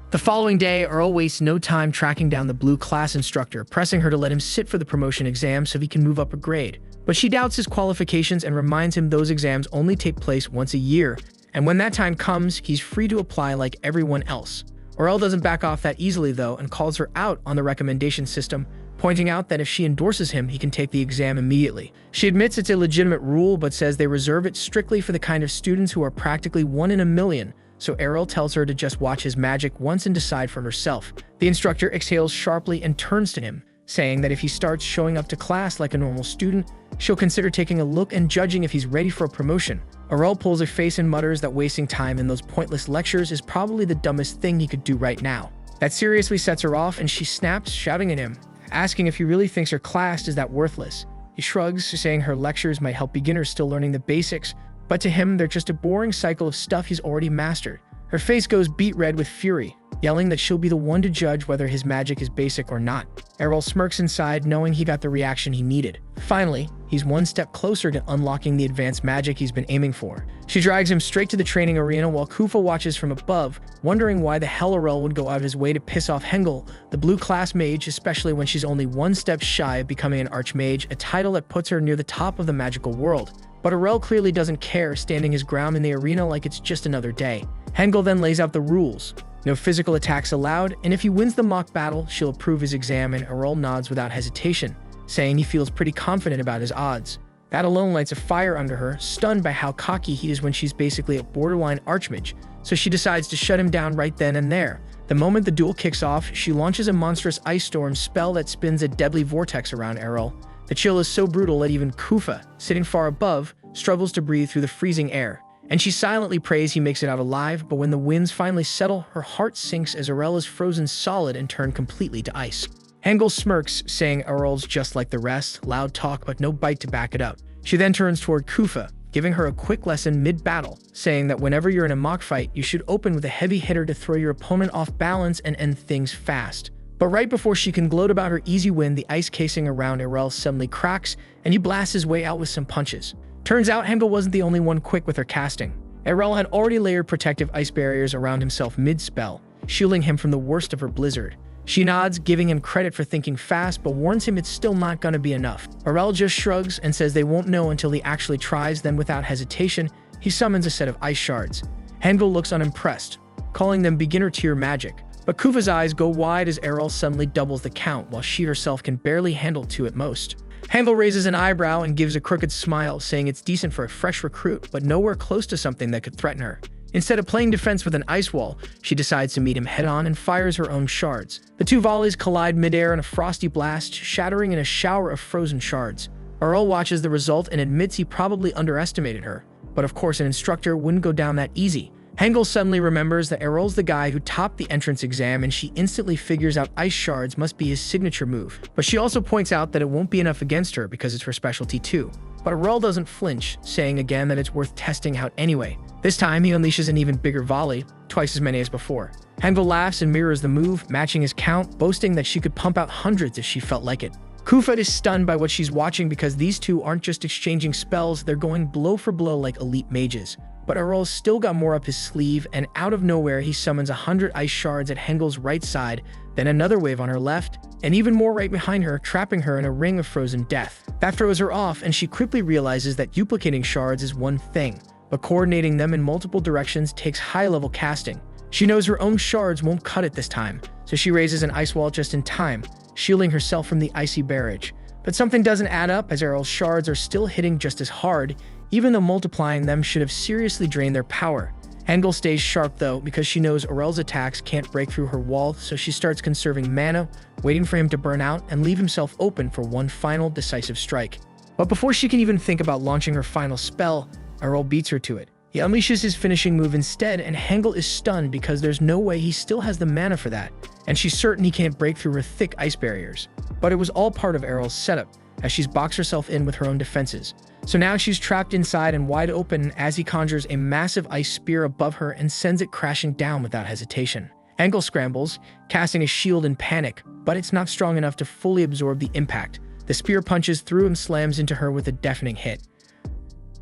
The following day, Arel wastes no time tracking down the blue class instructor, pressing her to let him sit for the promotion exam so he can move up a grade. But she doubts his qualifications and reminds him those exams only take place once a year, and when that time comes, he's free to apply like everyone else. Arel doesn't back off that easily though and calls her out on the recommendation system, pointing out that if she endorses him, he can take the exam immediately. She admits it's a legitimate rule, but says they reserve it strictly for the kind of students who are practically 1 in a million, so Arel tells her to just watch his magic once and decide for herself. The instructor exhales sharply and turns to him, saying that if he starts showing up to class like a normal student, she'll consider taking a look and judging if he's ready for a promotion. Arel pulls a face and mutters that wasting time in those pointless lectures is probably the dumbest thing he could do right now. That seriously sets her off, and she snaps, shouting at him, asking if he really thinks her class is that worthless. He shrugs, saying her lectures might help beginners still learning the basics, but to him, they're just a boring cycle of stuff he's already mastered. Her face goes beet red with fury, yelling that she'll be the one to judge whether his magic is basic or not. Arel smirks inside, knowing he got the reaction he needed. Finally, he's one step closer to unlocking the advanced magic he's been aiming for. She drags him straight to the training arena while Kufa watches from above, wondering why the hell Arel would go out of his way to piss off Hengel, the blue class mage, especially when she's only one step shy of becoming an archmage, a title that puts her near the top of the magical world. But Arel clearly doesn't care, standing his ground in the arena like it's just another day. Hengel then lays out the rules. No physical attacks allowed, and if he wins the mock battle, she'll approve his exam, and Arel nods without hesitation, saying he feels pretty confident about his odds. That alone lights a fire under her, stunned by how cocky he is when she's basically a borderline archmage, so she decides to shut him down right then and there. The moment the duel kicks off, she launches a monstrous ice storm spell that spins a deadly vortex around Arel. The chill is so brutal that even Kufa, sitting far above, struggles to breathe through the freezing air. And she silently prays he makes it out alive, but when the winds finally settle, her heart sinks as Arel is frozen solid and turned completely to ice. Hengel smirks, saying Arel's just like the rest, loud talk but no bite to back it up. She then turns toward Kufa, giving her a quick lesson mid-battle, saying that whenever you're in a mock fight, you should open with a heavy hitter to throw your opponent off balance and end things fast. But right before she can gloat about her easy win, the ice casing around Arel suddenly cracks, and he blasts his way out with some punches. Turns out Hengel wasn't the only one quick with her casting. Arel had already layered protective ice barriers around himself mid-spell, shielding him from the worst of her blizzard. She nods, giving him credit for thinking fast, but warns him it's still not gonna be enough. Arel just shrugs and says they won't know until he actually tries, then without hesitation, he summons a set of ice shards. Hengel looks unimpressed, calling them beginner-tier magic. But Kufa's eyes go wide as Arel suddenly doubles the count, while she herself can barely handle 2 at most. Hengel raises an eyebrow and gives a crooked smile, saying it's decent for a fresh recruit, but nowhere close to something that could threaten her. Instead of playing defense with an ice wall, she decides to meet him head-on and fires her own shards. The 2 volleys collide midair in a frosty blast, shattering in a shower of frozen shards. Arel watches the result and admits he probably underestimated her. But of course, an instructor wouldn't go down that easy. Hengel suddenly remembers that Arel's the guy who topped the entrance exam, and she instantly figures out ice shards must be his signature move. But she also points out that it won't be enough against her because it's her specialty too. But Arel doesn't flinch, saying again that it's worth testing out anyway. This time, he unleashes an even bigger volley, twice as many as before. Hengel laughs and mirrors the move, matching his count, boasting that she could pump out hundreds if she felt like it. Kufa is stunned by what she's watching because these 2 aren't just exchanging spells, they're going blow for blow like elite mages. But Arel's still got more up his sleeve, and out of nowhere he summons 100 ice shards at Hengel's right side, then another wave on her left, and even more right behind her, trapping her in a ring of frozen death. That throws her off, and she quickly realizes that duplicating shards is one thing, but coordinating them in multiple directions takes high-level casting. She knows her own shards won't cut it this time, so she raises an ice wall just in time, shielding herself from the icy barrage. But something doesn't add up as Arel's shards are still hitting just as hard, even though multiplying them should have seriously drained their power. Hengel stays sharp though, because she knows Arel's attacks can't break through her wall, so she starts conserving mana, waiting for him to burn out and leave himself open for one final decisive strike. But before she can even think about launching her final spell, Arel beats her to it. He unleashes his finishing move instead, and Hengel is stunned because there's no way he still has the mana for that, and she's certain he can't break through her thick ice barriers. But it was all part of Arel's setup, as she's boxed herself in with her own defenses. So now she's trapped inside and wide open as he conjures a massive ice spear above her and sends it crashing down without hesitation. Hengel scrambles, casting a shield in panic, but it's not strong enough to fully absorb the impact. The spear punches through and slams into her with a deafening hit.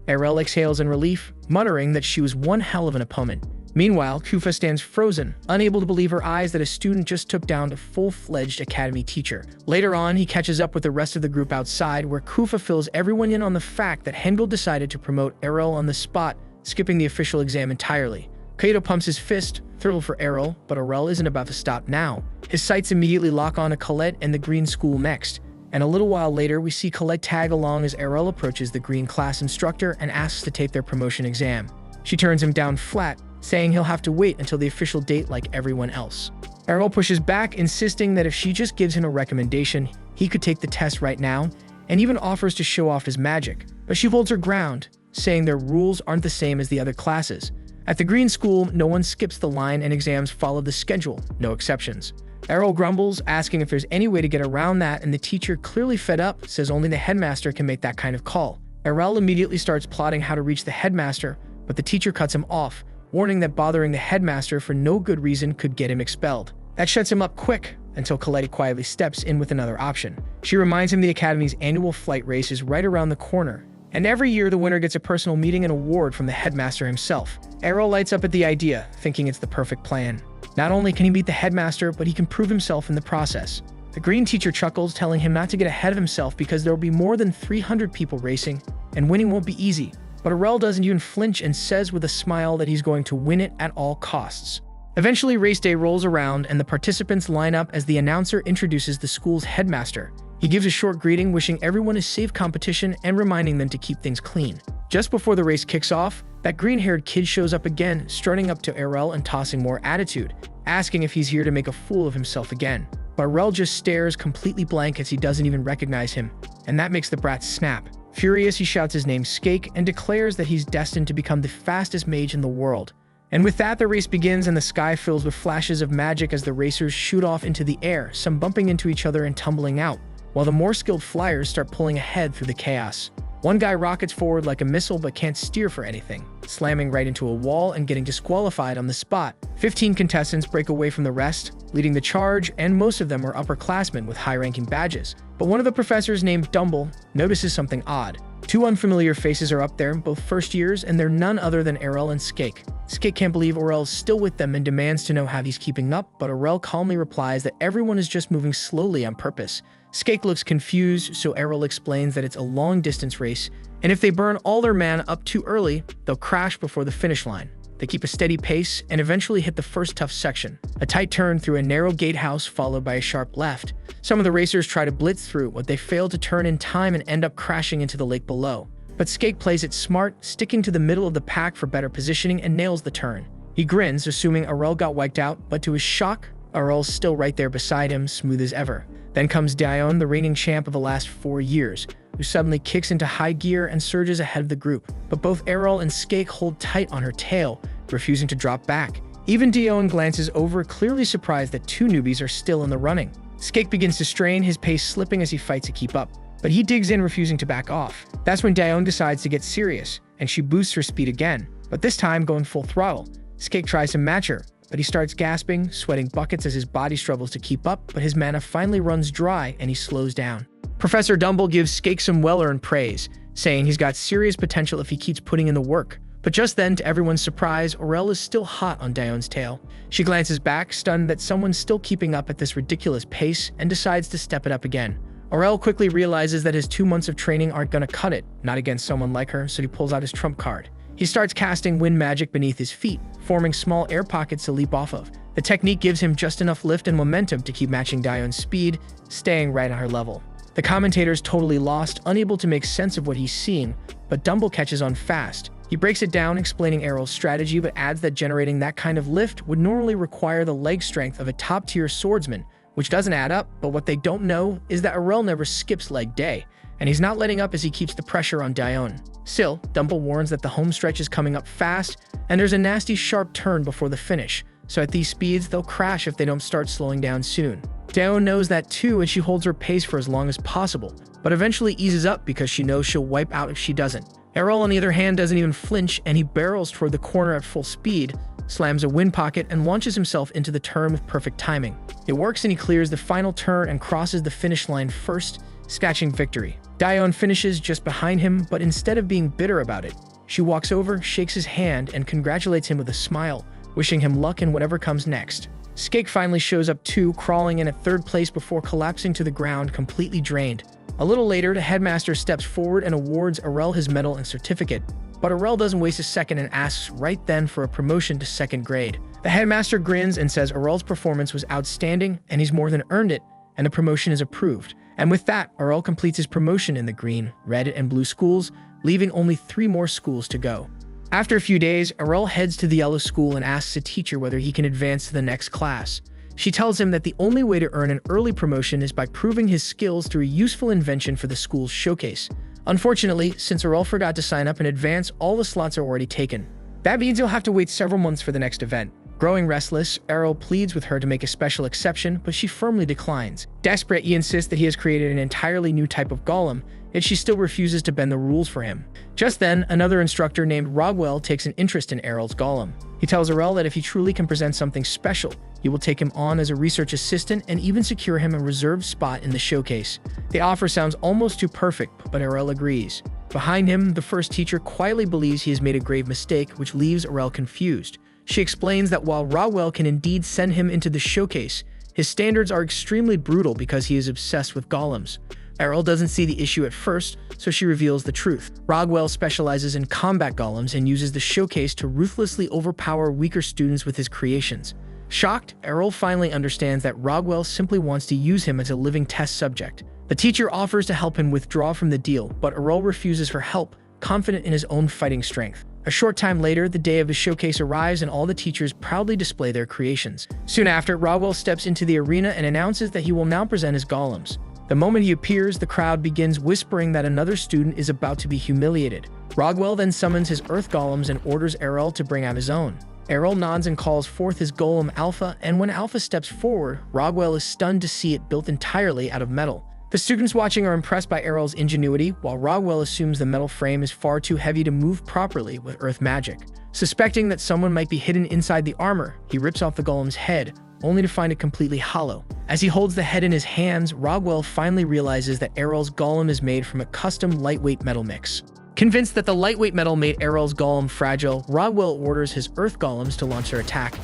Arel exhales in relief, muttering that she was one hell of an opponent. Meanwhile, Kufa stands frozen, unable to believe her eyes that a student just took down a full-fledged academy teacher. Later on, he catches up with the rest of the group outside, where Kufa fills everyone in on the fact that Hengel decided to promote Arel on the spot, skipping the official exam entirely. Kikyo pumps his fist, thrilled for Arel, but Arel isn't about to stop now. His sights immediately lock on to Colette and the green school next. And a little while later, we see Colette tag along as Arel approaches the green class instructor and asks to take their promotion exam. She turns him down flat, saying he'll have to wait until the official date like everyone else. Arel pushes back, insisting that if she just gives him a recommendation, he could take the test right now, and even offers to show off his magic. But she holds her ground, saying their rules aren't the same as the other classes. At the green school, no one skips the line and exams follow the schedule, no exceptions. Arel grumbles, asking if there's any way to get around that, and the teacher, clearly fed up, says only the headmaster can make that kind of call. Arel immediately starts plotting how to reach the headmaster, but the teacher cuts him off, warning that bothering the headmaster for no good reason could get him expelled. That shuts him up quick, until Colette quietly steps in with another option. She reminds him the Academy's annual flight race is right around the corner, and every year the winner gets a personal meeting and award from the headmaster himself. Arel lights up at the idea, thinking it's the perfect plan. Not only can he beat the headmaster, but he can prove himself in the process. The green teacher chuckles, telling him not to get ahead of himself because there will be more than 300 people racing, and winning won't be easy. But Arel doesn't even flinch and says with a smile that he's going to win it at all costs. Eventually, race day rolls around and the participants line up as the announcer introduces the school's headmaster. He gives a short greeting, wishing everyone a safe competition and reminding them to keep things clean. Just before the race kicks off, that green-haired kid shows up again, strutting up to Arel and tossing more attitude, asking if he's here to make a fool of himself again. But Arel just stares completely blank as he doesn't even recognize him, and that makes the brat snap. Furious, he shouts his name Skake and declares that he's destined to become the fastest mage in the world. And with that, the race begins and the sky fills with flashes of magic as the racers shoot off into the air, some bumping into each other and tumbling out, while the more skilled flyers start pulling ahead through the chaos. One guy rockets forward like a missile but can't steer for anything, slamming right into a wall and getting disqualified on the spot. 15 contestants break away from the rest, leading the charge, and most of them are upperclassmen with high-ranking badges. But one of the professors, named Dumble, notices something odd. Two unfamiliar faces are up there, both first years, and they're none other than Arel and Skake. Skake can't believe Arel's still with them and demands to know how he's keeping up, but Arel calmly replies that everyone is just moving slowly on purpose. Skake looks confused, so Arel explains that it's a long-distance race, and if they burn all their mana up too early, they'll crash before the finish line. They keep a steady pace and eventually hit the first tough section, a tight turn through a narrow gatehouse followed by a sharp left. Some of the racers try to blitz through, but they fail to turn in time and end up crashing into the lake below. But Skake plays it smart, sticking to the middle of the pack for better positioning and nails the turn. He grins, assuming Arel got wiped out, but to his shock, Arel's still right there beside him, smooth as ever. Then comes Dion, the reigning champ of the last 4 years, who suddenly kicks into high gear and surges ahead of the group. But both Arel and Skake hold tight on her tail, refusing to drop back. Even Dion glances over, clearly surprised that two newbies are still in the running. Skake begins to strain, his pace slipping as he fights to keep up. But he digs in, refusing to back off. That's when Dion decides to get serious, and she boosts her speed again, but this time going full throttle. Skake tries to match her, but he starts gasping, sweating buckets as his body struggles to keep up, but his mana finally runs dry and he slows down. Professor Dumble gives Skake some well-earned praise, saying he's got serious potential if he keeps putting in the work. But just then, to everyone's surprise, Arel is still hot on Dion's tail. She glances back, stunned that someone's still keeping up at this ridiculous pace, and decides to step it up again. Arel quickly realizes that his 2 months of training aren't gonna cut it, not against someone like her, so he pulls out his trump card. He starts casting wind magic beneath his feet, forming small air pockets to leap off of. The technique gives him just enough lift and momentum to keep matching Dion's speed, staying right on her level. The commentator's totally lost, unable to make sense of what he's seeing, but Dumble catches on fast. He breaks it down, explaining Arel's strategy, but adds that generating that kind of lift would normally require the leg strength of a top-tier swordsman, which doesn't add up, but what they don't know is that Arel never skips leg day, and he's not letting up as he keeps the pressure on Dion. Still, Dumble warns that the home stretch is coming up fast, and there's a nasty sharp turn before the finish, so at these speeds, they'll crash if they don't start slowing down soon. Dion knows that too, and she holds her pace for as long as possible, but eventually eases up because she knows she'll wipe out if she doesn't. Arel, on the other hand, doesn't even flinch, and he barrels toward the corner at full speed, slams a wind pocket, and launches himself into the turn with perfect timing. It works, and he clears the final turn and crosses the finish line first, snatching victory. Dion finishes just behind him, but instead of being bitter about it, she walks over, shakes his hand, and congratulates him with a smile, wishing him luck in whatever comes next. Skake finally shows up too, crawling in at third place before collapsing to the ground, completely drained. A little later, the headmaster steps forward and awards Arel his medal and certificate, But Arel doesn't waste a second and asks right then for a promotion to 2nd grade. The headmaster grins and says Arel's performance was outstanding and he's more than earned it, and the promotion is approved. And with that, Arel completes his promotion in the green, red, and blue schools, leaving only 3 more schools to go. After a few days, Arel heads to the yellow school and asks a teacher whether he can advance to the next class. She tells him that the only way to earn an early promotion is by proving his skills through a useful invention for the school's showcase. Unfortunately, since Arel forgot to sign up in advance, all the slots are already taken. That means he'll have to wait several months for the next event. Growing restless, Arel pleads with her to make a special exception, but she firmly declines. Desperate, he insists that he has created an entirely new type of golem, yet she still refuses to bend the rules for him. Just then, another instructor named Rogwell takes an interest in Arel's golem. He tells Arel that if he truly can present something special, he will take him on as a research assistant and even secure him a reserved spot in the showcase. The offer sounds almost too perfect, but Arel agrees. Behind him, the first teacher quietly believes he has made a grave mistake, which leaves Arel confused. She explains that while Rogwell can indeed send him into the showcase, his standards are extremely brutal because he is obsessed with golems. Arel doesn't see the issue at first, so she reveals the truth. Rogwell specializes in combat golems and uses the showcase to ruthlessly overpower weaker students with his creations. Shocked, Arel finally understands that Rogwell simply wants to use him as a living test subject. The teacher offers to help him withdraw from the deal, but Arel refuses her help, confident in his own fighting strength. A short time later, the day of the showcase arrives and all the teachers proudly display their creations. Soon after, Rogwell steps into the arena and announces that he will now present his golems. The moment he appears, the crowd begins whispering that another student is about to be humiliated. Rogwell then summons his earth golems and orders Arel to bring out his own. Arel nods and calls forth his golem Alpha, and when Alpha steps forward, Rogwell is stunned to see it built entirely out of metal. The students watching are impressed by Arel's ingenuity, while Rogwell assumes the metal frame is far too heavy to move properly with earth magic. Suspecting that someone might be hidden inside the armor, he rips off the golem's head, only to find it completely hollow. As he holds the head in his hands, Rogwell finally realizes that Arel's golem is made from a custom lightweight metal mix. Convinced that the lightweight metal made Arel's golem fragile, Rogwell orders his earth golems to launch their attack.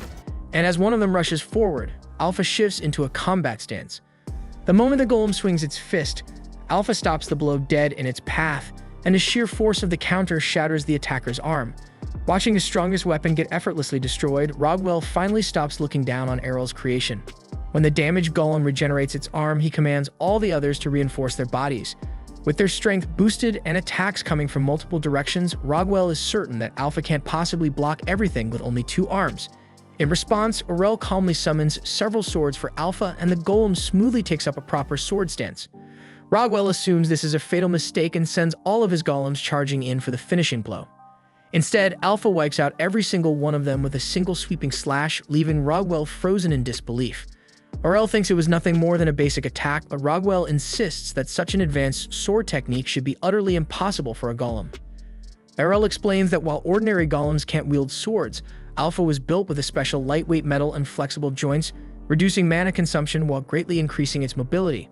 And as one of them rushes forward, Alpha shifts into a combat stance. The moment the golem swings its fist, Alpha stops the blow dead in its path, and the sheer force of the counter shatters the attacker's arm. Watching his strongest weapon get effortlessly destroyed, Rogwell finally stops looking down on Arel's creation. When the damaged golem regenerates its arm, he commands all the others to reinforce their bodies. With their strength boosted and attacks coming from multiple directions, Rogwell is certain that Alpha can't possibly block everything with only 2 arms. In response, Arel calmly summons several swords for Alpha, and the golem smoothly takes up a proper sword stance. Rogwell assumes this is a fatal mistake and sends all of his golems charging in for the finishing blow. Instead, Alpha wipes out every single one of them with a single sweeping slash, leaving Rogwell frozen in disbelief. Arel thinks it was nothing more than a basic attack, but Rogwell insists that such an advanced sword technique should be utterly impossible for a golem. Arel explains that while ordinary golems can't wield swords, Alpha was built with a special lightweight metal and flexible joints, reducing mana consumption while greatly increasing its mobility.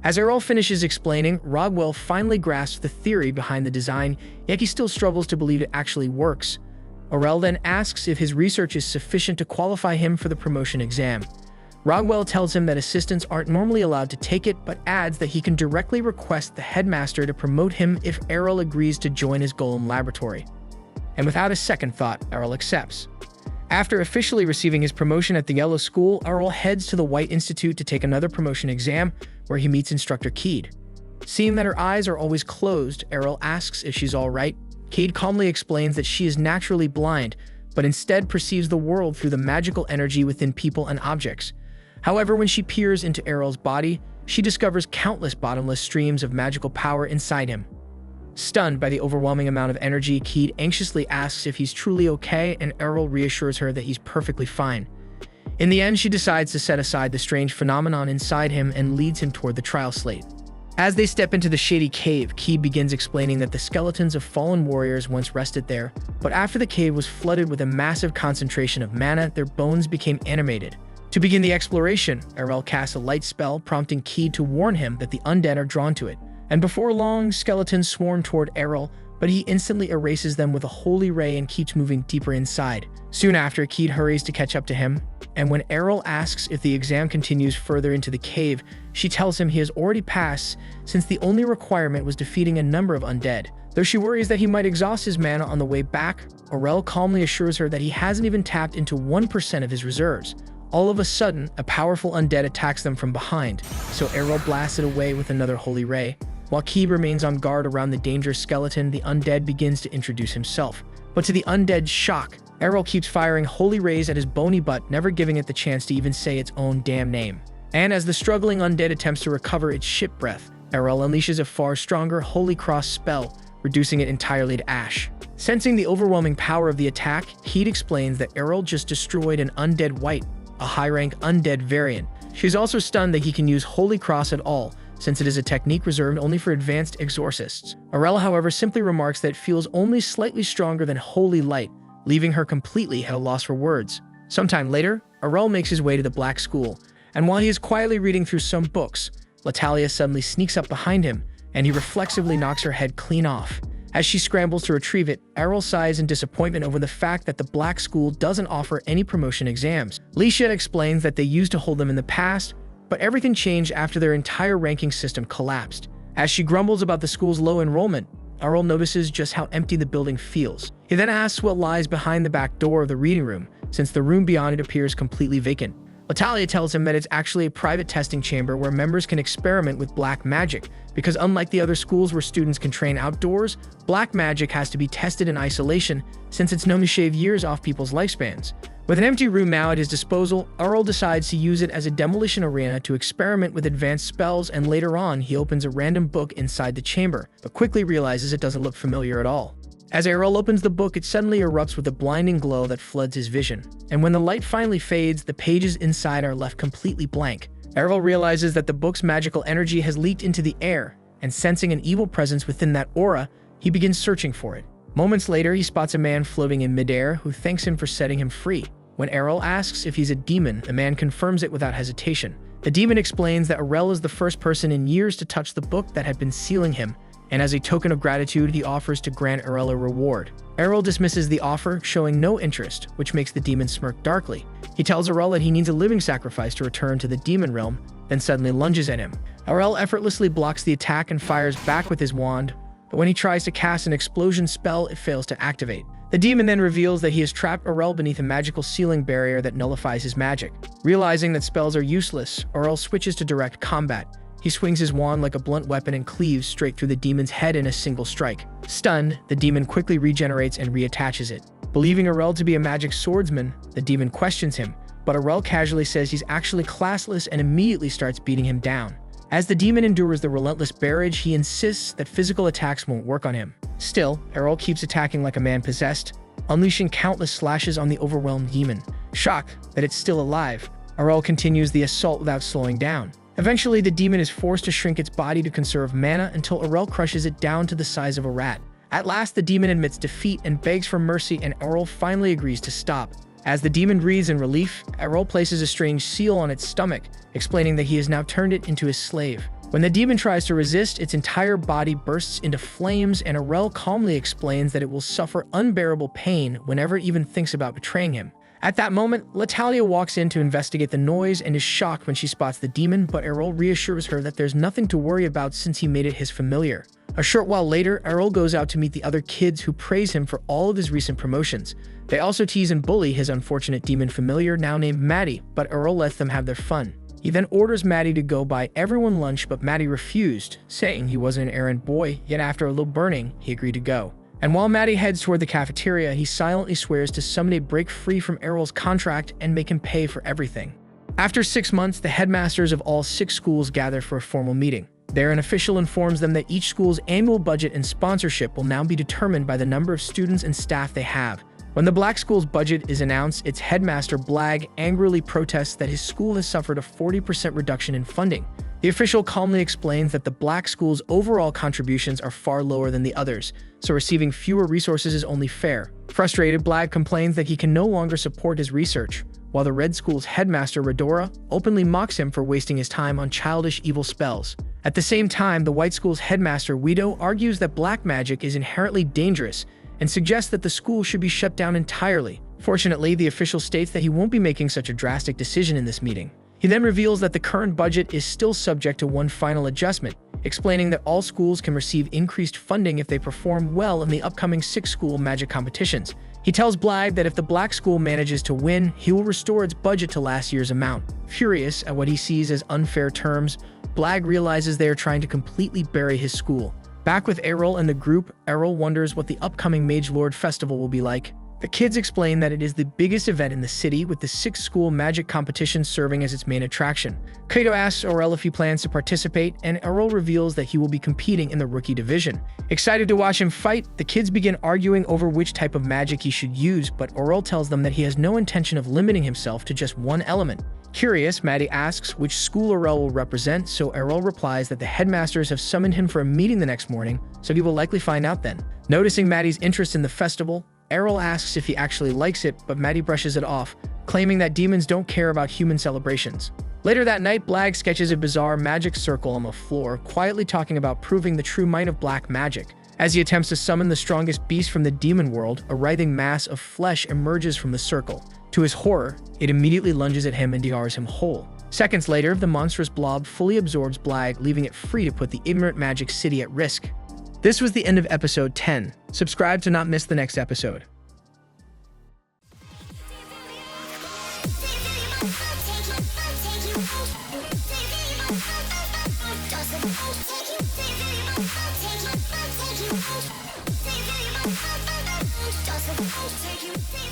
As Arel finishes explaining, Rogwell finally grasps the theory behind the design, yet he still struggles to believe it actually works. Arel then asks if his research is sufficient to qualify him for the promotion exam. Rogwell tells him that assistants aren't normally allowed to take it, but adds that he can directly request the headmaster to promote him if Arel agrees to join his golem laboratory. And without a second thought, Arel accepts. After officially receiving his promotion at the Yellow School, Arel heads to the White Institute to take another promotion exam, where he meets Instructor Keed. Seeing that her eyes are always closed, Arel asks if she's alright. Keed calmly explains that she is naturally blind, but instead perceives the world through the magical energy within people and objects. However, when she peers into Arel's body, she discovers countless bottomless streams of magical power inside him. Stunned by the overwhelming amount of energy, Keed anxiously asks if he's truly okay, and Arel reassures her that he's perfectly fine. In the end, she decides to set aside the strange phenomenon inside him and leads him toward the trial slate. As they step into the shady cave, Keed begins explaining that the skeletons of fallen warriors once rested there, but after the cave was flooded with a massive concentration of mana, their bones became animated. To begin the exploration, Arel casts a light spell, prompting Keed to warn him that the undead are drawn to it. And before long, skeletons swarm toward Arel, but he instantly erases them with a holy ray and keeps moving deeper inside. Soon after, Keed hurries to catch up to him, and when Arel asks if the exam continues further into the cave, she tells him he has already passed, since the only requirement was defeating a number of undead. Though she worries that he might exhaust his mana on the way back, Arel calmly assures her that he hasn't even tapped into 1% of his reserves. All of a sudden, a powerful undead attacks them from behind, so Arel blasts it away with another holy ray. While Ki remains on guard around the dangerous skeleton, the undead begins to introduce himself. But to the undead's shock, Arel keeps firing holy rays at his bony butt, never giving it the chance to even say its own damn name. And as the struggling undead attempts to recover its ship breath, Arel unleashes a far stronger Holy Cross spell, reducing it entirely to ash. Sensing the overwhelming power of the attack, Heat explains that Arel just destroyed an undead wight, a high-rank undead variant. She is also stunned that he can use Holy Cross at all, since it is a technique reserved only for advanced exorcists. Arel, however, simply remarks that it feels only slightly stronger than Holy Light, leaving her completely at a loss for words. Sometime later, Arel makes his way to the Black School, and while he is quietly reading through some books, Latalia suddenly sneaks up behind him, and he reflexively knocks her head clean off. As she scrambles to retrieve it, Arel sighs in disappointment over the fact that the Black School doesn't offer any promotion exams. Licia explains that they used to hold them in the past, but everything changed after their entire ranking system collapsed. As she grumbles about the school's low enrollment, Arel notices just how empty the building feels. He then asks what lies behind the back door of the reading room, since the room beyond it appears completely vacant. Latalia tells him that it's actually a private testing chamber where members can experiment with black magic, because unlike the other schools where students can train outdoors, black magic has to be tested in isolation, since it's known to shave years off people's lifespans. With an empty room now at his disposal, Arel decides to use it as a demolition arena to experiment with advanced spells, and later on he opens a random book inside the chamber, but quickly realizes it doesn't look familiar at all. As Arel opens the book, it suddenly erupts with a blinding glow that floods his vision. And when the light finally fades, the pages inside are left completely blank. Arel realizes that the book's magical energy has leaked into the air, and sensing an evil presence within that aura, he begins searching for it. Moments later, he spots a man floating in midair who thanks him for setting him free. When Arel asks if he's a demon, the man confirms it without hesitation. The demon explains that Arel is the first person in years to touch the book that had been sealing him, and as a token of gratitude, he offers to grant Arel a reward. Arel dismisses the offer, showing no interest, which makes the demon smirk darkly. He tells Arel that he needs a living sacrifice to return to the demon realm, then suddenly lunges at him. Arel effortlessly blocks the attack and fires back with his wand, but when he tries to cast an explosion spell, it fails to activate. The demon then reveals that he has trapped Arel beneath a magical ceiling barrier that nullifies his magic. Realizing that spells are useless, Arel switches to direct combat. He swings his wand like a blunt weapon and cleaves straight through the demon's head in a single strike. Stunned, the demon quickly regenerates and reattaches it. Believing Arel to be a magic swordsman, the demon questions him, but Arel casually says he's actually classless and immediately starts beating him down. As the demon endures the relentless barrage, he insists that physical attacks won't work on him. Still, Arel keeps attacking like a man possessed, unleashing countless slashes on the overwhelmed demon. Shocked that it's still alive, Arel continues the assault without slowing down. Eventually, the demon is forced to shrink its body to conserve mana until Arel crushes it down to the size of a rat. At last, the demon admits defeat and begs for mercy, and Arel finally agrees to stop. As the demon breathes in relief, Arel places a strange seal on its stomach, explaining that he has now turned it into his slave. When the demon tries to resist, its entire body bursts into flames, and Arel calmly explains that it will suffer unbearable pain whenever it even thinks about betraying him. At that moment, Latalia walks in to investigate the noise and is shocked when she spots the demon, but Arel reassures her that there's nothing to worry about since he made it his familiar. A short while later, Arel goes out to meet the other kids who praise him for all of his recent promotions. They also tease and bully his unfortunate demon familiar, now named Maddie, but Arel lets them have their fun. He then orders Maddie to go buy everyone lunch, but Maddie refused, saying he wasn't an errand boy, yet after a little burning, he agreed to go. And while Maddie heads toward the cafeteria, he silently swears to someday break free from Arel's contract and make him pay for everything. After 6 months, the headmasters of all 6 schools gather for a formal meeting. There, an official informs them that each school's annual budget and sponsorship will now be determined by the number of students and staff they have. When the Black School's budget is announced, its headmaster Blag angrily protests that his school has suffered a 40% reduction in funding. The official calmly explains that the Black School's overall contributions are far lower than the others, so receiving fewer resources is only fair. Frustrated, Blag complains that he can no longer support his research, while the Red School's headmaster Redora openly mocks him for wasting his time on childish evil spells. At the same time, the White School's headmaster Guido argues that black magic is inherently dangerous and suggests that the school should be shut down entirely. Fortunately, the official states that he won't be making such a drastic decision in this meeting. He then reveals that the current budget is still subject to one final adjustment. explaining that all schools can receive increased funding if they perform well in the upcoming 6-school magic competitions. He tells Blag that if the black school manages to win, he will restore its budget to last year's amount. Furious at what he sees as unfair terms, Blag realizes they are trying to completely bury his school. Back with Arel and the group, Arel wonders what the upcoming Mage Lord Festival will be like. The kids explain that it is the biggest event in the city, with the 6-school magic competition serving as its main attraction. Kikyo asks Arel if he plans to participate, and Arel reveals that he will be competing in the rookie division. Excited to watch him fight, the kids begin arguing over which type of magic he should use, but Arel tells them that he has no intention of limiting himself to just one element. Curious, Maddie asks which school Arel will represent, so Arel replies that the headmasters have summoned him for a meeting the next morning, so he will likely find out then. Noticing Maddie's interest in the festival, Arel asks if he actually likes it, but Maddie brushes it off, claiming that demons don't care about human celebrations. Later that night, Blag sketches a bizarre magic circle on the floor, quietly talking about proving the true might of black magic. As he attempts to summon the strongest beast from the demon world, a writhing mass of flesh emerges from the circle. To his horror, it immediately lunges at him and devours him whole. Seconds later, the monstrous blob fully absorbs Blag, leaving it free to put the ignorant magic city at risk. This was the end of episode 10. Subscribe to not miss the next episode. Take you